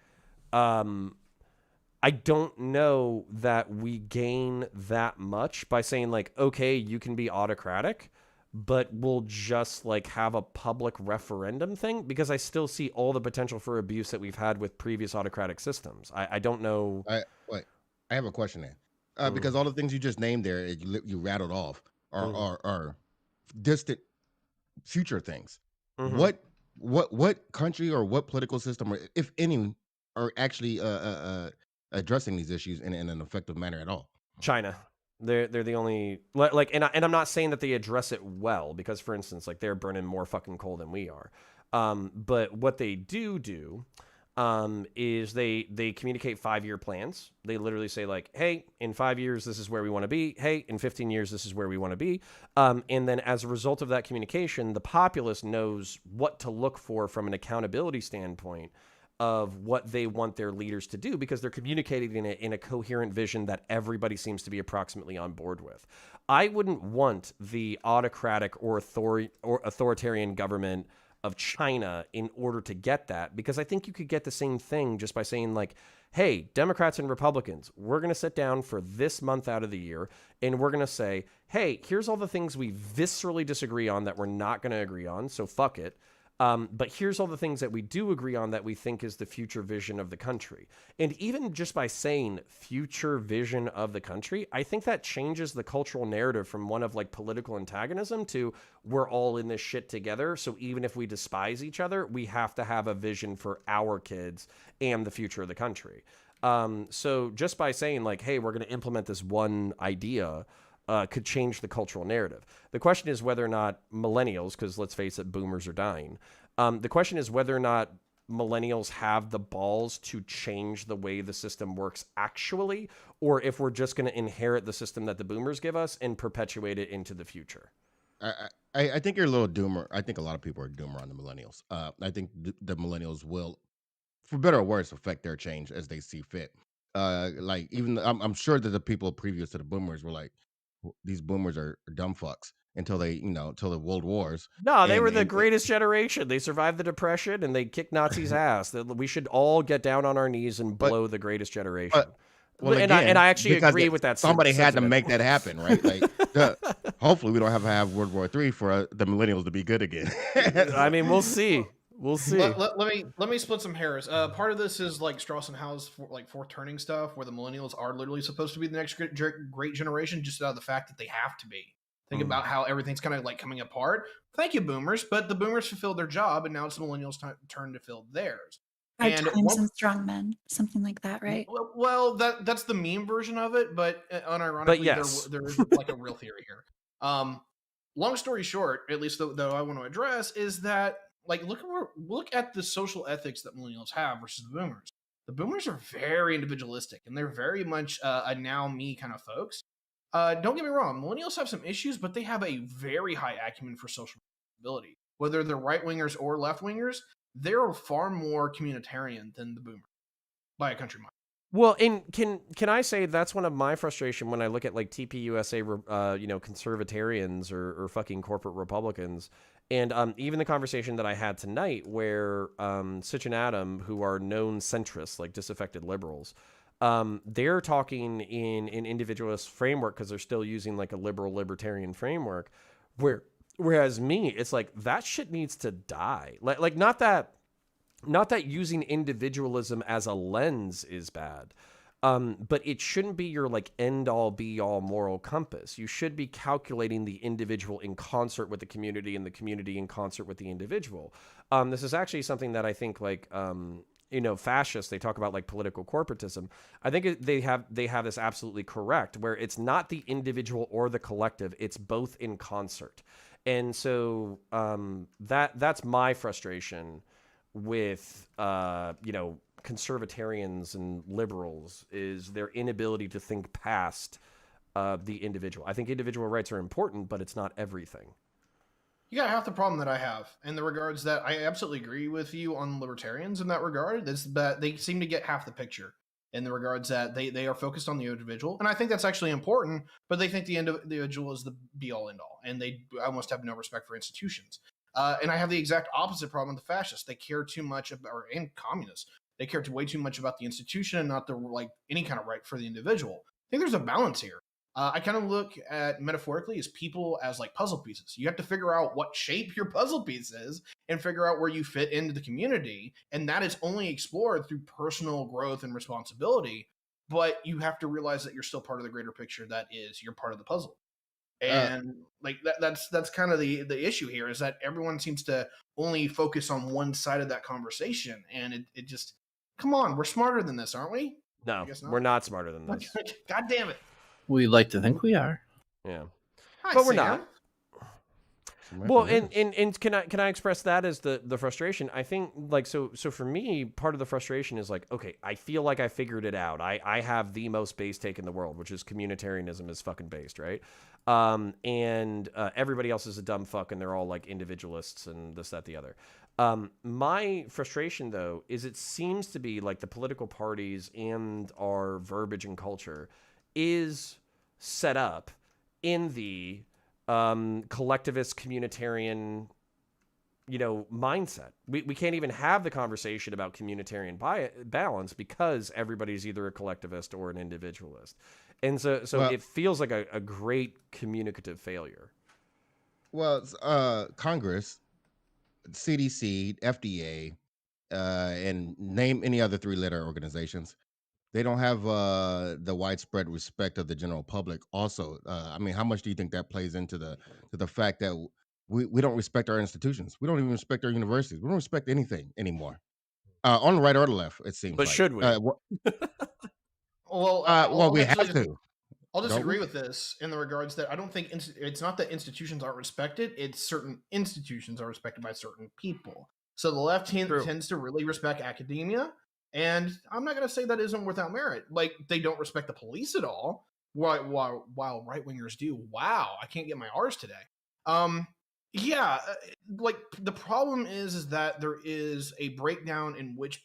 Speaker 2: I don't know that we gain that much by saying like, okay, you can be autocratic, but we'll just like have a public referendum thing, because I still see all the potential for abuse that we've had with previous autocratic systems. I don't know.
Speaker 8: I have a question there, because all the things you just named there, you rattled off, are distant future things.
Speaker 2: Mm-hmm.
Speaker 8: What country or what political system, or if any, are actually addressing these issues in an effective manner at all?
Speaker 2: China. They're the only and I'm not saying that they address it well, because for instance, like, they're burning more fucking coal than we are. But what they do is they communicate 5-year plans. They literally say like, hey, in 5 years, this is where we want to be. Hey, in 15 years, this is where we want to be. And then as a result of that communication, the populace knows what to look for from an accountability standpoint of what they want their leaders to do, because they're communicating in a coherent vision that everybody seems to be approximately on board with. I wouldn't want the autocratic or authoritarian government of China in order to get that, because I think you could get the same thing just by saying like, hey, Democrats and Republicans, we're going to sit down for this month out of the year and we're going to say, hey, here's all the things we viscerally disagree on that we're not going to agree on, so fuck it. But here's all the things that we do agree on that we think is the future vision of the country. And even just by saying future vision of the country, I think that changes the cultural narrative from one of like political antagonism to we're all in this shit together. So even if we despise each other, we have to have a vision for our kids and the future of the country. So just by saying like, hey, we're going to implement this one idea, could change the cultural narrative. The question is whether or not millennials, because let's face it, boomers are dying. The question is whether or not millennials have the balls to change the way the system works actually, or if we're just going to inherit the system that the boomers give us and perpetuate it into the future.
Speaker 8: I think you're a little doomer. I think a lot of people are doomer on the millennials. I think the millennials will, for better or worse, affect their change as they see fit. Like even I'm sure that the people previous to the boomers were like, these boomers are dumb fucks until they, until the world wars.
Speaker 2: No, they were the greatest generation. They survived the Depression and they kicked Nazis' ass. We should all get down on our knees and blow the greatest generation.
Speaker 8: Well,
Speaker 2: and I actually agree with that.
Speaker 8: Somebody had to make that happen, right? Like, hopefully we don't have World War III for the millennials to be good again.
Speaker 2: I mean, we'll see. We'll see.
Speaker 9: Let me split some hairs. Part of this is like Strauss and Howe's fourth turning stuff, where the millennials are literally supposed to be the next great generation, just out of the fact that they have to be. Think about how everything's kind of like coming apart. Thank you, boomers, but the boomers fulfilled their job, and now it's the millennials' turn to fill theirs.
Speaker 6: Hard times and strong men, something like that, right?
Speaker 9: Well, that's the meme version of it, but unironically,
Speaker 2: but yes.
Speaker 9: there is like a real theory here. Long story short, at least though I want to address, is that like look at the social ethics that millennials have versus the boomers. The boomers are very individualistic and they're very much a now me kind of folks. Don't get me wrong, millennials have some issues, but they have a very high acumen for social responsibility. Whether they're right wingers or left wingers, they're far more communitarian than the boomers by a country mile.
Speaker 2: Well, and can I say that's one of my frustration when I look at like TPUSA, conservatarians or fucking corporate Republicans, and even the conversation that I had tonight where Sitch&Adam, who are known centrists, like disaffected liberals, they're talking in an individualist framework because they're still using like a liberal libertarian framework, whereas me, it's like that shit needs to die. Like not that using individualism as a lens is bad, but it shouldn't be your like end all be all moral compass. You should be calculating the individual in concert with the community and the community in concert with the individual. This is actually something that I think like, fascists, they talk about like political corporatism. I think they have this absolutely correct where it's not the individual or the collective. It's both in concert. And so that's my frustration with conservatarians and liberals is their inability to think past the individual. I think individual rights are important, but it's not everything.
Speaker 9: You got half the problem that I have in the regards that I absolutely agree with you on libertarians in that regard. Is that they seem to get half the picture in the regards that they are focused on the individual, and I think that's actually important. But they think the individual is the be all end all, and they almost have no respect for institutions. And I have the exact opposite problem with the fascists. They care too much about, and communists, they care way too much about the institution and not the like any kind of right for the individual. I think there's a balance here. I kind of look at metaphorically as people as like puzzle pieces. You have to figure out what shape your puzzle piece is and figure out where you fit into the community. And that is only explored through personal growth and responsibility. But you have to realize that you're still part of the greater picture. That is, you're part of the puzzle. And like that's kind of the issue here is that everyone seems to only focus on one side of that conversation, and it just come on, we're smarter than this, aren't we?
Speaker 2: No, we're not smarter than this.
Speaker 9: God damn it.
Speaker 7: We like to think we are.
Speaker 2: Yeah.
Speaker 9: Hi,
Speaker 2: but we're
Speaker 9: Sam.
Speaker 2: not. Well, and can I express that as the frustration? I think like so for me, part of the frustration is like, okay, I feel like I figured it out. I have the most base take in the world, which is communitarianism is fucking based, right? And everybody else is a dumb fuck, and they're all like individualists and this, that, the other. My frustration though is it seems to be like the political parties and our verbiage and culture is set up in the collectivist communitarian mindset. We can't even have the conversation about communitarian balance because everybody's either a collectivist or an individualist, and so well, it feels like a great communicative failure.
Speaker 8: Well, Congress, CDC, FDA, and name any other three-letter organizations, they don't have the widespread respect of the general public. Also, I mean, how much do you think that plays into the fact that we don't respect our institutions? We don't even respect our universities. We don't respect anything anymore, on the right or the left. It seems.
Speaker 2: But
Speaker 8: like.
Speaker 2: Should we?
Speaker 8: Well, we have to.
Speaker 9: I'll disagree with this in the regards that I don't think it's not that institutions aren't respected. It's certain institutions are respected by certain people. So the left tends to really respect academia. And I'm not going to say that isn't without merit. Like, they don't respect the police at all, while right-wingers do. Wow, I can't get my R's today. Like, the problem is that there is a breakdown in which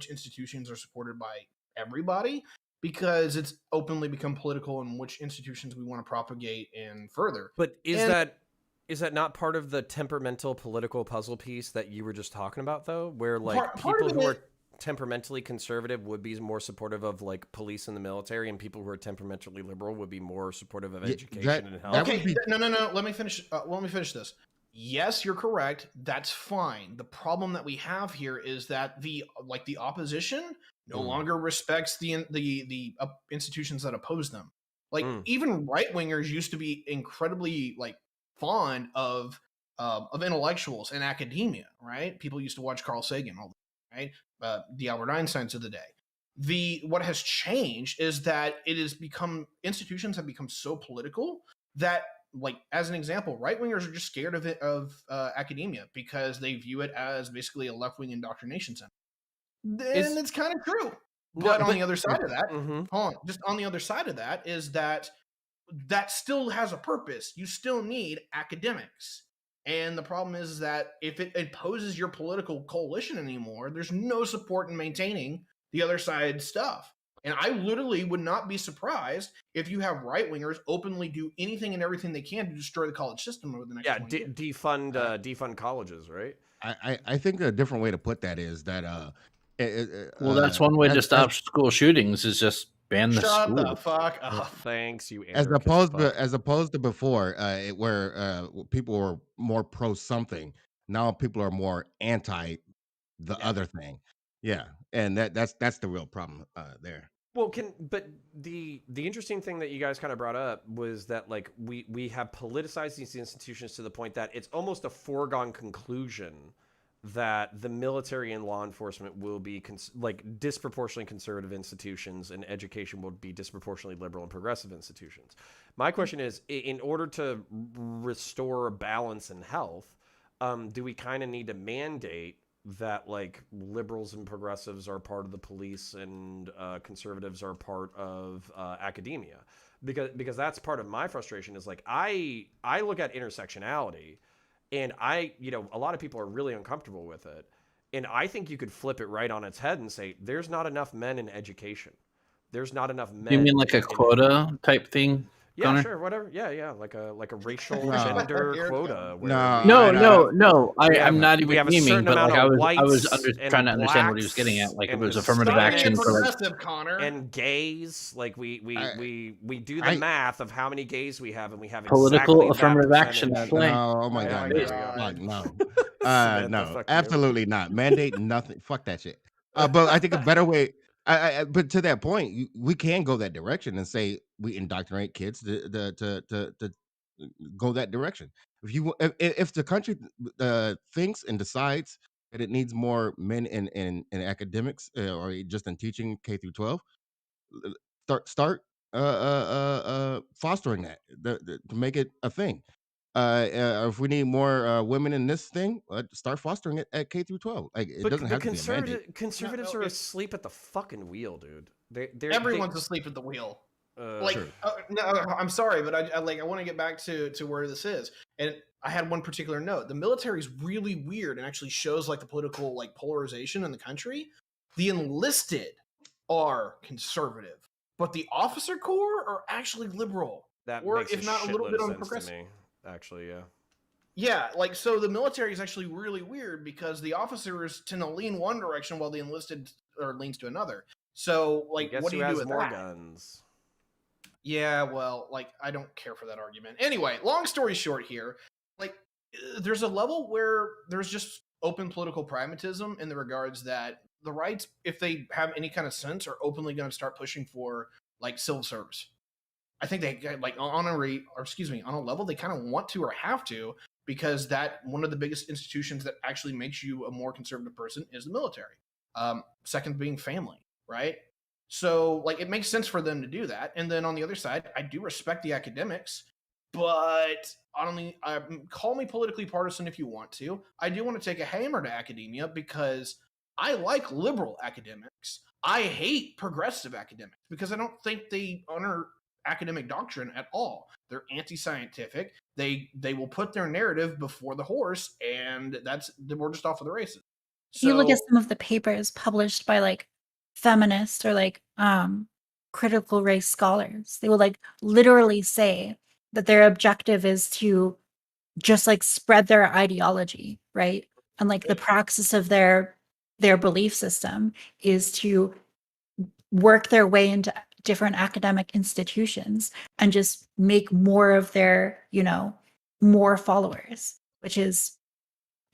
Speaker 9: institutions are supported by everybody, because it's openly become political in which institutions we want to propagate and further.
Speaker 2: But is that not part of the temperamental political puzzle piece that you were just talking about, though? Where, like, people who are temperamentally conservative would be more supportive of like police and the military, and people who are temperamentally liberal would be more supportive of education and health.
Speaker 9: Okay, no. Let me finish this. Yes, you're correct. That's fine. The problem that we have here is that the opposition no longer respects the institutions that oppose them. Like even right wingers used to be incredibly like fond of intellectuals and academia, right? People used to watch Carl Sagan all the time, right? The Albert Einsteins of the day. What has changed is that institutions have become so political that like as an example, right wingers are just scared of academia because they view it as basically a left wing indoctrination center. Then it's kind of true. But on the other side of that, hold on, just on the other side of that is that still has a purpose. You still need academics. And the problem is that if it opposes your political coalition anymore, there's no support in maintaining the other side's stuff. And I literally would not be surprised if you have right wingers openly do anything and everything they can to destroy the college system over the next 20 years.
Speaker 2: Defund colleges, right?
Speaker 8: I think a different way to put that is that
Speaker 7: well, that's one way to stop school shootings is just ban the
Speaker 9: Shut
Speaker 7: school.
Speaker 9: the fuck up.
Speaker 2: Thanks, you.
Speaker 8: As opposed to before, where people were more pro something. Now people are more anti the other thing. Yeah, and that's the real problem there.
Speaker 2: Well, but the interesting thing that you guys kind of brought up was that like we have politicized these institutions to the point that it's almost a foregone conclusion that the military and law enforcement will be disproportionately conservative institutions, and education will be disproportionately liberal and progressive institutions. My question is, in order to restore balance and health, do we kind of need to mandate that like liberals and progressives are part of the police and conservatives are part of academia? Because that's part of my frustration is like I look at intersectionality. And a lot of people are really uncomfortable with it. And I think you could flip it right on its head and say, there's not enough men in education. There's not enough men.
Speaker 7: You mean like a quota type thing?
Speaker 2: Yeah,
Speaker 7: Connor?
Speaker 2: sure, whatever. Yeah, like a racial gender quota.
Speaker 7: No. I'm not even memeing, but like I was trying to understand what he was getting at. Like it was affirmative action for like
Speaker 9: Connor.
Speaker 2: And gays. Like we do the math of how many gays we have, and we have
Speaker 7: political
Speaker 2: exactly
Speaker 7: affirmative action.
Speaker 8: Oh my god, no, absolutely not. Mandate nothing. Fuck that shit. But I think a better way. But to that point, we can go that direction and say we indoctrinate kids to go that direction. If the country thinks and decides that it needs more men in academics or just in teaching K through 12, start fostering that to make it a thing. If we need more women in this thing, start fostering it at K through 12. Like it doesn't have to be a mandate.
Speaker 2: Conservatives are asleep at the fucking wheel, dude.
Speaker 9: Everyone's asleep at the wheel.
Speaker 2: Sure.
Speaker 9: No, I'm sorry, but I want to get back to where this is. And I had one particular note. The military is really weird and actually shows like the political like polarization in the country. The enlisted are conservative, but the officer corps are actually liberal.
Speaker 2: That
Speaker 9: or
Speaker 2: makes
Speaker 9: if not a little bit on progressive.
Speaker 2: To me, actually, yeah.
Speaker 9: Yeah, like so the military is actually really weird because the officers tend to lean one direction while the enlisted leans to another. So like what do you do with
Speaker 2: more
Speaker 9: that?
Speaker 2: Guns?
Speaker 9: Yeah, well, like I don't care for that argument. Anyway, long story short here, like there's a level where there's just open political pragmatism in the regards that the rights, if they have any kind of sense, are openly going to start pushing for like civil service. I think they like on a level they kind of want to or have to, because that one of the biggest institutions that actually makes you a more conservative person is the military. Second being family, right? So like it makes sense for them to do that. And then on the other side, I do respect the academics, but call me politically partisan if you want to. I do want to take a hammer to academia because I like liberal academics. I hate progressive academics because I don't think they honor academic doctrine at all. They're anti-scientific. They will put their narrative before the horse, and we're just off of the races.
Speaker 6: So, you look at some of the papers published by like feminists or like critical race scholars. They will like literally say that their objective is to just like spread their ideology, right? And like the praxis of their belief system is to work their way into different academic institutions and just make more of their, more followers, which is,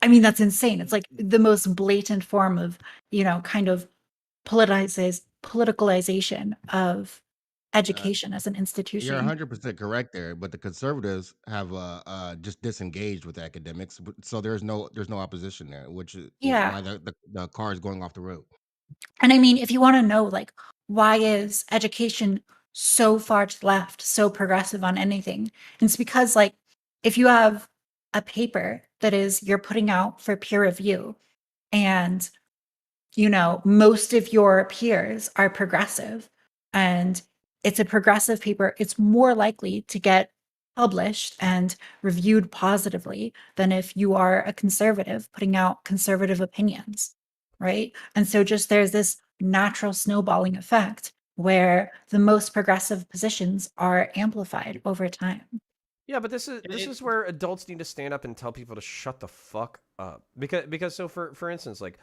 Speaker 6: I mean, that's insane. It's like the most blatant form of, kind of politicalization of education as an institution.
Speaker 8: You're 100% correct there, but the conservatives have just disengaged with academics, so there's no opposition there, which is why the car is going off the road.
Speaker 6: And I mean, if you want to know, like, why is education so far to the left, so progressive on anything. And it's because, like, if you have a paper that is you're putting out for peer review and, you know, most of your peers are progressive and it's a progressive paper, it's more likely to get published and reviewed positively than if you are a conservative putting out conservative opinions, right? And so just there's this natural snowballing effect where the most progressive positions are amplified over time.
Speaker 2: Yeah, but this is where adults need to stand up and tell people to shut the fuck up. Because so for instance, like,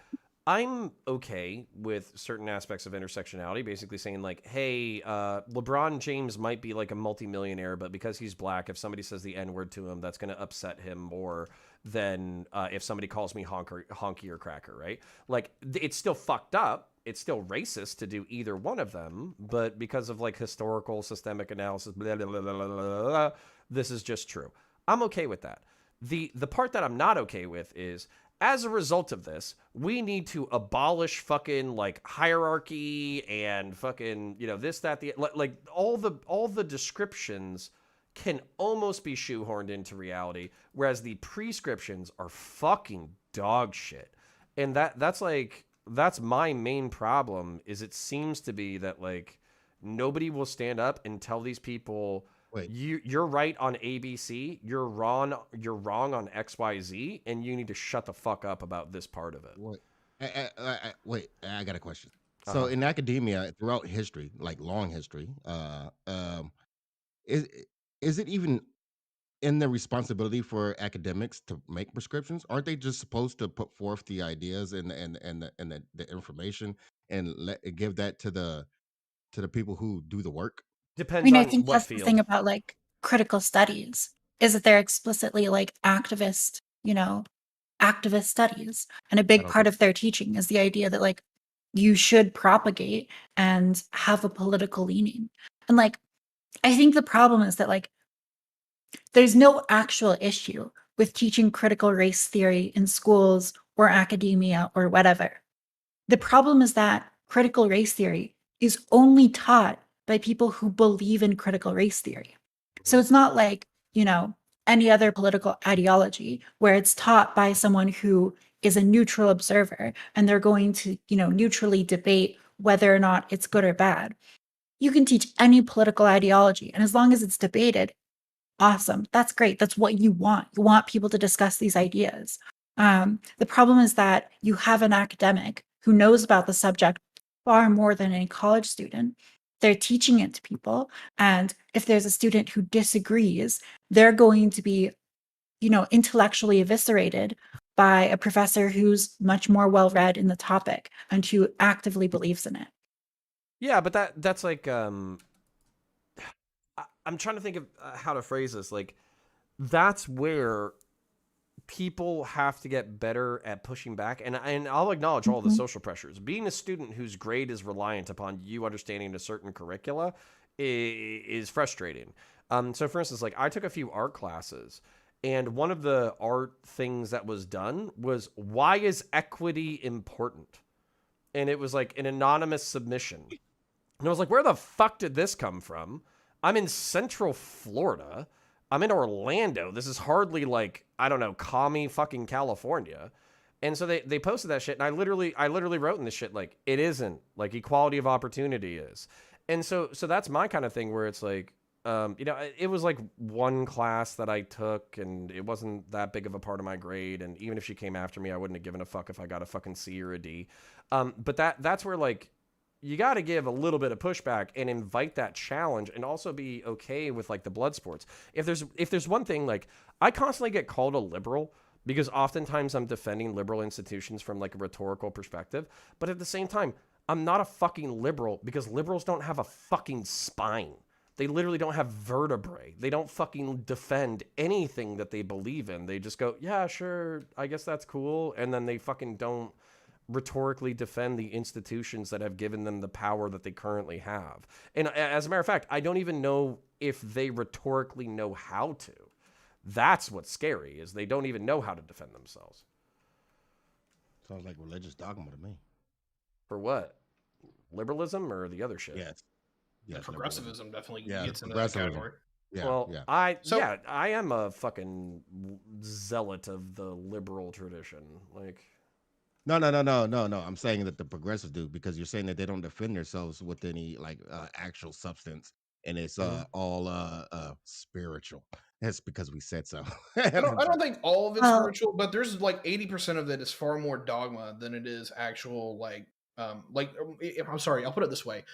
Speaker 2: I'm okay with certain aspects of intersectionality, basically saying like, hey, LeBron James might be like a multimillionaire, but because he's black, if somebody says the N-word to him, that's going to upset him more than if somebody calls me honky or cracker, right? Like, it's still fucked up. It's still racist to do either one of them, but because of like historical systemic analysis, blah, blah, blah, blah, blah, blah, blah, this is just true. I'm okay with that. The part that I'm not okay with is, as a result of this, we need to abolish fucking like hierarchy and fucking, you know, this, that, the, like all the descriptions can almost be shoehorned into reality, whereas the prescriptions are fucking dog shit. And that's my main problem, is it seems to be that like nobody will stand up and tell these people, wait, you're right on ABC, you're wrong on XYZ, and you need to shut the fuck up about this part of it.
Speaker 8: Wait, I got a question. So in academia, throughout history, like long history, is it even in the responsibility for academics to make prescriptions? Aren't they just supposed to put forth the ideas and the information and give that to the people who do the work?
Speaker 2: Depends
Speaker 6: I
Speaker 2: on
Speaker 6: think
Speaker 2: what
Speaker 6: that's
Speaker 2: field.
Speaker 6: the thing about like critical studies, is that they're explicitly like activist, you know, activist studies. And a big part of their teaching is the idea that like you should propagate and have a political leaning. And like, I think the problem is that like there's no actual issue with teaching critical race theory in schools or academia or whatever. The problem is that critical race theory is only taught by people who believe in critical race theory. So it's not like, you know, any other political ideology where it's taught by someone who is a neutral observer and they're going to, you know, neutrally debate whether or not it's good or bad. You can teach any political ideology, and as long as it's debated, awesome. That's great. That's what you want. You want people to discuss these ideas. The problem is that you have an academic who knows about the subject far more than a college student. They're teaching it to people. And if there's a student who disagrees, they're going to be, you know, intellectually eviscerated by a professor who's much more well-read in the topic and who actively believes in it.
Speaker 2: Yeah, but that's like, I'm trying to think of how to phrase this. Like, that's where people have to get better at pushing back. And I'll acknowledge all the social pressures. Being a student whose grade is reliant upon you understanding a certain curricula is frustrating. So for instance, like I took a few art classes, and one of the art things that was done was, why is equity important? And it was like an anonymous submission. And I was like, where the fuck did this come from? I'm in Central Florida. I'm in Orlando. This is hardly like, I don't know, commie fucking California. And so they posted that shit, and I literally wrote in this shit like, it isn't, like equality of opportunity is. And so that's my kind of thing where it's like, you know, it was like one class that I took, and it wasn't that big of a part of my grade. And even if she came after me, I wouldn't have given a fuck if I got a fucking C or a D. But that's where like, you got to give a little bit of pushback and invite that challenge, and also be okay with like the blood sports. If there's one thing, like I constantly get called a liberal because oftentimes I'm defending liberal institutions from like a rhetorical perspective. But at the same time, I'm not a fucking liberal because liberals don't have a fucking spine. They literally don't have vertebrae. They don't fucking defend anything that they believe in. They just go, yeah, sure, I guess that's cool. And then they fucking don't rhetorically defend the institutions that have given them the power that they currently have. And as a matter of fact, I don't even know if they rhetorically know how to. That's what's scary, is they don't even know how to defend themselves.
Speaker 8: Sounds like religious dogma to me.
Speaker 2: For what? Liberalism or the other shit?
Speaker 8: Yes. Yes,
Speaker 9: progressivism definitely
Speaker 8: Yeah,
Speaker 9: gets into that category.
Speaker 8: Yeah,
Speaker 2: Well,
Speaker 8: yeah.
Speaker 2: I am a fucking zealot of the liberal tradition. Like,
Speaker 8: No. I'm saying that the progressives do, because you're saying that they don't defend themselves with any like actual substance, and it's all spiritual. That's because we said so.
Speaker 9: I don't think all of it's spiritual, but there's like 80% of it is far more dogma than it is actual I'm sorry, I'll put it this way.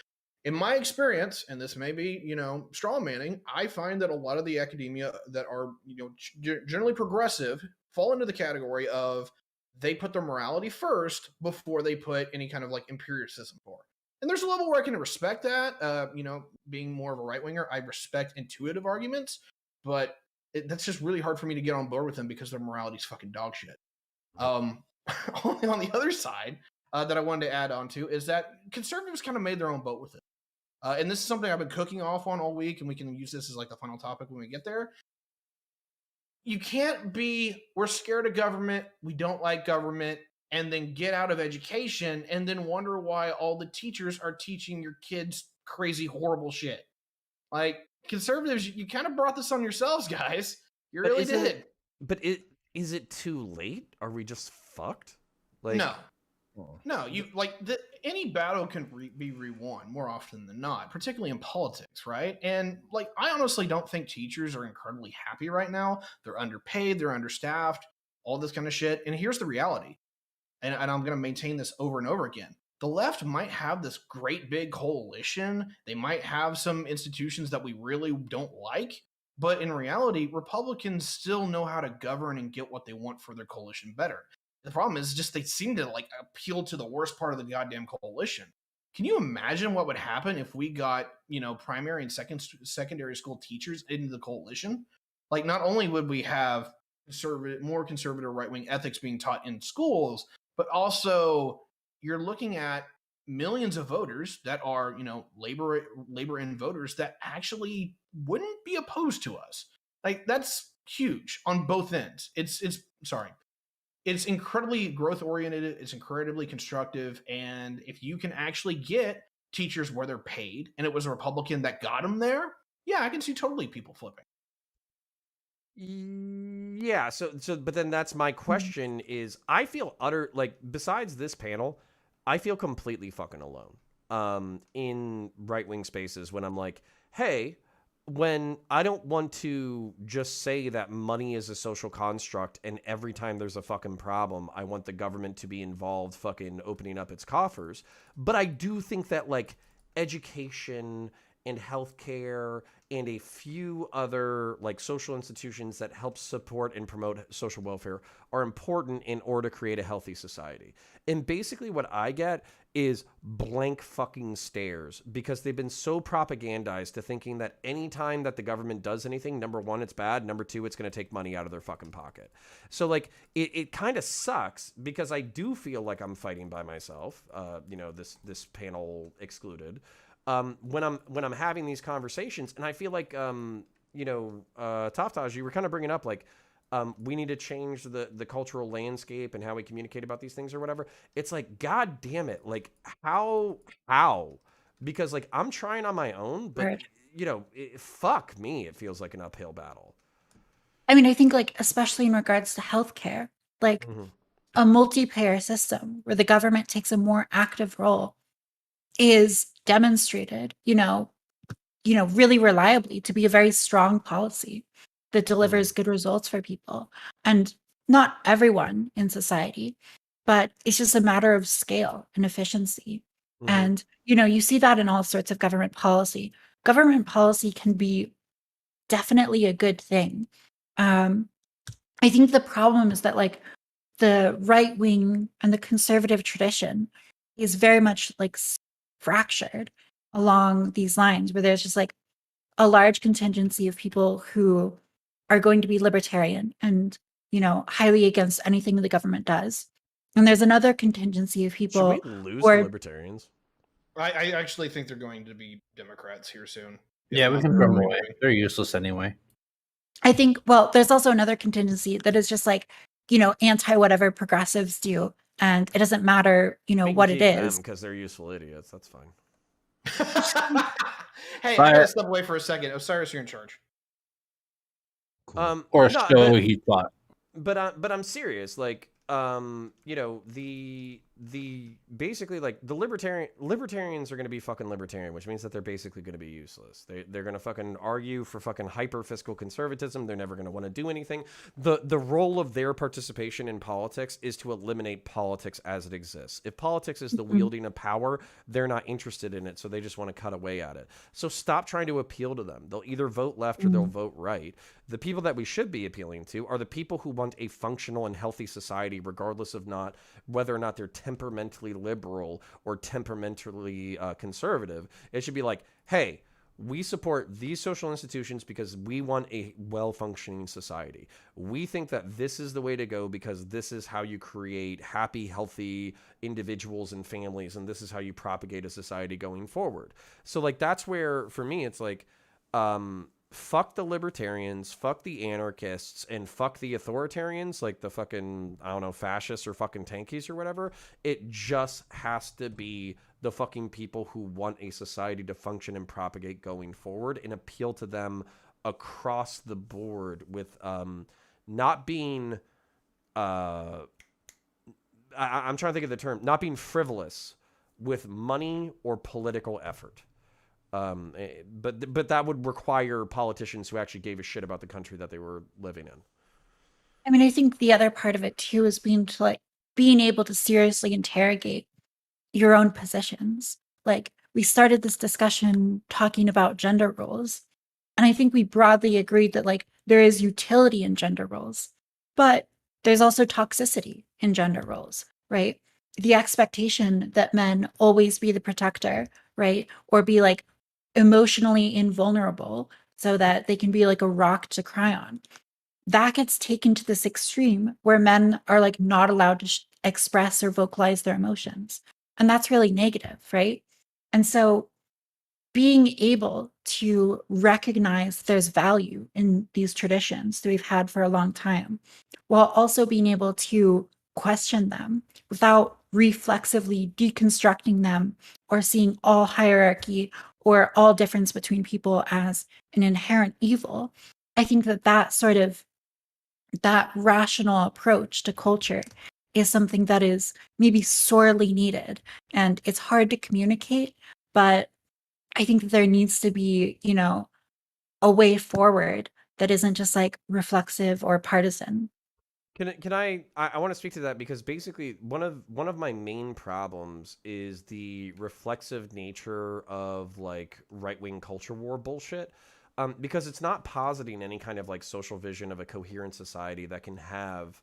Speaker 9: In my experience, and this may be, straw manning, I find that a lot of the academia that are, generally progressive fall into the category of they put their morality first before they put any kind of like empiricism forward. And there's a level where I can respect that. Being more of a right winger, I respect intuitive arguments, but that's just really hard for me to get on board with them because their morality is fucking dog shit. On the other side that I wanted to add on to is that conservatives kind of made their own boat with it. And this is something I've been cooking off on all week, and we can use this as like the final topic when we get there. You can't be, we're scared of government, we don't like government, and then get out of education and then wonder why all the teachers are teaching your kids crazy, horrible shit. Like, conservatives, you kind of brought this on yourselves, guys. You really did.
Speaker 2: Is it too late? Are we just fucked? Like,
Speaker 9: no. You any battle can be re-won more often than not, particularly in politics, right? And like, I honestly don't think teachers are incredibly happy right now. They're underpaid, they're understaffed, all this kind of shit. And here's the reality, and I'm going to maintain this over and over again. The left might have this great big coalition. They might have some institutions that we really don't like. But in reality, Republicans still know how to govern and get what they want for their coalition better. The problem is just they seem to like appeal to the worst part of the goddamn coalition. Can you imagine what would happen if we got, primary and secondary school teachers into the coalition? Like, not only would we have more conservative right-wing ethics being taught in schools, but also you're looking at millions of voters that are, labor in voters that actually wouldn't be opposed to us. Like, that's huge on both ends. It's incredibly growth oriented. It's incredibly constructive. And if you can actually get teachers where they're paid, and it was a Republican that got them there, yeah, I can see totally people flipping.
Speaker 2: Yeah. So, but then that's my question is, I feel besides this panel, I feel completely fucking alone in right-wing spaces when I'm like, hey, when I don't want to just say that money is a social construct and every time there's a fucking problem, I want the government to be involved fucking opening up its coffers. But I do think that like education and healthcare and a few other like social institutions that help support and promote social welfare are important in order to create a healthy society. And basically what I get is blank fucking stares because they've been so propagandized to thinking that any time that the government does anything, number one, it's bad. Number two, it's going to take money out of their fucking pocket. So like it kind of sucks because I do feel like I'm fighting by myself, this panel excluded. When I'm having these conversations, and I feel like, Taftaj, you were kind of bringing up like, we need to change the cultural landscape and how we communicate about these things or whatever. It's like, God damn it. Like how, because like I'm trying on my own, but
Speaker 6: right.
Speaker 2: Fuck me. It feels like an uphill battle.
Speaker 6: I mean, I think like, especially in regards to healthcare, like a multi-payer system where the government takes a more active role is demonstrated, really reliably to be a very strong policy that delivers good results for people. And not everyone in society, but it's just a matter of scale and efficiency. And, you see that in all sorts of government policy. Government policy can be definitely a good thing. I think the problem is that like the right wing and the conservative tradition is very much like fractured along these lines where there's just like a large contingency of people who are going to be libertarian and, highly against anything the government does. And there's another contingency of people.
Speaker 2: Should we lose the libertarians?
Speaker 9: I actually think they're going to be Democrats here soon.
Speaker 7: Yeah, we can throw them away. They're useless anyway.
Speaker 6: I think, well, there's also another contingency that is just like, anti whatever progressives do. And it doesn't matter, what it is.
Speaker 2: Because they're useful idiots. That's fine.
Speaker 9: Hey, I gotta step away for a second. Osiris, you're in charge.
Speaker 7: Cool. Or so he thought.
Speaker 2: But I'm serious. Like, you know, the basically like the libertarians are going to be fucking libertarian, which means that they're basically going to be useless. They're going to fucking argue for fucking hyper fiscal conservatism. They're never going to want to do anything. The role of their participation in politics is to eliminate politics as it exists. If politics is the wielding of power, they're not interested in it, so they just want to cut away at it. So stop trying to appeal to them. They'll either vote left or they'll vote right. The people that we should be appealing to are the people who want a functional and healthy society, regardless of not whether or not they're temperamentally liberal or temperamentally conservative. It should be like, hey, we support these social institutions because we want a well-functioning society. We think that this is the way to go because this is how you create happy, healthy individuals and families, and this is how you propagate a society going forward. So, like, that's where, for me, it's like, fuck the libertarians, fuck the anarchists, and fuck the authoritarians, like the fucking, I don't know, fascists or fucking tankies or whatever. It just has to be the fucking people who want a society to function and propagate going forward, and appeal to them across the board with not being, I'm trying to think of the term, not being frivolous with money or political effort. But that would require politicians who actually gave a shit about the country that they were living in.
Speaker 6: I mean, I think the other part of it too is being able to seriously interrogate your own positions. Like, we started this discussion talking about gender roles, and I think we broadly agreed that like there is utility in gender roles, but there's also toxicity in gender roles, right? The expectation that men always be the protector, right? Or be like emotionally invulnerable so that they can be like a rock to cry on. That gets taken to this extreme where men are like not allowed to express or vocalize their emotions. And that's really negative, right? And so being able to recognize there's value in these traditions that we've had for a long time, while also being able to question them without reflexively deconstructing them or seeing all hierarchy or all difference between people as an inherent evil. I think that rational approach to culture is something that is maybe sorely needed. And it's hard to communicate, but I think that there needs to be, you know, a way forward that isn't just like reflexive or partisan.
Speaker 2: Can I want to speak to that, because basically one of my main problems is the reflexive nature of like right-wing culture war bullshit. Because it's not positing any kind of like social vision of a coherent society that can have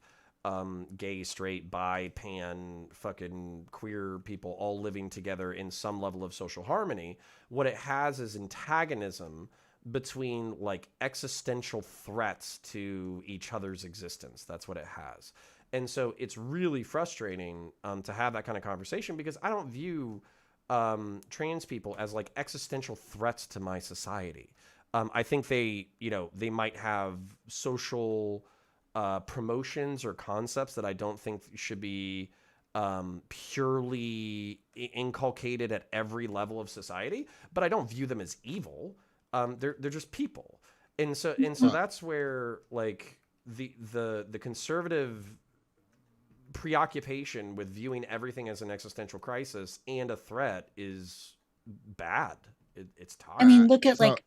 Speaker 2: gay, straight, bi, pan, fucking queer people all living together in some level of social harmony. What it has is antagonism between like existential threats to each other's existence. That's what it has. And so it's really frustrating to have that kind of conversation, because I don't view trans people as like existential threats to my society. I think they might have social promotions or concepts that I don't think should be purely inculcated at every level of society, but I don't view them as evil. They're just people. And so that's where like the conservative preoccupation with viewing everything as an existential crisis and a threat is bad. It's toxic.
Speaker 6: I mean, look at like.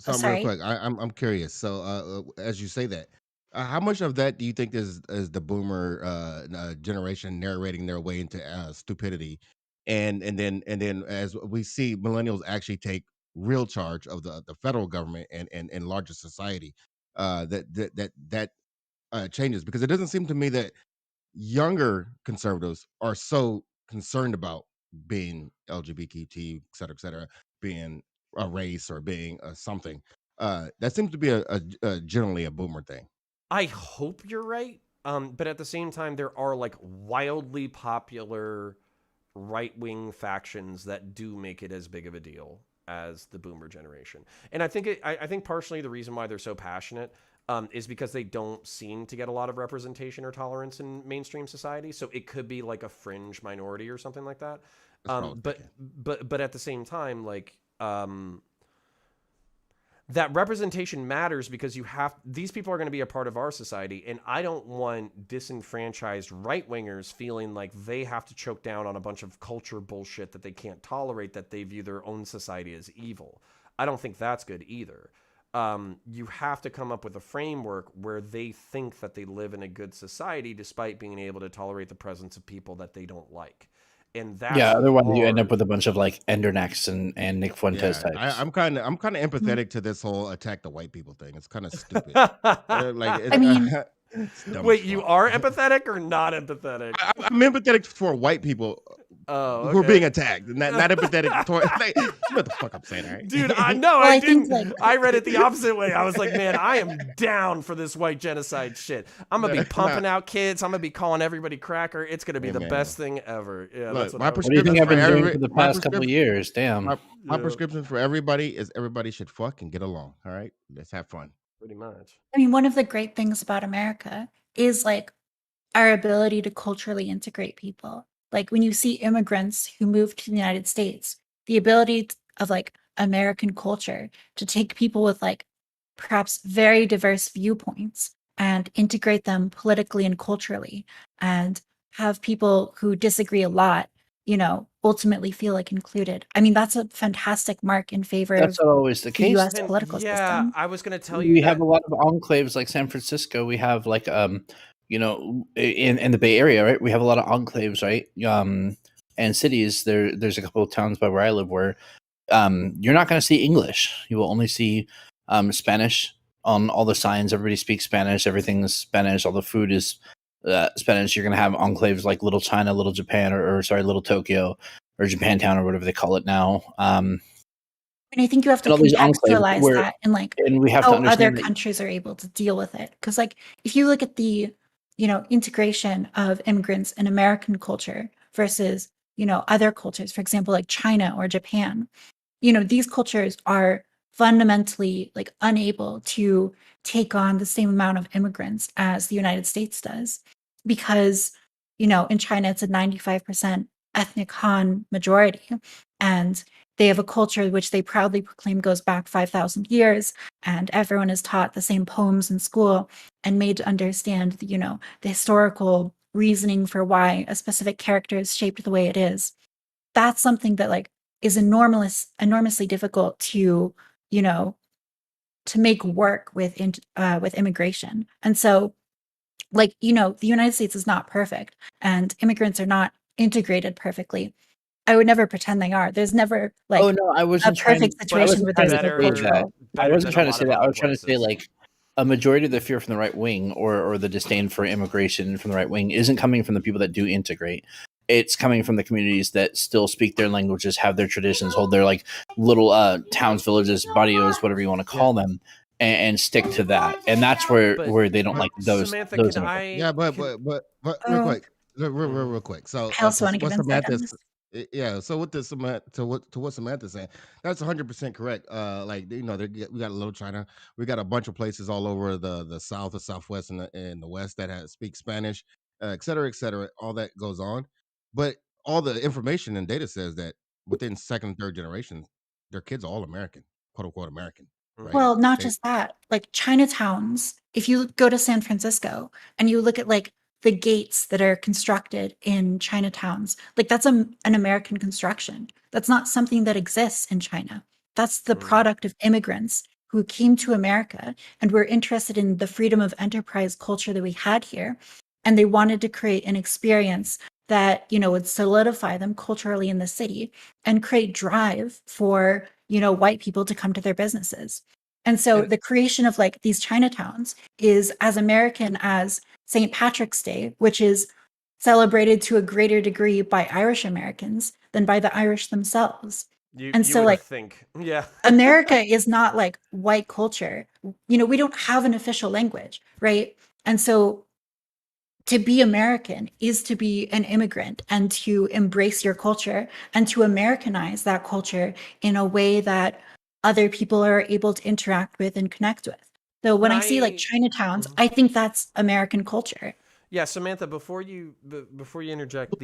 Speaker 8: So real quick, I'm curious. So as you say that, how much of that do you think is the boomer generation narrating their way into stupidity, and then as we see millennials actually take real charge of the federal government and larger society, that changes, because it doesn't seem to me that younger conservatives are so concerned about being LGBT, et cetera, being a race or being something. That seems to be a generally a boomer thing.
Speaker 2: I hope you're right. But at the same time, there are like wildly popular right-wing factions that do make it as big of a deal as the boomer generation. And I think I think partially the reason why they're so passionate is because they don't seem to get a lot of representation or tolerance in mainstream society. So it could be like a fringe minority or something like that. But at the same time, like, that representation matters because these people are going to be a part of our society, and I don't want disenfranchised right-wingers feeling like they have to choke down on a bunch of culture bullshit that they can't tolerate, that they view their own society as evil. I don't think that's good either. You have to come up with a framework where they think that they live in a good society despite being able to tolerate the presence of people that they don't like. And that's
Speaker 7: otherwise
Speaker 2: hard.
Speaker 7: you end up with a bunch of like Endernecks and Nick Fuentes types.
Speaker 8: I'm kind of empathetic to this whole attack the white people thing. It's kind of stupid. I
Speaker 6: mean,
Speaker 2: wait, you are empathetic or not empathetic?
Speaker 8: I'm empathetic for white people who are being attacked, not empathetic toward. You know what the fuck I'm saying, right?
Speaker 2: Dude, I know. I didn't. I read it the opposite way. I was like, man, I am down for this white genocide shit. I'm gonna be pumping out kids. I'm gonna be calling everybody cracker. It's gonna be the best thing ever. Yeah,
Speaker 8: look,
Speaker 2: that's
Speaker 8: my
Speaker 7: what do you think I've been doing for the past couple of years? Damn.
Speaker 8: My prescription for everybody is everybody should fuck and get along. All right, let's have fun.
Speaker 2: Pretty much.
Speaker 6: I mean, one of the great things about America is like our ability to culturally integrate people. Like when you see immigrants who move to the United States, the ability of like American culture to take people with like perhaps very diverse viewpoints and integrate them politically and culturally, and have people who disagree a lot, ultimately feel like included. I mean, that's a fantastic mark in favor of
Speaker 7: not always the case.
Speaker 6: U.S. political system.
Speaker 2: I was going to tell you
Speaker 7: we have a lot of enclaves like San Francisco. We have like in the Bay Area, right? We have a lot of enclaves, right? And cities. There's a couple of towns by where I live where you're not going to see English. You will only see Spanish on all the signs. Everybody speaks Spanish. Everything's Spanish. All the food is Spanish. You're going to have enclaves like Little China, Little Japan, or Little Tokyo, or Japantown, or whatever they call it now.
Speaker 6: And I think you have to contextualize that and
Speaker 7: we have
Speaker 6: how
Speaker 7: to understand
Speaker 6: other countries are able to deal with it. Because like if you look at the integration of immigrants in American culture versus other cultures, for example, like China or Japan, these cultures are fundamentally like unable to take on the same amount of immigrants as the United States does, because in China it's a 95% ethnic Han majority, and they have a culture which they proudly proclaim goes back 5,000 years, and everyone is taught the same poems in school and made to understand the historical reasoning for why a specific character is shaped the way it is. That's something that like is enormously difficult to to make work with immigration. And so like the United States is not perfect and immigrants are not integrated perfectly. I would never pretend they are. There's never like
Speaker 7: I wasn't
Speaker 6: a perfect situation where there's a cultural.
Speaker 7: I wasn't trying to say that. I was trying to say like a majority of the fear from the right wing or the disdain for immigration from the right wing isn't coming from the people that do integrate. It's coming from the communities that still speak their languages, have their traditions, hold their like little towns, villages, barrios, whatever you want to call them, and stick to that. And that's where they don't like those.
Speaker 2: Samantha,
Speaker 7: those
Speaker 2: can I?
Speaker 8: Yeah, but real quick. So
Speaker 6: I also want to give
Speaker 8: Samantha's. Yeah, so with what Samantha's saying, that's 100% correct. We got a Little China, we got a bunch of places all over the South, the Southwest, and the West that speak Spanish, et cetera, all that goes on. But all the information and data says that within second and third generation, their kids are all American, quote unquote American. Right?
Speaker 6: Well, not just that, like Chinatowns, if you go to San Francisco and you look at like the gates that are constructed in Chinatowns, like that's an American construction. That's not something that exists in China. That's the product of immigrants who came to America and were interested in the freedom of enterprise culture that we had here. And they wanted to create an experience that, would solidify them culturally in the city and create drive for, white people to come to their businesses. And so the creation of like these Chinatowns is as American as St. Patrick's Day, which is celebrated to a greater degree by Irish Americans than by the Irish themselves. America is not like white culture. We don't have an official language, right? And so to be American is to be an immigrant and to embrace your culture and to Americanize that culture in a way that other people are able to interact with and connect with. So when I see like Chinatowns, I think that's American culture.
Speaker 2: Yeah, Samantha, before you interject,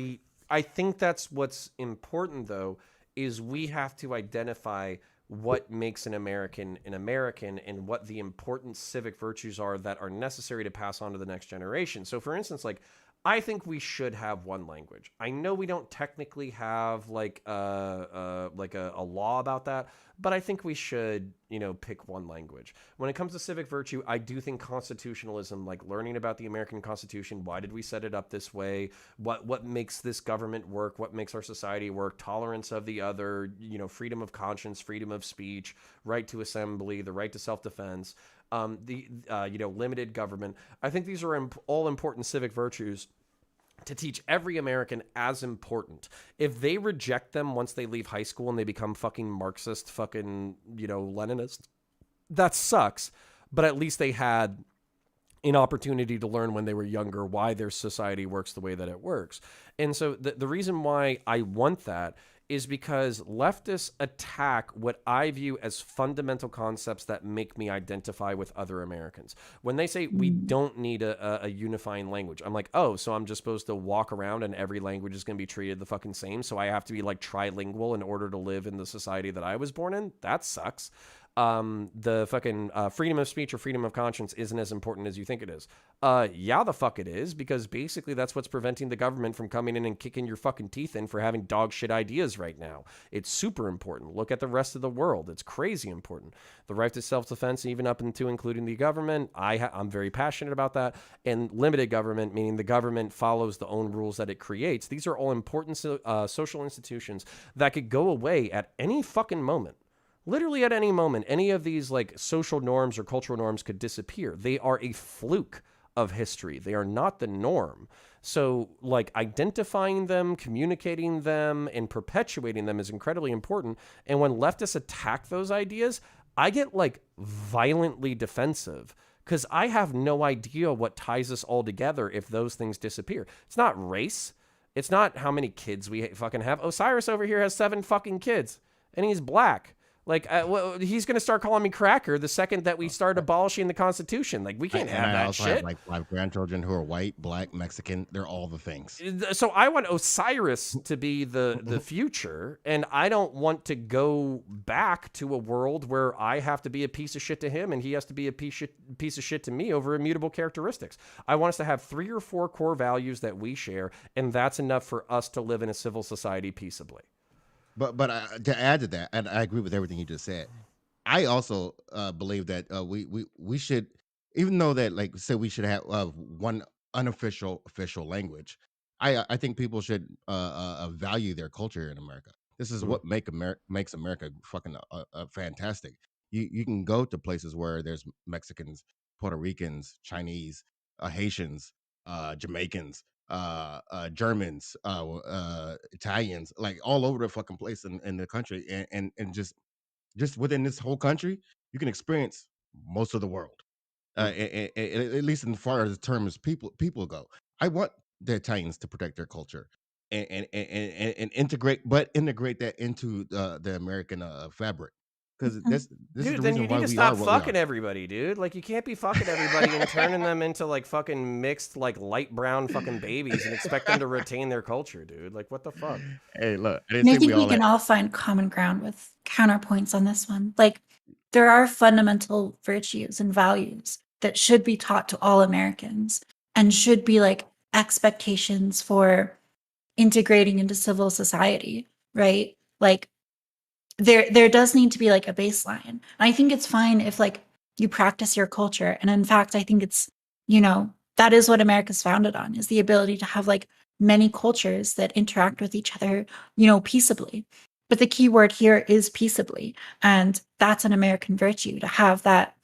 Speaker 2: I think that's what's important though, is we have to identify what makes an American and what the important civic virtues are that are necessary to pass on to the next generation. So for instance, like, I think we should have one language. I know we don't technically have like a law about that, but I think we should, pick one language. When it comes to civic virtue, I do think constitutionalism, like learning about the American Constitution, why did we set it up this way? What makes this government work? What makes our society work? Tolerance of the other, freedom of conscience, freedom of speech, right to assembly, the right to self-defense, limited government. I think these are all important civic virtues to teach every American as important. If they reject them once they leave high school and they become fucking Marxist, fucking, Leninist, that sucks. But at least they had an opportunity to learn when they were younger why their society works the way that it works. And so the reason why I want that is because leftists attack what I view as fundamental concepts that make me identify with other Americans. When they say we don't need a unifying language, I'm like, oh, so I'm just supposed to walk around and every language is going to be treated the fucking same, so I have to be like trilingual in order to live in the society that I was born in? That sucks. The fucking freedom of speech or freedom of conscience isn't as important as you think it is. Yeah, the fuck it is, because basically that's what's preventing the government from coming in and kicking your fucking teeth in for having dog shit ideas right now. It's super important. Look at the rest of the world. It's crazy important. The right to self-defense, even up into including the government, I'm very passionate about that. And limited government, meaning the government follows the own rules that it creates. These are all important social institutions that could go away at any fucking moment. Literally at any moment, any of these like social norms or cultural norms could disappear. They are a fluke of history. They are not the norm. So like identifying them, communicating them, and perpetuating them is incredibly important. And when leftists attack those ideas, I get like violently defensive because I have no idea what ties us all together if those things disappear. It's not race. It's not how many kids we fucking have. Osiris over here has 7 fucking kids and he's black. Like, he's going to start calling me cracker the second that we start abolishing the Constitution. Like, we can't have that
Speaker 8: also
Speaker 2: shit.
Speaker 8: Have like 5 grandchildren who are white, black, Mexican. They're all the things.
Speaker 2: So I want Osiris to be the future, and I don't want to go back to a world where I have to be a piece of shit to him and he has to be a piece of shit to me over immutable characteristics. I want us to have 3 or 4 core values that we share, and that's enough for us to live in a civil society peaceably.
Speaker 8: But to add to that, and I agree with everything you just said. I also believe that we should, even though that like say we should have one unofficial official language. I think people should value their culture in America. This is what makes America fucking fantastic. You can go to places where there's Mexicans, Puerto Ricans, Chinese, Haitians, Jamaicans, Germans, Italians, like all over the fucking place in the country, and just within this whole country, you can experience most of the world. At least in far as the term as people go. I want the Italians to protect their culture and integrate that into the American fabric. Because this
Speaker 2: dude,
Speaker 8: is the
Speaker 2: then
Speaker 8: reason
Speaker 2: you
Speaker 8: why
Speaker 2: need to
Speaker 8: we
Speaker 2: stop
Speaker 8: are what
Speaker 2: fucking
Speaker 8: we are.
Speaker 2: everybody, dude. Like, you can't be fucking everybody and turning them into like fucking mixed, like light brown fucking babies and expect them to retain their culture, dude. Like, what the fuck?
Speaker 8: Hey, look, I
Speaker 6: And
Speaker 8: didn't
Speaker 6: I
Speaker 8: say
Speaker 6: think we
Speaker 8: all
Speaker 6: can all find common ground with counterpoints on this one. Like, there are fundamental virtues and values that should be taught to all Americans and should be like expectations for integrating into civil society, right? Like, there does need to be like a baseline. And I think it's fine if like you practice your culture. And in fact, I think it's, that is what America's founded on, is the ability to have like many cultures that interact with each other, peaceably. But the key word here is peaceably. And that's an American virtue, to have that,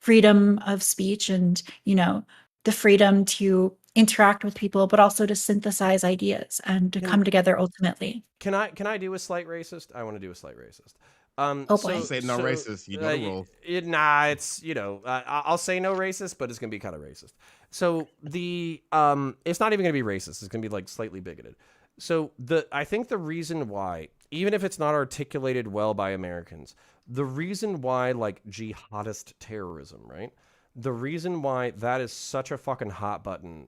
Speaker 6: freedom of speech and, the freedom to interact with people, but also to synthesize ideas and to come together ultimately.
Speaker 2: Can I do a slight racist? I want to do a slight racist.
Speaker 6: Oh boy.
Speaker 8: Say no racist. You know the rules.
Speaker 2: It's I'll say no racist, but it's gonna be kind of racist. So it's not even gonna be racist. It's gonna be like slightly bigoted. So I think the reason why, even if it's not articulated well by Americans, the reason why like jihadist terrorism, right? the reason why that is such a fucking hot button,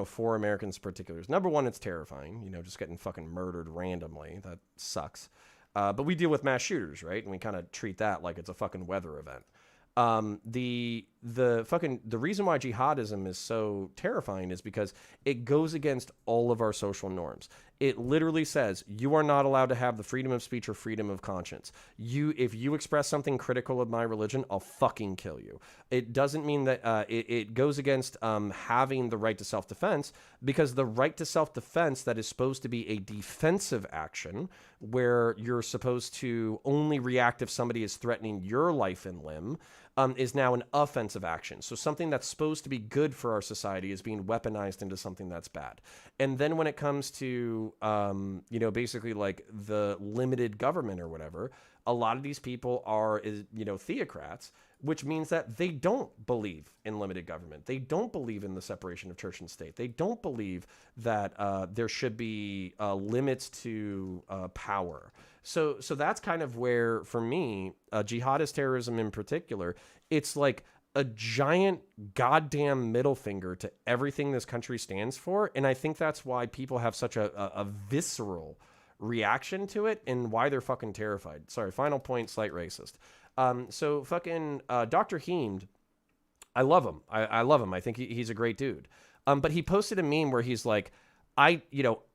Speaker 2: for Americans in particular, is number one, it's terrifying. Just getting fucking murdered randomly. That sucks. But we deal with mass shooters, right? And we kind of treat that like it's a fucking weather event. The reason why jihadism is so terrifying is because it goes against all of our social norms. It literally says you are not allowed to have the freedom of speech or freedom of conscience. If you express something critical of my religion, I'll fucking kill you. It doesn't mean that it goes against having the right to self-defense, because the right to self-defense that is supposed to be a defensive action where you're supposed to only react if somebody is threatening your life and limb is now an offensive action. So something that's supposed to be good for our society is being weaponized into something that's bad. And then when it comes to, basically like the limited government or whatever, a lot of these people are, theocrats, which means that they don't believe in limited government. They don't believe in the separation of church and state. They don't believe that there should be limits to power. So that's kind of where, for me, jihadist terrorism in particular, it's like a giant goddamn middle finger to everything this country stands for. And I think that's why people have such a visceral reaction to it and why they're fucking terrified. Sorry, final point, slight racist. So fucking Dr. Heemed, I love him. I love him. I think he's a great dude. But he posted a meme where he's like,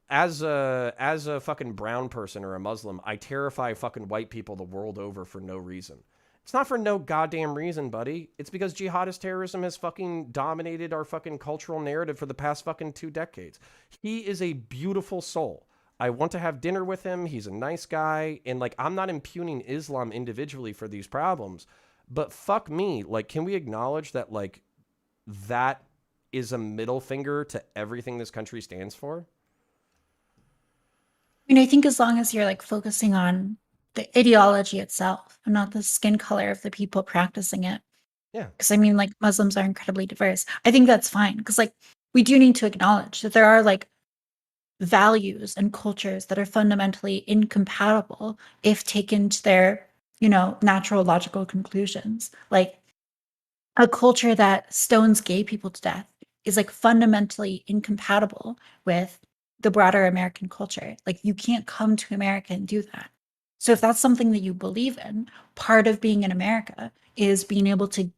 Speaker 2: as a fucking brown person or a Muslim, I terrify fucking white people the world over for no reason. It's not for no goddamn reason, buddy. It's because jihadist terrorism has fucking dominated our fucking cultural narrative for the past fucking 2 decades. He is a beautiful soul. I want to have dinner with him. He's a nice guy. And like, I'm not impugning Islam individually for these problems, but fuck me. Like, can we acknowledge that like that is a middle finger to everything this country stands for?
Speaker 6: I think as long as you're like focusing on the ideology itself and not the skin color of the people practicing it.
Speaker 2: Yeah.
Speaker 6: Because like Muslims are incredibly diverse. I think that's fine. Because like we do need to acknowledge that there are like values and cultures that are fundamentally incompatible if taken to their, natural logical conclusions. Like a culture that stones gay people to death is like fundamentally incompatible with the broader American culture. Like you can't come to America and do that. So if that's something that you believe in, part of being in America is being able to,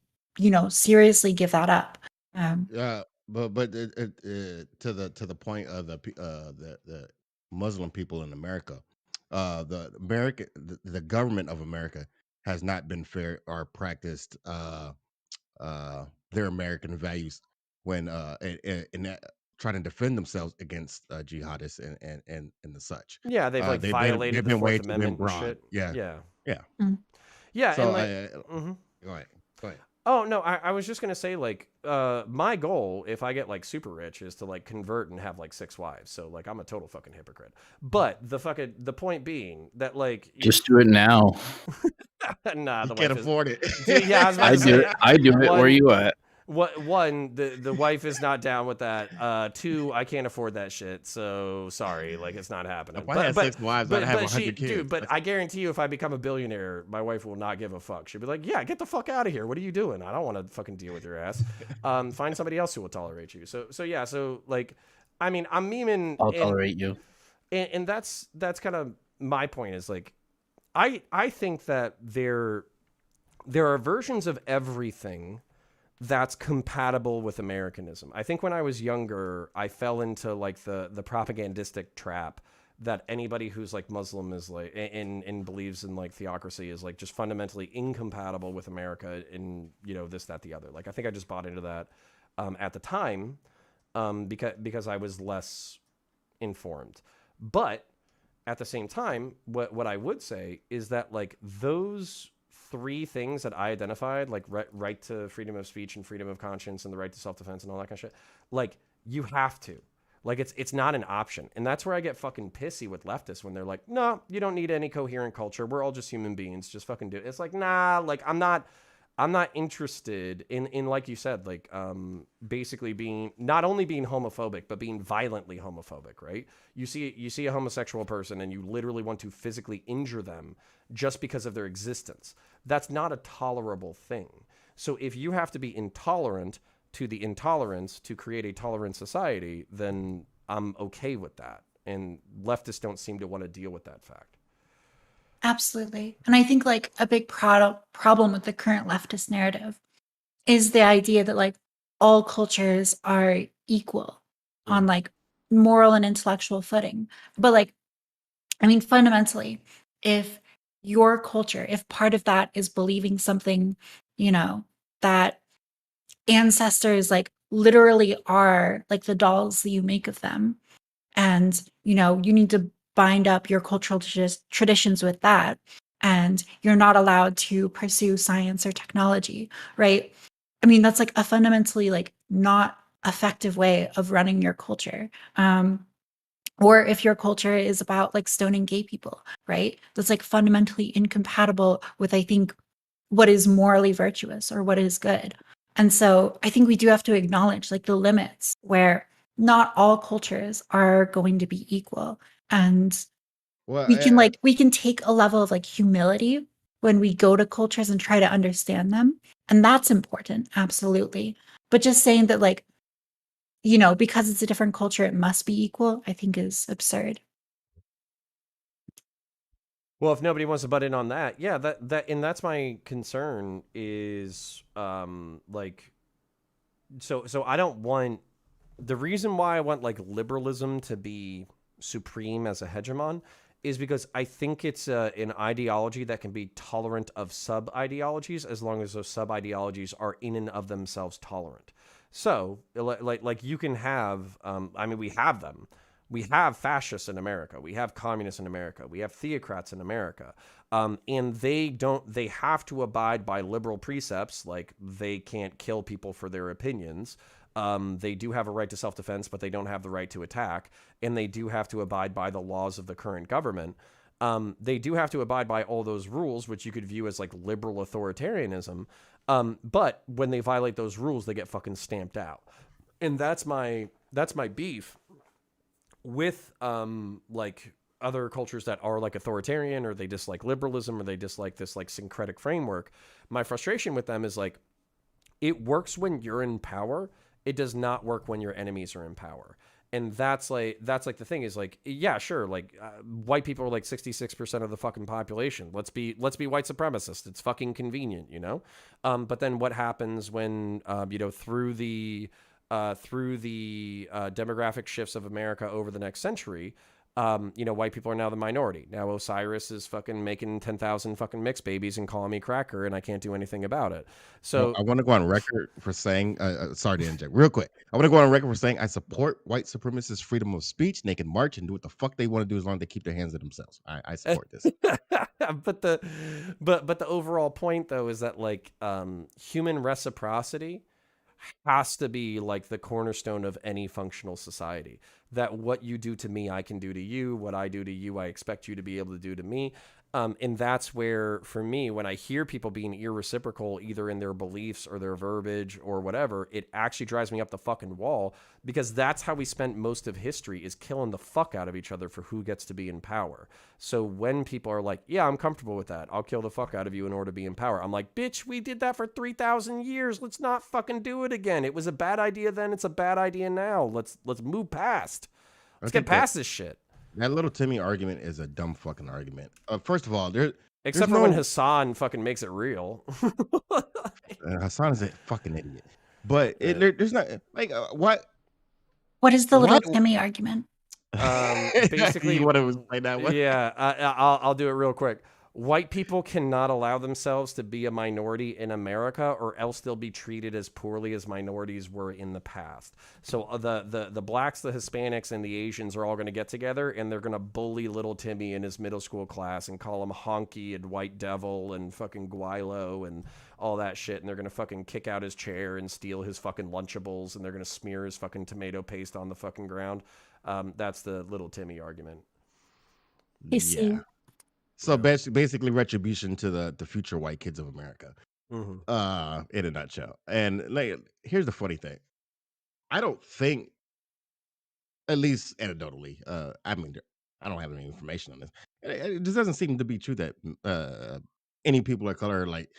Speaker 6: seriously give that up.
Speaker 8: Yeah, but to the point of the Muslim people in America, the government of America has not been fair or practiced their American values when in that, trying to defend themselves against jihadists and the such.
Speaker 2: Yeah, they've like violated the Fourth Amendment and shit.
Speaker 8: Yeah.
Speaker 2: Yeah,
Speaker 8: So
Speaker 2: and
Speaker 8: go ahead.
Speaker 2: Oh no, I was just gonna say like my goal, if I get like super rich, is to like convert and have like 6 wives. So like I'm a total fucking hypocrite. But the point being that like
Speaker 7: just do it now.
Speaker 2: Nah,
Speaker 8: you can't afford it.
Speaker 2: Yeah,
Speaker 7: I do it. Where are you at?
Speaker 2: One, the wife is not down with that. 2, I can't afford that shit. So sorry, like it's not happening.
Speaker 8: If I had 6 wives, I'd have 100 kids.
Speaker 2: Dude, but I guarantee you, if I become a billionaire, my wife will not give a fuck. She'll be like, "Yeah, get the fuck out of here. What are you doing? I don't want to fucking deal with your ass. Find somebody else who will tolerate you." So yeah. So like, I mean, I'm memeing.
Speaker 7: I'll tolerate you.
Speaker 2: And that's kind of my point. Is like, I think that there are versions of everything that's compatible with Americanism. I think when I was younger, I fell into like the propagandistic trap that anybody who's like Muslim is like and believes in like theocracy is like just fundamentally incompatible with America in this, that, the other. Like I think I just bought into that at the time because I was less informed. But at the same time, what I would say is that like those 3 things that I identified, like right to freedom of speech and freedom of conscience and the right to self-defense and all that kind of shit, like you have to, like it's not an option. And that's where I get fucking pissy with leftists when they're like, no, you don't need any coherent culture. We're all just human beings. Just fucking do it. It's like, nah, like I'm not interested in like you said, like basically being not only being homophobic, but being violently homophobic, right? You see a homosexual person and you literally want to physically injure them just because of their existence. That's not a tolerable thing. So if you have to be intolerant to the intolerance to create a tolerant society, then I'm okay with that. And leftists don't seem to want to deal with that fact.
Speaker 6: Absolutely. And I think like a big problem with the current leftist narrative is the idea that like all cultures are equal on like moral and intellectual footing. But like, I mean, fundamentally, if your culture, if part of that is believing something, you know, that ancestors like literally are like the dolls that you make of them, and you know, you need to bind up your cultural traditions with that, and you're not allowed to pursue science or technology, right? I mean, that's like a fundamentally like not effective way of running your culture. Or if your culture is about like stoning gay people, right? That's like fundamentally incompatible with, I think, what is morally virtuous or what is good. And so I think we do have to acknowledge like the limits where not all cultures are going to be equal. And
Speaker 8: Well,
Speaker 6: we can take a level of like humility when we go to cultures and try to understand them. And that's important, absolutely. But just saying that like, you know, because it's a different culture, it must be equal, I think is absurd.
Speaker 2: Well, if nobody wants to butt in on that, yeah, and that's my concern is like so I don't want the reason why I want like liberalism to be supreme as a hegemon is because I think it's an ideology that can be tolerant of sub ideologies as long as those sub ideologies are in and of themselves tolerant. So like you can have I mean we have them. We have fascists in America. We have communists in America. We have theocrats in America. And they have to abide by liberal precepts, like they can't kill people for their opinions. They do have a right to self-defense, but they don't have the right to attack. And they do have to abide by the laws of the current government. They do have to abide by all those rules, which you could view as like liberal authoritarianism. But when they violate those rules, they get fucking stamped out. And that's my beef with like other cultures that are like authoritarian, or they dislike liberalism, or they dislike this like syncretic framework. My frustration with them is like it works when you're in power. It does not work when your enemies are in power. And that's like the thing is like, yeah, sure, like white people are like 66% of the fucking population. Let's be white supremacists. It's fucking convenient, you know. But then what happens when you know, through the demographic shifts of America over the next century, you know, white people are now the minority. Now Osiris is fucking making 10,000 fucking mixed babies and calling me cracker, and I can't do anything about it. So
Speaker 8: I want to go on record for saying, sorry to interject, real quick. I want to go on record for saying I support white supremacists' freedom of speech. They can march and do what the fuck they want to do as long as they keep their hands to themselves. I support this.
Speaker 2: but the overall point though is that like human reciprocity has to be like the cornerstone of any functional society. That what you do to me, I can do to you. What I do to you, I expect you to be able to do to me. And that's where, for me, when I hear people being irreciprocal, either in their beliefs or their verbiage or whatever, it actually drives me up the fucking wall, because that's how we spent most of history, is killing the fuck out of each other for who gets to be in power. So when people are like, yeah, I'm comfortable with that, I'll kill the fuck out of you in order to be in power, I'm like, bitch, we did that for 3,000 years. Let's not fucking do it again. It was a bad idea then. It's a bad idea now. Let's move past. Let's get past this shit.
Speaker 8: That little Timmy argument is a dumb fucking argument. First of all,
Speaker 2: except for when Hassan fucking makes it real.
Speaker 8: Hassan is a fucking idiot. But there's not like what.
Speaker 6: What is the little Timmy argument?
Speaker 2: Basically,
Speaker 8: you want to explain that one?
Speaker 2: Yeah, I'll do it real quick. White people cannot allow themselves to be a minority in America, or else they'll be treated as poorly as minorities were in the past. So the blacks, the Hispanics, and the Asians are all going to get together, and they're going to bully little Timmy in his middle school class and call him honky and white devil and fucking guaylo and all that shit. And they're going to fucking kick out his chair and steal his fucking Lunchables, and they're going to smear his fucking tomato paste on the fucking ground. That's the little Timmy argument.
Speaker 8: Yeah. So basically retribution to the future white kids of America.
Speaker 2: Mm-hmm.
Speaker 8: In a nutshell. And like, here's the funny thing. I don't think, at least anecdotally, I mean, I don't have any information on this. It just doesn't seem to be true that any people of color like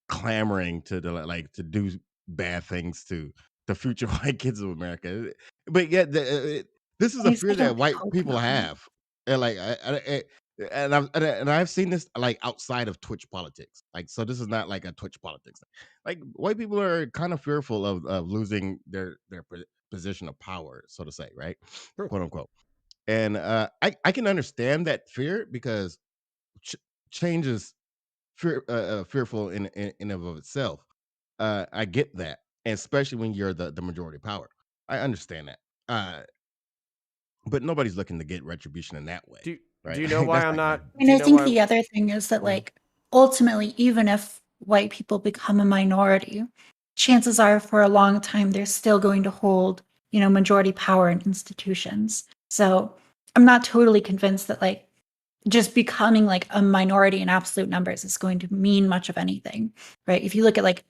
Speaker 8: clamoring to to do bad things to the future white kids of America. But yet, this is
Speaker 6: At
Speaker 8: a
Speaker 6: least
Speaker 8: fear
Speaker 6: they
Speaker 8: that
Speaker 6: don't
Speaker 8: white
Speaker 6: poke
Speaker 8: people
Speaker 6: them.
Speaker 8: have, and I've seen this like outside of Twitch politics. Like, so this is not like a Twitch politics. Like, white people are kind of fearful of losing their position of power, so to say, right?
Speaker 2: True.
Speaker 8: Quote unquote. And I can understand that fear because ch- change is fearful in of itself. I get that, and especially when you're the majority power. I understand that. But nobody's looking to get retribution in that way,
Speaker 2: Do
Speaker 8: right?
Speaker 2: you know why
Speaker 8: That's
Speaker 2: I'm
Speaker 8: not
Speaker 2: not?
Speaker 8: gonna.
Speaker 6: And
Speaker 2: Do you
Speaker 6: I
Speaker 2: know
Speaker 6: think
Speaker 2: why?
Speaker 6: the other thing is that, like, ultimately, even if white people become a minority, chances are for a long time they're still going to hold, majority power in institutions. So I'm not totally convinced that, like, just becoming like a minority in absolute numbers is going to mean much of anything, right? If you look at like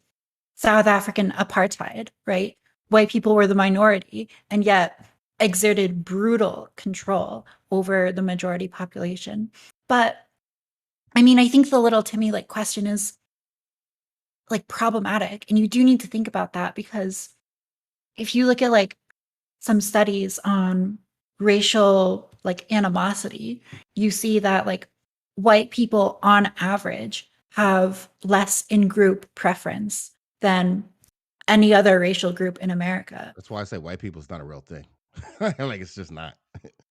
Speaker 6: South African apartheid, right? White people were the minority and yet exerted brutal control over the majority population. But I mean, I think the little Timmy like question is like problematic. And you do need to think about that because if you look at like some studies on racial like animosity, you see that like white people on average have less in-group preference than any other racial group in America.
Speaker 8: That's why I say white people is not a real thing. Like, it's just not.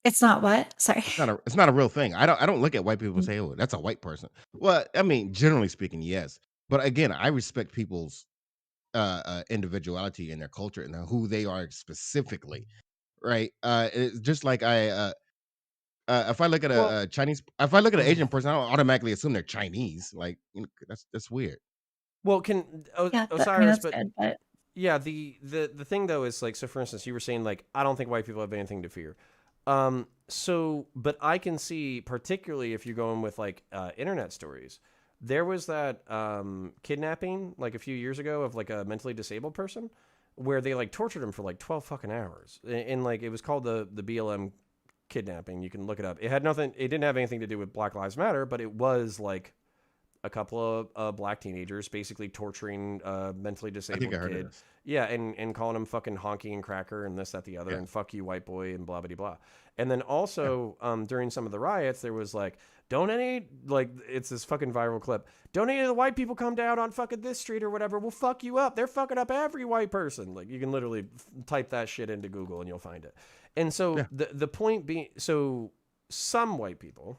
Speaker 6: It's not what? Sorry.
Speaker 8: It's not a real thing. I don't look at white people and say, oh, that's a white person. Well, I mean, generally speaking, yes. But again, I respect people's individuality and their culture and who they are specifically, right? It's just like if I look at
Speaker 2: Well,
Speaker 8: a Chinese, if I look at an Asian person, I don't automatically assume they're Chinese. Like, that's weird.
Speaker 2: well, can
Speaker 6: Yeah, I mean
Speaker 2: Osiris,
Speaker 6: that's
Speaker 2: but
Speaker 6: good, but
Speaker 2: yeah, the thing though is like, so for instance, you were saying like, I don't think white people have anything to fear. So, but I can see, particularly if you're going with like internet stories, there was that kidnapping like a few years ago of like a mentally disabled person, where they like tortured him for like 12 fucking hours, and like it was called the BLM kidnapping. You can look it up. It had nothing. It didn't have anything to do with Black Lives Matter, but it was like a couple of black teenagers basically torturing a mentally
Speaker 8: I
Speaker 2: disabled
Speaker 8: think I heard of
Speaker 2: kid.
Speaker 8: this.
Speaker 2: Yeah, and calling him fucking honky and cracker and this, that, the other,
Speaker 8: Yeah.
Speaker 2: and fuck you, white boy, and blah, blah, blah. And then
Speaker 8: Yeah.
Speaker 2: also during some of the riots, there was like, don't any, like, it's this fucking viral clip. Don't any of the white people come down on fucking this street or whatever. We'll fuck you up. They're fucking up every white person. Like, you can literally type that shit into Google and you'll find it. And so
Speaker 8: Yeah.
Speaker 2: the point being, so some white people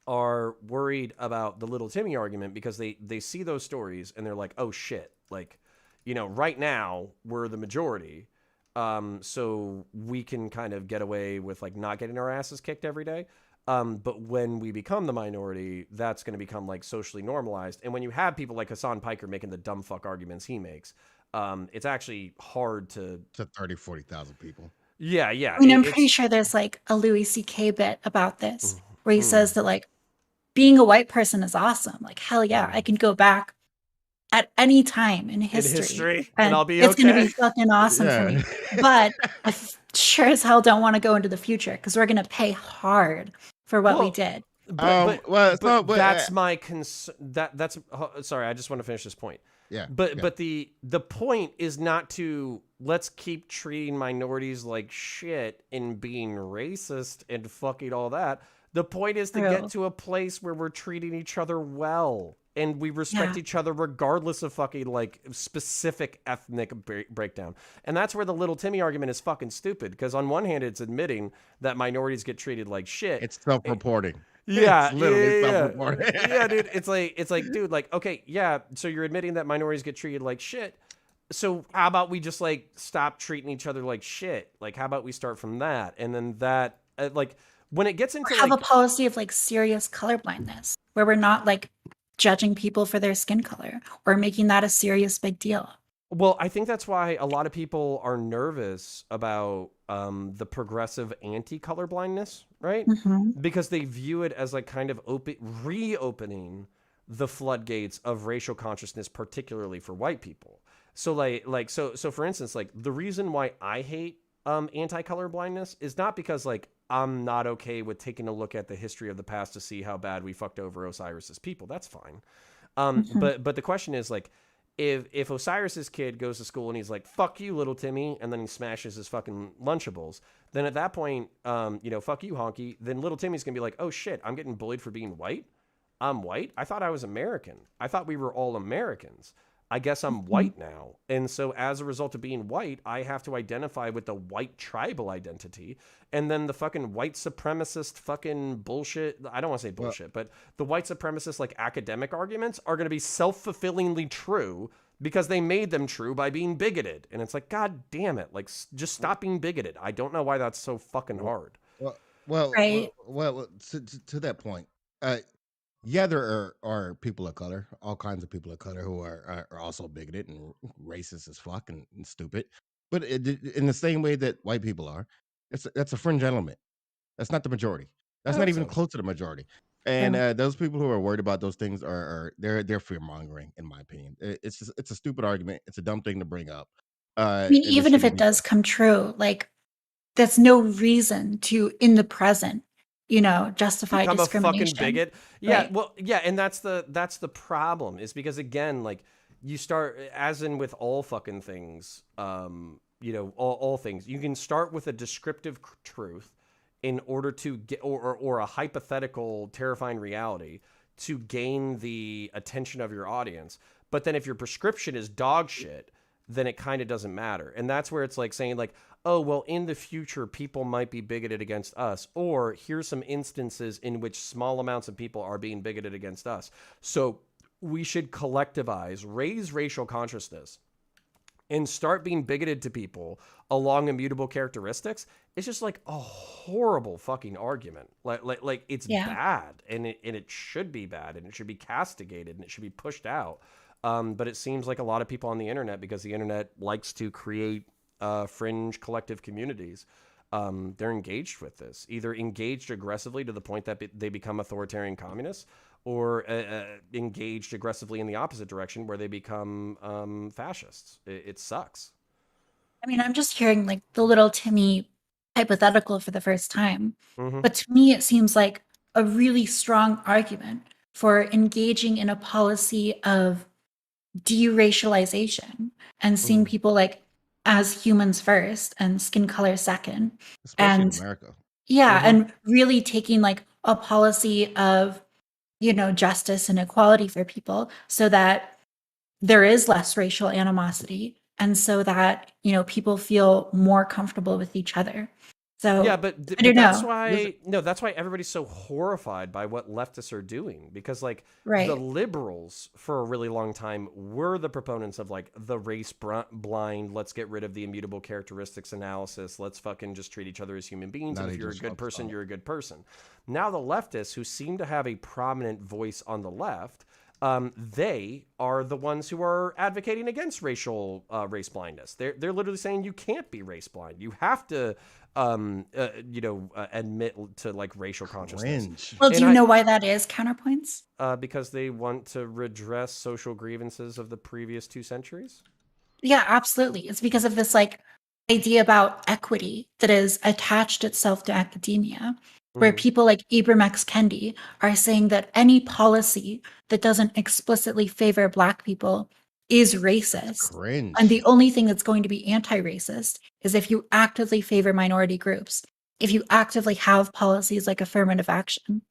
Speaker 2: are worried about the little Timmy argument because they see those stories and they're like, oh shit, like, right now we're the majority, so we can kind of get away with like not getting our asses kicked every day. But when we become the minority, that's going to become like socially normalized. And when you have people like Hassan Piker making the dumb fuck arguments he makes, it's actually hard to
Speaker 8: 40,000 people.
Speaker 2: Yeah.
Speaker 6: I mean, I'm pretty sure there's like a Louis C.K. bit about this where he says that like being a white person is awesome. Like, hell yeah, I can go back at any time in history,
Speaker 2: and I'll be
Speaker 6: it's going to
Speaker 2: okay.
Speaker 6: be fucking awesome for me. But I sure as hell don't want to go into the future because we're going to pay hard for what we did.
Speaker 2: But
Speaker 8: well,
Speaker 2: that's my concern. That's sorry. I just want to finish this point.
Speaker 8: Yeah.
Speaker 2: But the point is not to let's keep treating minorities like shit and being racist and fucking all that. The point is to get to a place where we're treating each other well and we respect each other regardless of fucking like specific ethnic breakdown. And that's where the little Timmy argument is fucking stupid, because on one hand it's admitting that minorities get treated like shit.
Speaker 8: It's self-reporting.
Speaker 2: Yeah,
Speaker 8: it's literally
Speaker 2: yeah,
Speaker 8: self-reporting.
Speaker 2: yeah, dude. It's like, dude, like, okay, yeah. So you're admitting that minorities get treated like shit. So how about we just like stop treating each other like shit? Like, how about we start from that, and then that, like, when it gets into
Speaker 6: have a policy of like serious colorblindness where we're not like judging people for their skin color or making that a serious big deal.
Speaker 2: Well, I think that's why a lot of people are nervous about the progressive anti-colorblindness, right?
Speaker 6: Mm-hmm.
Speaker 2: Because they view it as like kind of reopening the floodgates of racial consciousness, particularly for white people. So so for instance, like the reason why I hate anti-colorblindness is not because like I'm not okay with taking a look at the history of the past to see how bad we fucked over Osiris's people. That's fine. But the question is like, if Osiris's kid goes to school and he's like, fuck you, little Timmy, and then he smashes his fucking Lunchables, then at that point, fuck you, honky, then little Timmy's gonna be like, oh shit, I'm getting bullied for being white. I'm white? I thought I was American. I thought we were all Americans. I guess I'm white now. And so as a result of being white, I have to identify with the white tribal identity. And then the fucking white supremacist fucking bullshit, I don't want to say bullshit, but the white supremacist like academic arguments are going to be self-fulfillingly true because they made them true by being bigoted. And it's like, God damn it. Like, just stop being bigoted. I don't know why that's so fucking hard.
Speaker 8: Well,
Speaker 6: Right.
Speaker 8: to that point, yeah, there are people of color, all kinds of people of color who are also bigoted and racist as fuck and stupid. But in the same way that white people are, that's a fringe element. That's not the majority. That's not even close to the majority. And those people who are worried about those things they're fear mongering, in my opinion. It's a stupid argument. It's a dumb thing to bring up.
Speaker 6: I mean, even if it does come true, like there's no reason to, in the present, justify
Speaker 2: become
Speaker 6: discrimination.
Speaker 2: A fucking bigot. Yeah,
Speaker 6: right?
Speaker 2: well, yeah, and that's the problem is because again, like you start as in with all fucking things, all things. You can start with a descriptive truth in order to get or a hypothetical terrifying reality to gain the attention of your audience. But then if your prescription is dog shit, then it kind of doesn't matter. And that's where it's like saying like, oh, well, in the future, people might be bigoted against us. Or here's some instances in which small amounts of people are being bigoted against us. So we should collectivize, raise racial consciousness, and start being bigoted to people along immutable characteristics. It's just like a horrible fucking argument. Like it's bad, and it should be bad, and it should be castigated, and it should be pushed out. But it seems like a lot of people on the internet, because the internet likes to create fringe collective communities, they're engaged with this, either engaged aggressively to the point that they become authoritarian communists, or engaged aggressively in the opposite direction where they become fascists. It sucks.
Speaker 6: I mean, I'm just hearing like the little Timmy hypothetical for the first time.
Speaker 2: Mm-hmm.
Speaker 6: But to me, it seems like a really strong argument for engaging in a policy of deracialization and seeing people like as humans first and skin color second.
Speaker 8: Especially
Speaker 6: and
Speaker 8: in America.
Speaker 6: Yeah, and really taking like a policy of, justice and equality for people so that there is less racial animosity and so that, people feel more comfortable with each other. So
Speaker 2: yeah, but that's why that's why everybody's so horrified by what leftists are doing, because like the liberals for a really long time were the proponents of like the race blind, let's get rid of the immutable characteristics analysis, let's fucking just treat each other as human beings, and if you're a good person, you're a good person. Now the leftists, who seem to have a prominent voice on the left, they are the ones who are advocating against race blindness. They're literally saying you can't be race blind. You have to admit to like racial consciousness.
Speaker 6: Well, do you know why that is, CounterPoints?
Speaker 2: Because they want to redress social grievances of the previous 2 centuries.
Speaker 6: Yeah, absolutely. It's because of this like idea about equity that is attached itself to academia, where people like Ibram X. Kendi are saying that any policy that doesn't explicitly favor Black people is racist. And the only thing that's going to be anti-racist is if you actively favor minority groups, if you actively have policies like affirmative action.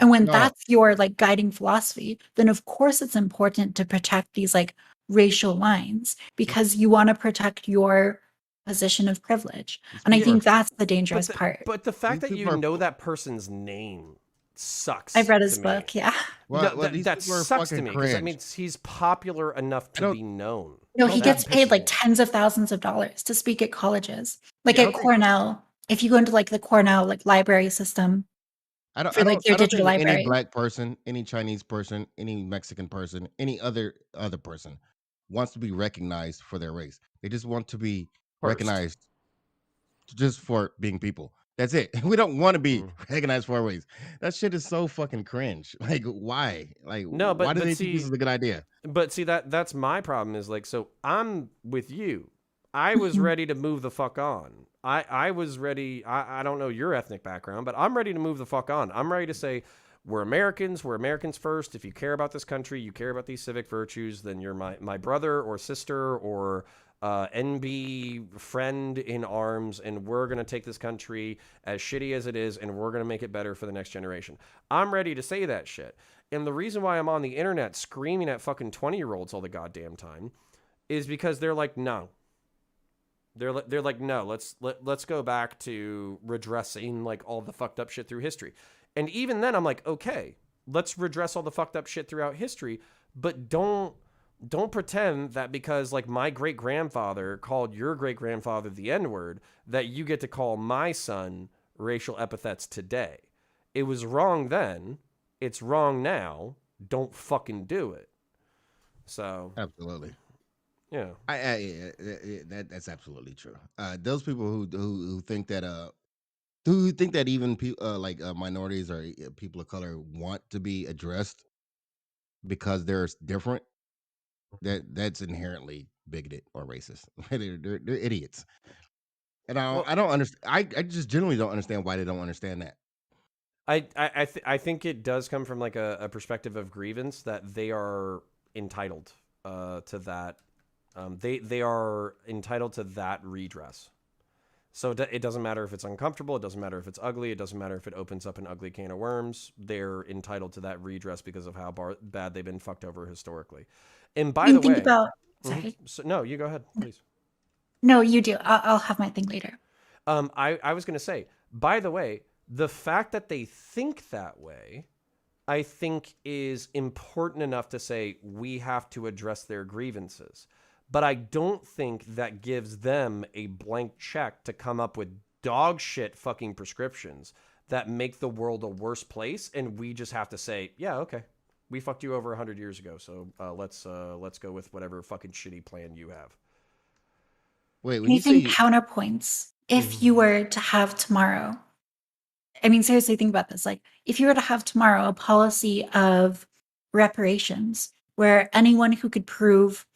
Speaker 6: And when that's your like guiding philosophy, then of course it's important to protect these like racial lines, because you want to protect your position of privilege. And I think that's the dangerous part.
Speaker 2: But the fact that you know that person's name sucks.
Speaker 6: I've read his book, yeah.
Speaker 2: That sucks to me, because that means he's popular enough to be known.
Speaker 6: No, he gets paid like tens of thousands of dollars to speak at colleges. Like at Cornell, if you go into like the Cornell like library system,
Speaker 8: I don't
Speaker 6: their digital
Speaker 8: think
Speaker 6: library.
Speaker 8: any Black person, any Chinese person, any Mexican person, any other person wants to be recognized for their race. They just want to be recognized just for being people. That's it. We don't want to be recognized for our race. That shit is so fucking cringe. Like, why? Like,
Speaker 2: no, but
Speaker 8: why do they think this is a good idea?
Speaker 2: But see, that's my problem, is like, so I'm with you. I was ready to move the fuck on. I was ready. I don't know your ethnic background, but I'm ready to move the fuck on. I'm ready to say, we're Americans first. If you care about this country, you care about these civic virtues, then you're my brother or sister or NB friend in arms, and we're going to take this country as shitty as it is, and we're going to make it better for the next generation. I'm ready to say that shit. And the reason why I'm on the internet screaming at fucking 20-year-olds all the goddamn time is because they're like, no. They're like, no, let's go back to redressing like all the fucked up shit through history. And even then I'm like, okay, let's redress all the fucked up shit throughout history, but don't pretend that because like my great-grandfather called your great-grandfather the N-word, that you get to call my son racial epithets today. It was wrong then. It's wrong now. Don't fucking do it. So
Speaker 8: absolutely.
Speaker 2: Yeah.
Speaker 8: That's absolutely true. Those people who think that even minorities or people of color want to be addressed because they're different, that's inherently bigoted or racist. They're idiots. And I don't understand. I just generally don't understand why they don't understand that.
Speaker 2: I think it does come from like a perspective of grievance that they are entitled to that. They are entitled to that redress. So it doesn't matter if it's uncomfortable. It doesn't matter if it's ugly. It doesn't matter if it opens up an ugly can of worms. They're entitled to that redress because of how bad they've been fucked over historically. And by the way,
Speaker 6: sorry.
Speaker 2: So, no, you go ahead, please.
Speaker 6: No, you do. I'll have my thing later.
Speaker 2: I was going to say, by the way, the fact that they think that way, I think is important enough to say we have to address their grievances. But I don't think that gives them a blank check to come up with dog shit fucking prescriptions that make the world a worse place. And we just have to say, yeah, okay, we fucked you over 100 years ago. So let's go with whatever fucking shitty plan you have.
Speaker 8: Wait,
Speaker 6: when you say counterpoints, if you were to have tomorrow, I mean, seriously, think about this. Like, if you were to have tomorrow a policy of reparations where anyone who could prove,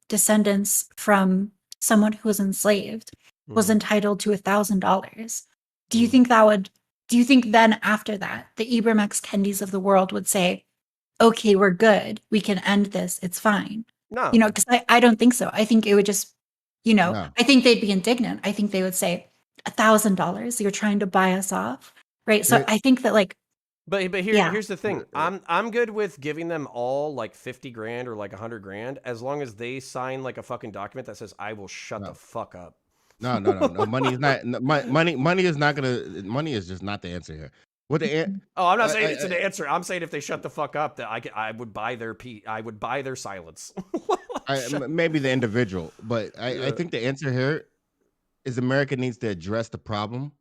Speaker 6: descendants from someone who was enslaved was entitled to $1,000. Do you think do you think then after that, the Ibram X. Kendis of the world would say, okay, we're good. We can end this. It's fine.
Speaker 2: No.
Speaker 6: Because I don't think so. I think it would just,
Speaker 8: No.
Speaker 6: I think they'd be indignant. I think they would say, $1,000, you're trying to buy us off. Right. So I think that
Speaker 2: But here's the thing. I'm good with giving them all like 50 grand or like 100 grand as long as they sign like a fucking document that says I will shut the fuck up.
Speaker 8: No. Money is not. Money is not gonna. Money is just not the answer here. What the?
Speaker 2: I'm not saying it's an answer. I'm saying if they shut the fuck up, that I would buy their silence.
Speaker 8: Maybe the individual, but I think the answer here is America needs to address the problem.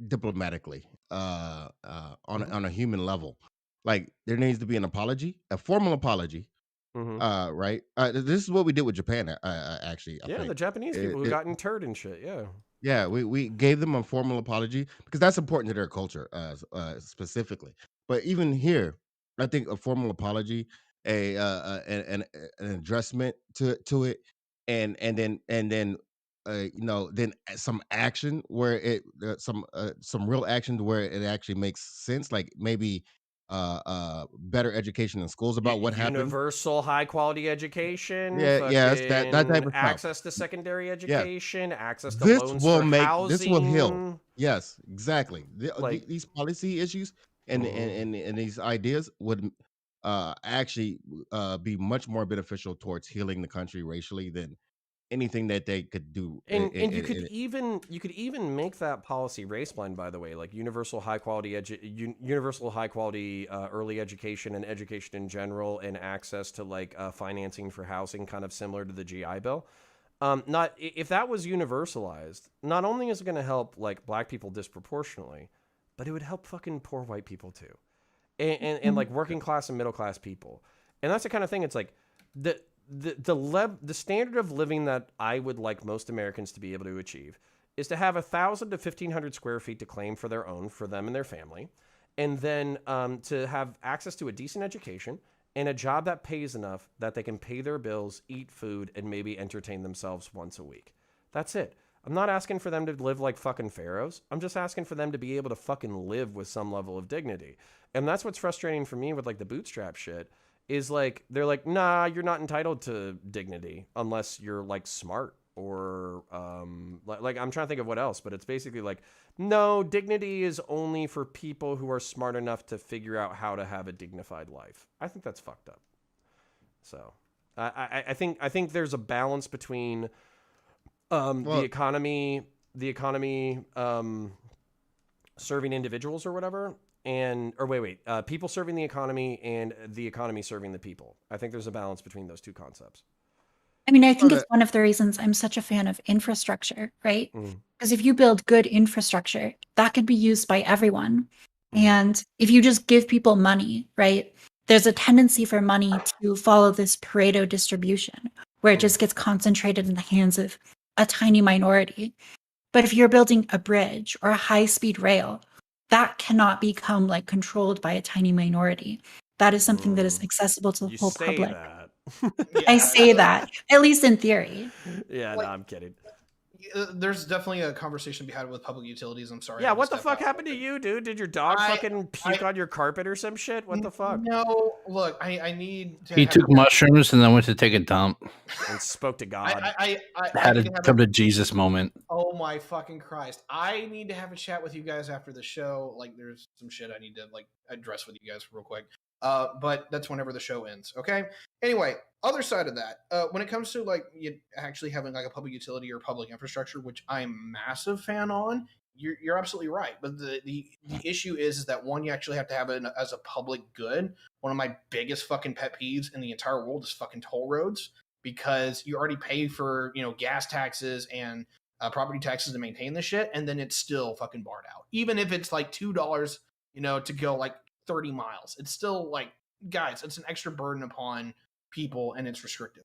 Speaker 8: Diplomatically, on a human level. Like there needs to be an apology, a formal apology. Right. This is what we did with Japan. Actually, I think.
Speaker 2: The Japanese people who got interred and shit.
Speaker 8: Yeah, we gave them a formal apology because that's important to their culture, specifically. But even here, I think a formal apology, an addressment to it, and then then some action where it some real action to where it actually makes sense, like maybe better education in schools about what happened.
Speaker 2: Universal high quality education.
Speaker 8: Yes, that type of
Speaker 2: access
Speaker 8: stuff.
Speaker 2: to secondary education, access to
Speaker 8: This
Speaker 2: loans
Speaker 8: will
Speaker 2: for
Speaker 8: make
Speaker 2: housing.
Speaker 8: this will heal. Yes, exactly. These policy issues and these ideas would actually be much more beneficial towards healing the country racially than anything that they could do.
Speaker 2: And you could even make that policy race blind, by the way, like universal high quality early education and education in general, and access to like financing for housing, kind of similar to the GI Bill. Not if that was universalized, not only is it going to help like black people disproportionately, but it would help fucking poor white people too, and like working class and middle class people. And that's the kind of thing. It's like the standard of living that I would like most Americans to be able to achieve is to have 1,000 to 1,500 square feet to claim for their own, for them and their family, and then to have access to a decent education and a job that pays enough that they can pay their bills, eat food, and maybe entertain themselves once a week. That's it. I'm not asking for them to live like fucking pharaohs. I'm just asking for them to be able to fucking live with some level of dignity. And that's what's frustrating for me with like the bootstrap shit is like, they're like, nah, you're not entitled to dignity unless you're like smart or like I'm trying to think of what else, but it's basically like, no, dignity is only for people who are smart enough to figure out how to have a dignified life. I think that's fucked up. So I think there's a balance between the economy serving individuals or whatever, people serving the economy and the economy serving the people. I think there's a balance between those two concepts.
Speaker 6: I mean, I think it's one of the reasons I'm such a fan of infrastructure, right? Because if you build good infrastructure, that could be used by everyone. And if you just give people money, right, there's a tendency for money to follow this Pareto distribution where it just gets concentrated in the hands of a tiny minority. But if you're building a bridge or a high-speed rail, that cannot become like controlled by a tiny minority. That is something that is accessible to the whole public. I say that, at least in theory.
Speaker 2: Yeah, no, I'm kidding.
Speaker 9: There's definitely a conversation to be had with public utilities. I'm sorry.
Speaker 2: Yeah, what the fuck happened to you, dude? Did your dog fucking puke on your carpet or some shit? What the fuck?
Speaker 9: No, look, I need to.
Speaker 7: He took mushrooms and then went to take a dump.
Speaker 2: And spoke to God.
Speaker 9: I
Speaker 7: had a come to Jesus moment.
Speaker 9: Oh my fucking Christ. I need to have a chat with you guys after the show. Like, there's some shit I need to like address with you guys real quick. But that's whenever the show ends. Okay. Anyway, other side of that, when it comes to like you actually having like a public utility or public infrastructure, which I'm a massive fan on, you're absolutely right. But the issue is that one, you actually have to have it as a public good. One of my biggest fucking pet peeves in the entire world is fucking toll roads, because you already pay for, gas taxes and property taxes to maintain the shit, and then it's still fucking barred out. Even if it's like $2, to go like 30 miles, it's still like, guys, it's an extra burden upon people, and it's restrictive.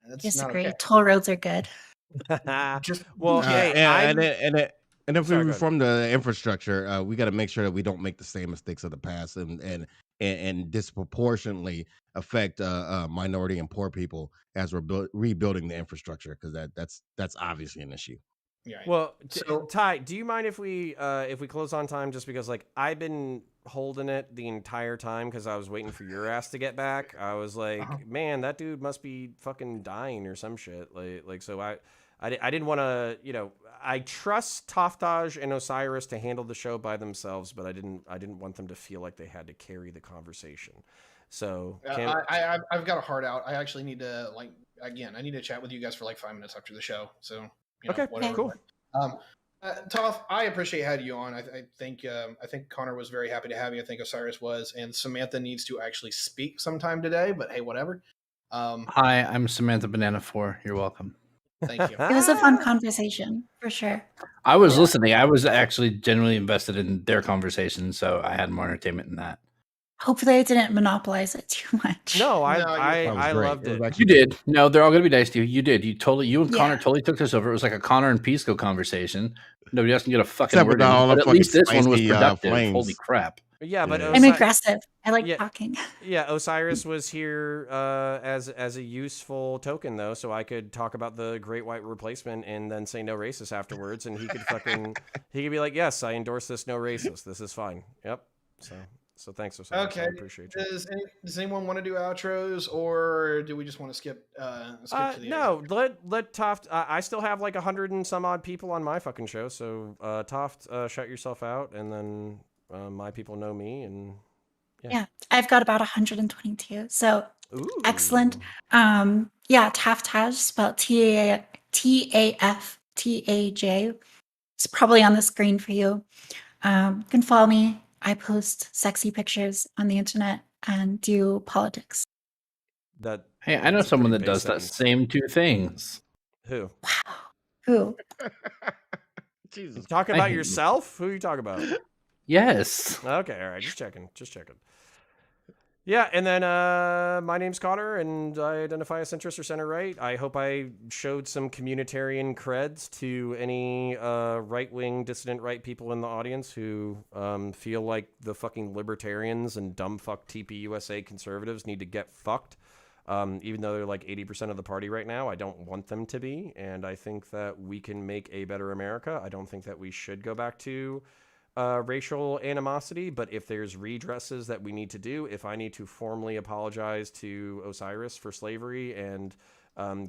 Speaker 9: And
Speaker 6: Disagree. Okay. Toll roads are good.
Speaker 8: And if we reform the infrastructure, we got to make sure that we don't make the same mistakes of the past and disproportionately affect minority and poor people as we're rebuilding the infrastructure, because that's obviously an issue.
Speaker 9: Yeah.
Speaker 2: Well, Ty, do you mind if we close on time, just because like I've been holding it the entire time because I was waiting for your ass to get back. I was like, man, that dude must be fucking dying or some shit. Like so I didn't want to, I trust Toftaj and Osiris to handle the show by themselves, but I didn't want them to feel like they had to carry the conversation. So
Speaker 9: I've got a heart out. I actually need to I need to chat with you guys for like 5 minutes after the show. So
Speaker 2: okay,
Speaker 9: whatever.
Speaker 2: Cool.
Speaker 9: Toph, I appreciate having you on. I think Connor was very happy to have you. I think Osiris was, and Samantha needs to actually speak sometime today. But hey, whatever.
Speaker 7: Hi, I'm Samantha Banana 4. You're welcome.
Speaker 9: Thank you.
Speaker 6: It was a fun conversation for sure.
Speaker 7: I was listening. I was actually genuinely invested in their conversation, so I had more entertainment in that.
Speaker 6: Hopefully, I didn't monopolize it too much.
Speaker 2: No, I loved it.
Speaker 7: You did. No, they're all going to be nice to you. You did. You and Connor totally took this over. It was like a Connor and Pisco conversation. Nobody else can get a fucking word in. But at least this one was productive. Holy crap.
Speaker 2: Yeah, but
Speaker 6: I'm aggressive. I like talking.
Speaker 2: Yeah, Osiris was here as a useful token, though, so I could talk about the Great White Replacement and then say no racist afterwards, and he could be like, yes, I endorse this no racist. This is fine. Yep. So thanks, Osiris.
Speaker 9: Okay.
Speaker 2: I appreciate you.
Speaker 9: Does anyone want to do outros, or do we just want to skip to the
Speaker 2: no, let Toft. I still have like 100 and some odd people on my fucking show, so Toft, shut yourself out, and then my people know me, and
Speaker 6: yeah, I've got about 122. So
Speaker 2: Ooh.
Speaker 6: Excellent. Taftaj, spelled TAFTAJ. It's probably on the screen for you. You can follow me. I post sexy pictures on the internet and do politics.
Speaker 7: Hey, I know someone that does that same two things.
Speaker 2: Who?
Speaker 6: Wow. Who?
Speaker 2: Jesus. You talk about yourself? Who are you talking about?
Speaker 7: Yes.
Speaker 2: Okay, all right. Just checking. Yeah, and then my name's Connor, and I identify as centrist or center right. I hope I showed some communitarian creds to any right-wing dissident right people in the audience who feel like the fucking libertarians and dumb fuck TPUSA conservatives need to get fucked. Even though they're like 80% of the party right now, I don't want them to be. And I think that we can make a better America. I don't think that we should go back to racial animosity. But if there's redresses that we need to do, if I need to formally apologize to Osiris for slavery and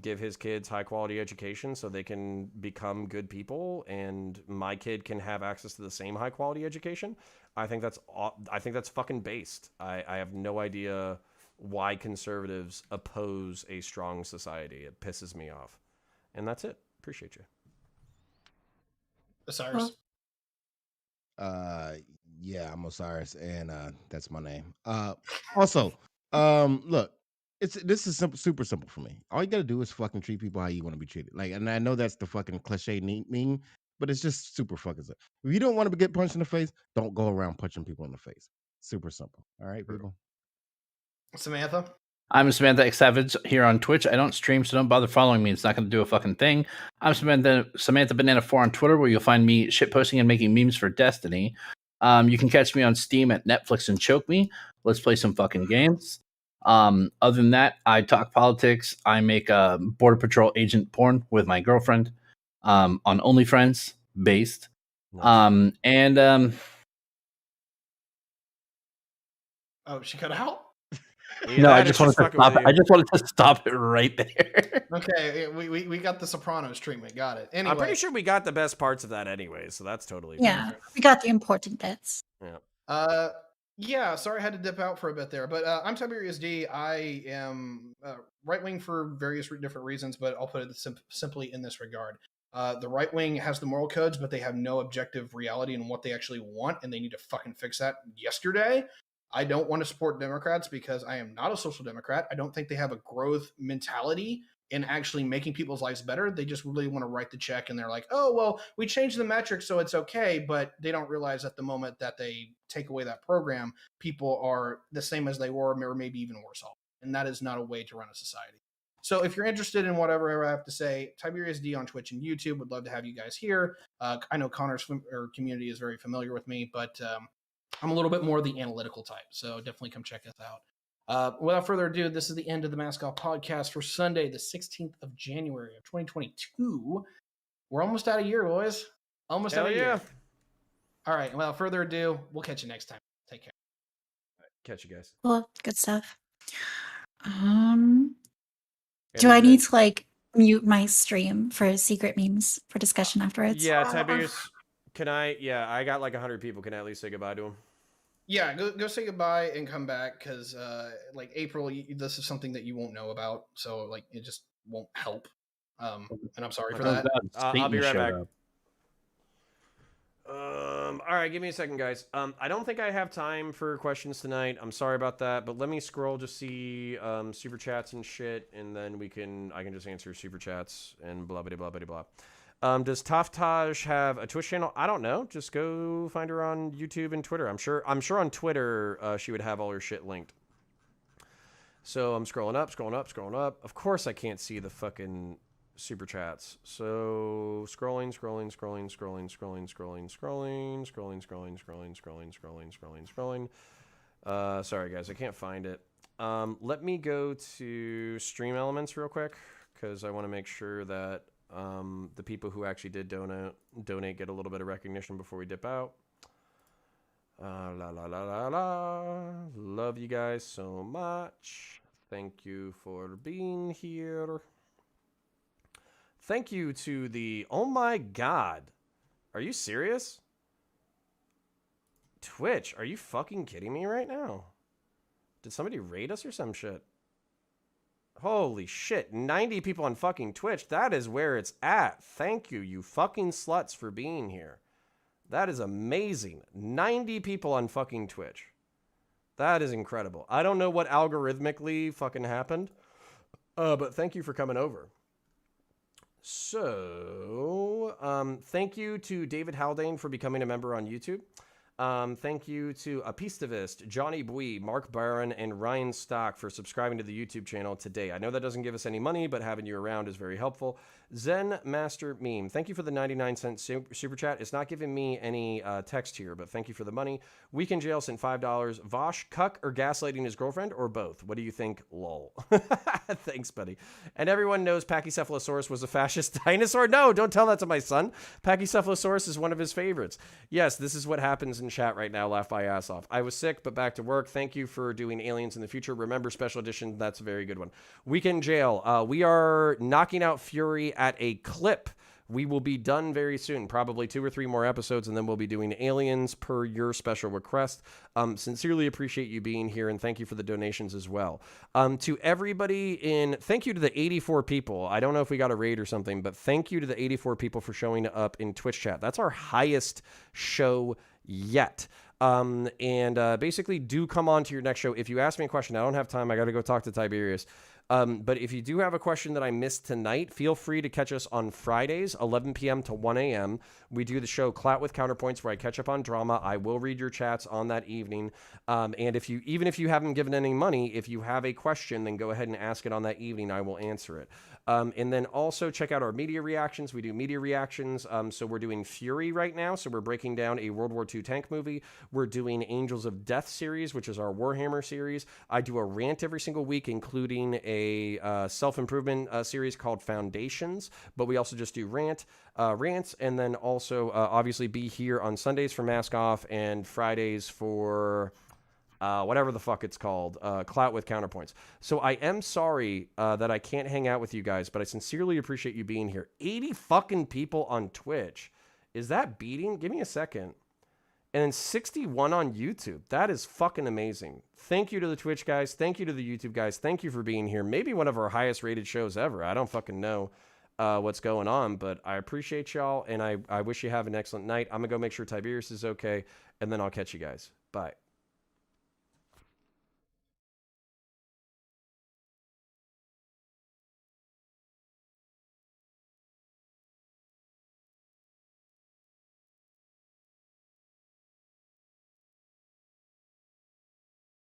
Speaker 2: give his kids high quality education so they can become good people and my kid can have access to the same high quality education, I think that's fucking based. I have no idea why conservatives oppose a strong society. It pisses me off. And that's it. Appreciate you.
Speaker 9: Osiris.
Speaker 8: Yeah, I'm Osiris, and that's my name. Also, look, this is super simple for me. All you gotta do is fucking treat people how you want to be treated. Like, and I know that's the fucking cliche meme, but it's just super fucking simple. If you don't want to get punched in the face, don't go around punching people in the face. Super simple. All right, people.
Speaker 9: Samantha.
Speaker 7: I'm Samantha X Savage here on Twitch. I don't stream, so don't bother following me. It's not going to do a fucking thing. I'm Samantha Banana 4 on Twitter, where you'll find me shitposting and making memes for Destiny. You can catch me on Steam at Netflix and Choke Me. Let's play some fucking games. Other than that, I talk politics. I make Border Patrol agent porn with my girlfriend on OnlyFriends based.
Speaker 2: Nice.
Speaker 9: Oh, she cut out?
Speaker 7: No, I just wanted to stop. I just wanted to stop it right there.
Speaker 9: Okay, we got the Sopranos treatment. Got it. Anyway,
Speaker 2: I'm pretty sure we got the best parts of that anyway, so that's totally
Speaker 6: Yeah,
Speaker 2: fine.
Speaker 6: we got the important bits.
Speaker 2: Yeah.
Speaker 9: Yeah, sorry I had to dip out for a bit there, but I'm Tiberius D. I am right wing for various different reasons, but I'll put it simply in this regard. The right wing has the moral codes, but they have no objective reality in what they actually want, and they need to fucking fix that yesterday. I don't want to support Democrats because I am not a social democrat. I don't think they have a growth mentality in actually making people's lives better. They just really want to write the check, and they're like, oh, well, we changed the metrics, so it's okay. But they don't realize at the moment that they take away that program, people are the same as they were, or maybe even worse off. And that is not a way to run a society. So if you're interested in whatever I have to say, Tiberius D on Twitch and YouTube, would love to have you guys here. I know Connor's community is very familiar with me, but I'm a little bit more the analytical type, so definitely come check us out. Without further ado, this is the end of the Mask Off podcast for Sunday, the 16th of January of 2022. We're almost out of year, boys. Almost out of year. All right, without further ado, we'll catch you next time. Take care.
Speaker 2: All right, catch you guys.
Speaker 6: Cool, good stuff. Do I need to like mute my stream for secret memes for discussion afterwards?
Speaker 2: Yeah, Tiberius, can I? Yeah, I got like 100 people. Can I at least say goodbye to them?
Speaker 9: Yeah, go say goodbye and come back because like April, this is something that you won't know about, so like it just won't help. And I'm sorry for that.
Speaker 2: I'll be right back. All right, give me a second, guys. I don't think I have time for questions tonight. I'm sorry about that, but let me scroll to see super chats and shit, and then I can just answer super chats and blah blah blah blah blah. Does Taftaj have a Twitch channel? I don't know. Just go find her on YouTube and Twitter. I'm sure on Twitter she would have all her shit linked. So I'm scrolling up. Of course I can't see the fucking super chats. So scrolling. Sorry guys, I can't find it. Let me go to Stream Elements real quick because I want to make sure that the people who actually did donate get a little bit of recognition before we dip out. Love you guys so much. Thank you for being here. Thank you to the... Oh my god. Are you serious? Twitch, are you fucking kidding me right now? Did somebody raid us or some shit? Holy shit, 90 people on fucking Twitch. That is where it's at. Thank you, you fucking sluts, for being here. That is amazing. 90 people on fucking Twitch. That is incredible. I don't know what algorithmically fucking happened, but thank you for coming over. So, thank you to David Haldane for becoming a member on YouTube. Thank you to Apistivist, Johnny Bui, Mark Barron, and Ryan Stock for subscribing to the YouTube channel today. I know that doesn't give us any money, but having you around is very helpful. Zen Master Meme, thank you for the 99-cent super chat. It's not giving me any text here, but thank you for the money. Week in jail sent $5. Vosh, cuck or gaslighting his girlfriend, or both? What do you think? Lol. Thanks, buddy. And everyone knows Pachycephalosaurus was a fascist dinosaur. No, don't tell that to my son. Pachycephalosaurus is one of his favorites. Yes, this is what happens in chat right now. Laugh my ass off. I was sick, but back to work. Thank you for doing Aliens in the Future. Remember, special edition. That's a very good one. Week in jail. We are knocking out Fury at a clip. We will be done very soon, probably 2 or 3 more episodes, and then we'll be doing Aliens per your special request. Sincerely appreciate you being here, and thank you for the donations as well. To everybody thank you to the 84 people. I don't know if we got a raid or something, but thank you to the 84 people for showing up in Twitch chat. That's our highest show yet. Basically do come on to your next show. If you ask me a question, I don't have time. I got to go talk to Tiberius. But if you do have a question that I missed tonight, feel free to catch us on Fridays, 11 p.m. to 1 a.m. We do the show Clout with Counterpoints, where I catch up on drama. I will read your chats on that evening. And even if you haven't given any money, if you have a question, then go ahead and ask it on that evening. I will answer it. And then also check out our media reactions. We do media reactions. So we're doing Fury right now. So we're breaking down a World War II tank movie. We're doing Angels of Death series, which is our Warhammer series. I do a rant every single week, including a self-improvement series called Foundations. But we also just do rants. And then also obviously be here on Sundays for Mask Off and Fridays for... whatever the fuck it's called, Clout with Counterpoints. So I am sorry that I can't hang out with you guys, but I sincerely appreciate you being here. 80 fucking people on Twitch. Is that beating? Give me a second. And then 61 on YouTube. That is fucking amazing. Thank you to the Twitch guys. Thank you to the YouTube guys. Thank you for being here. Maybe one of our highest rated shows ever. I don't fucking know what's going on, but I appreciate y'all, and I wish you have an excellent night. I'm going to go make sure Tiberius is okay, and then I'll catch you guys. Bye.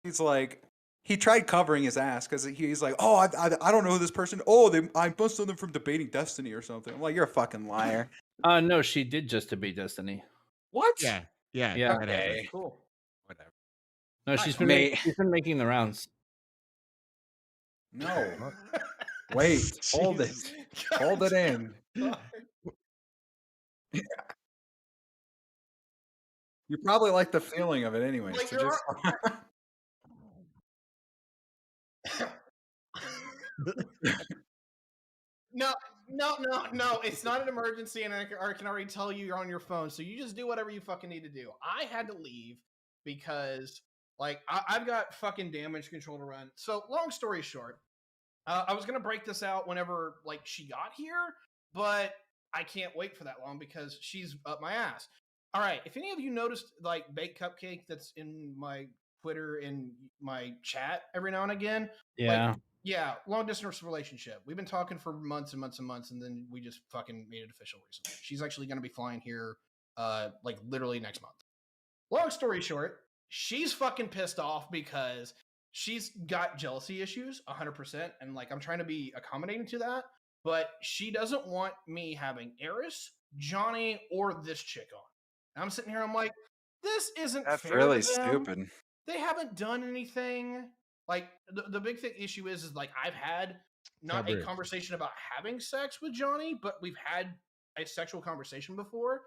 Speaker 10: He's like, he tried covering his ass because he's like, oh, I don't know who this person. Oh, I must know them from Debating Destiny or something. I'm like, you're a fucking liar.
Speaker 7: No, she did just debate Destiny.
Speaker 10: What?
Speaker 8: Yeah.
Speaker 10: Okay.
Speaker 9: Cool.
Speaker 8: Whatever.
Speaker 7: No, she's been making the rounds.
Speaker 10: No. Wait. Hold it. Hold it in. You probably like the feeling of it anyway.
Speaker 9: Like,
Speaker 10: So just...
Speaker 9: No. It's not an emergency, and I can already tell you you're on your phone. So you just do whatever you fucking need to do. I had to leave because, like, I've got fucking damage control to run. So long story short, I was gonna break this out whenever like she got here, but I can't wait for that long because she's up my ass. All right, if any of you noticed like baked cupcake that's in my Twitter and my chat every now and again,
Speaker 7: Yeah.
Speaker 9: Yeah, long distance relationship. We've been talking for months and months and months, and then we just fucking made it official recently. She's actually going to be flying here, like literally next month. Long story short, she's fucking pissed off because she's got jealousy issues, 100%, and like I'm trying to be accommodating to that, but she doesn't want me having Eris, Johnny, or this chick on. And I'm sitting here, I'm like, this isn't
Speaker 10: That's
Speaker 9: fair
Speaker 10: really
Speaker 9: to them.
Speaker 10: stupid.
Speaker 9: They haven't done anything. Like the big issue is like I've had not a conversation about having sex with Johnny, but we've had a sexual conversation before,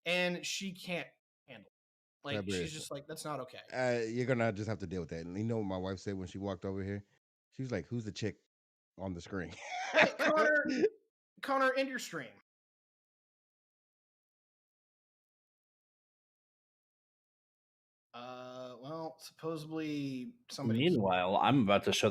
Speaker 9: and she can't handle it. Like she's just like, that's not okay.
Speaker 8: You're gonna just have to deal with that. And you know what my wife said when she walked over here? She was like, "Who's the chick on the screen?"
Speaker 9: Hey, Connor, end your stream. Well, supposedly somebody.
Speaker 7: Meanwhile, I'm about to show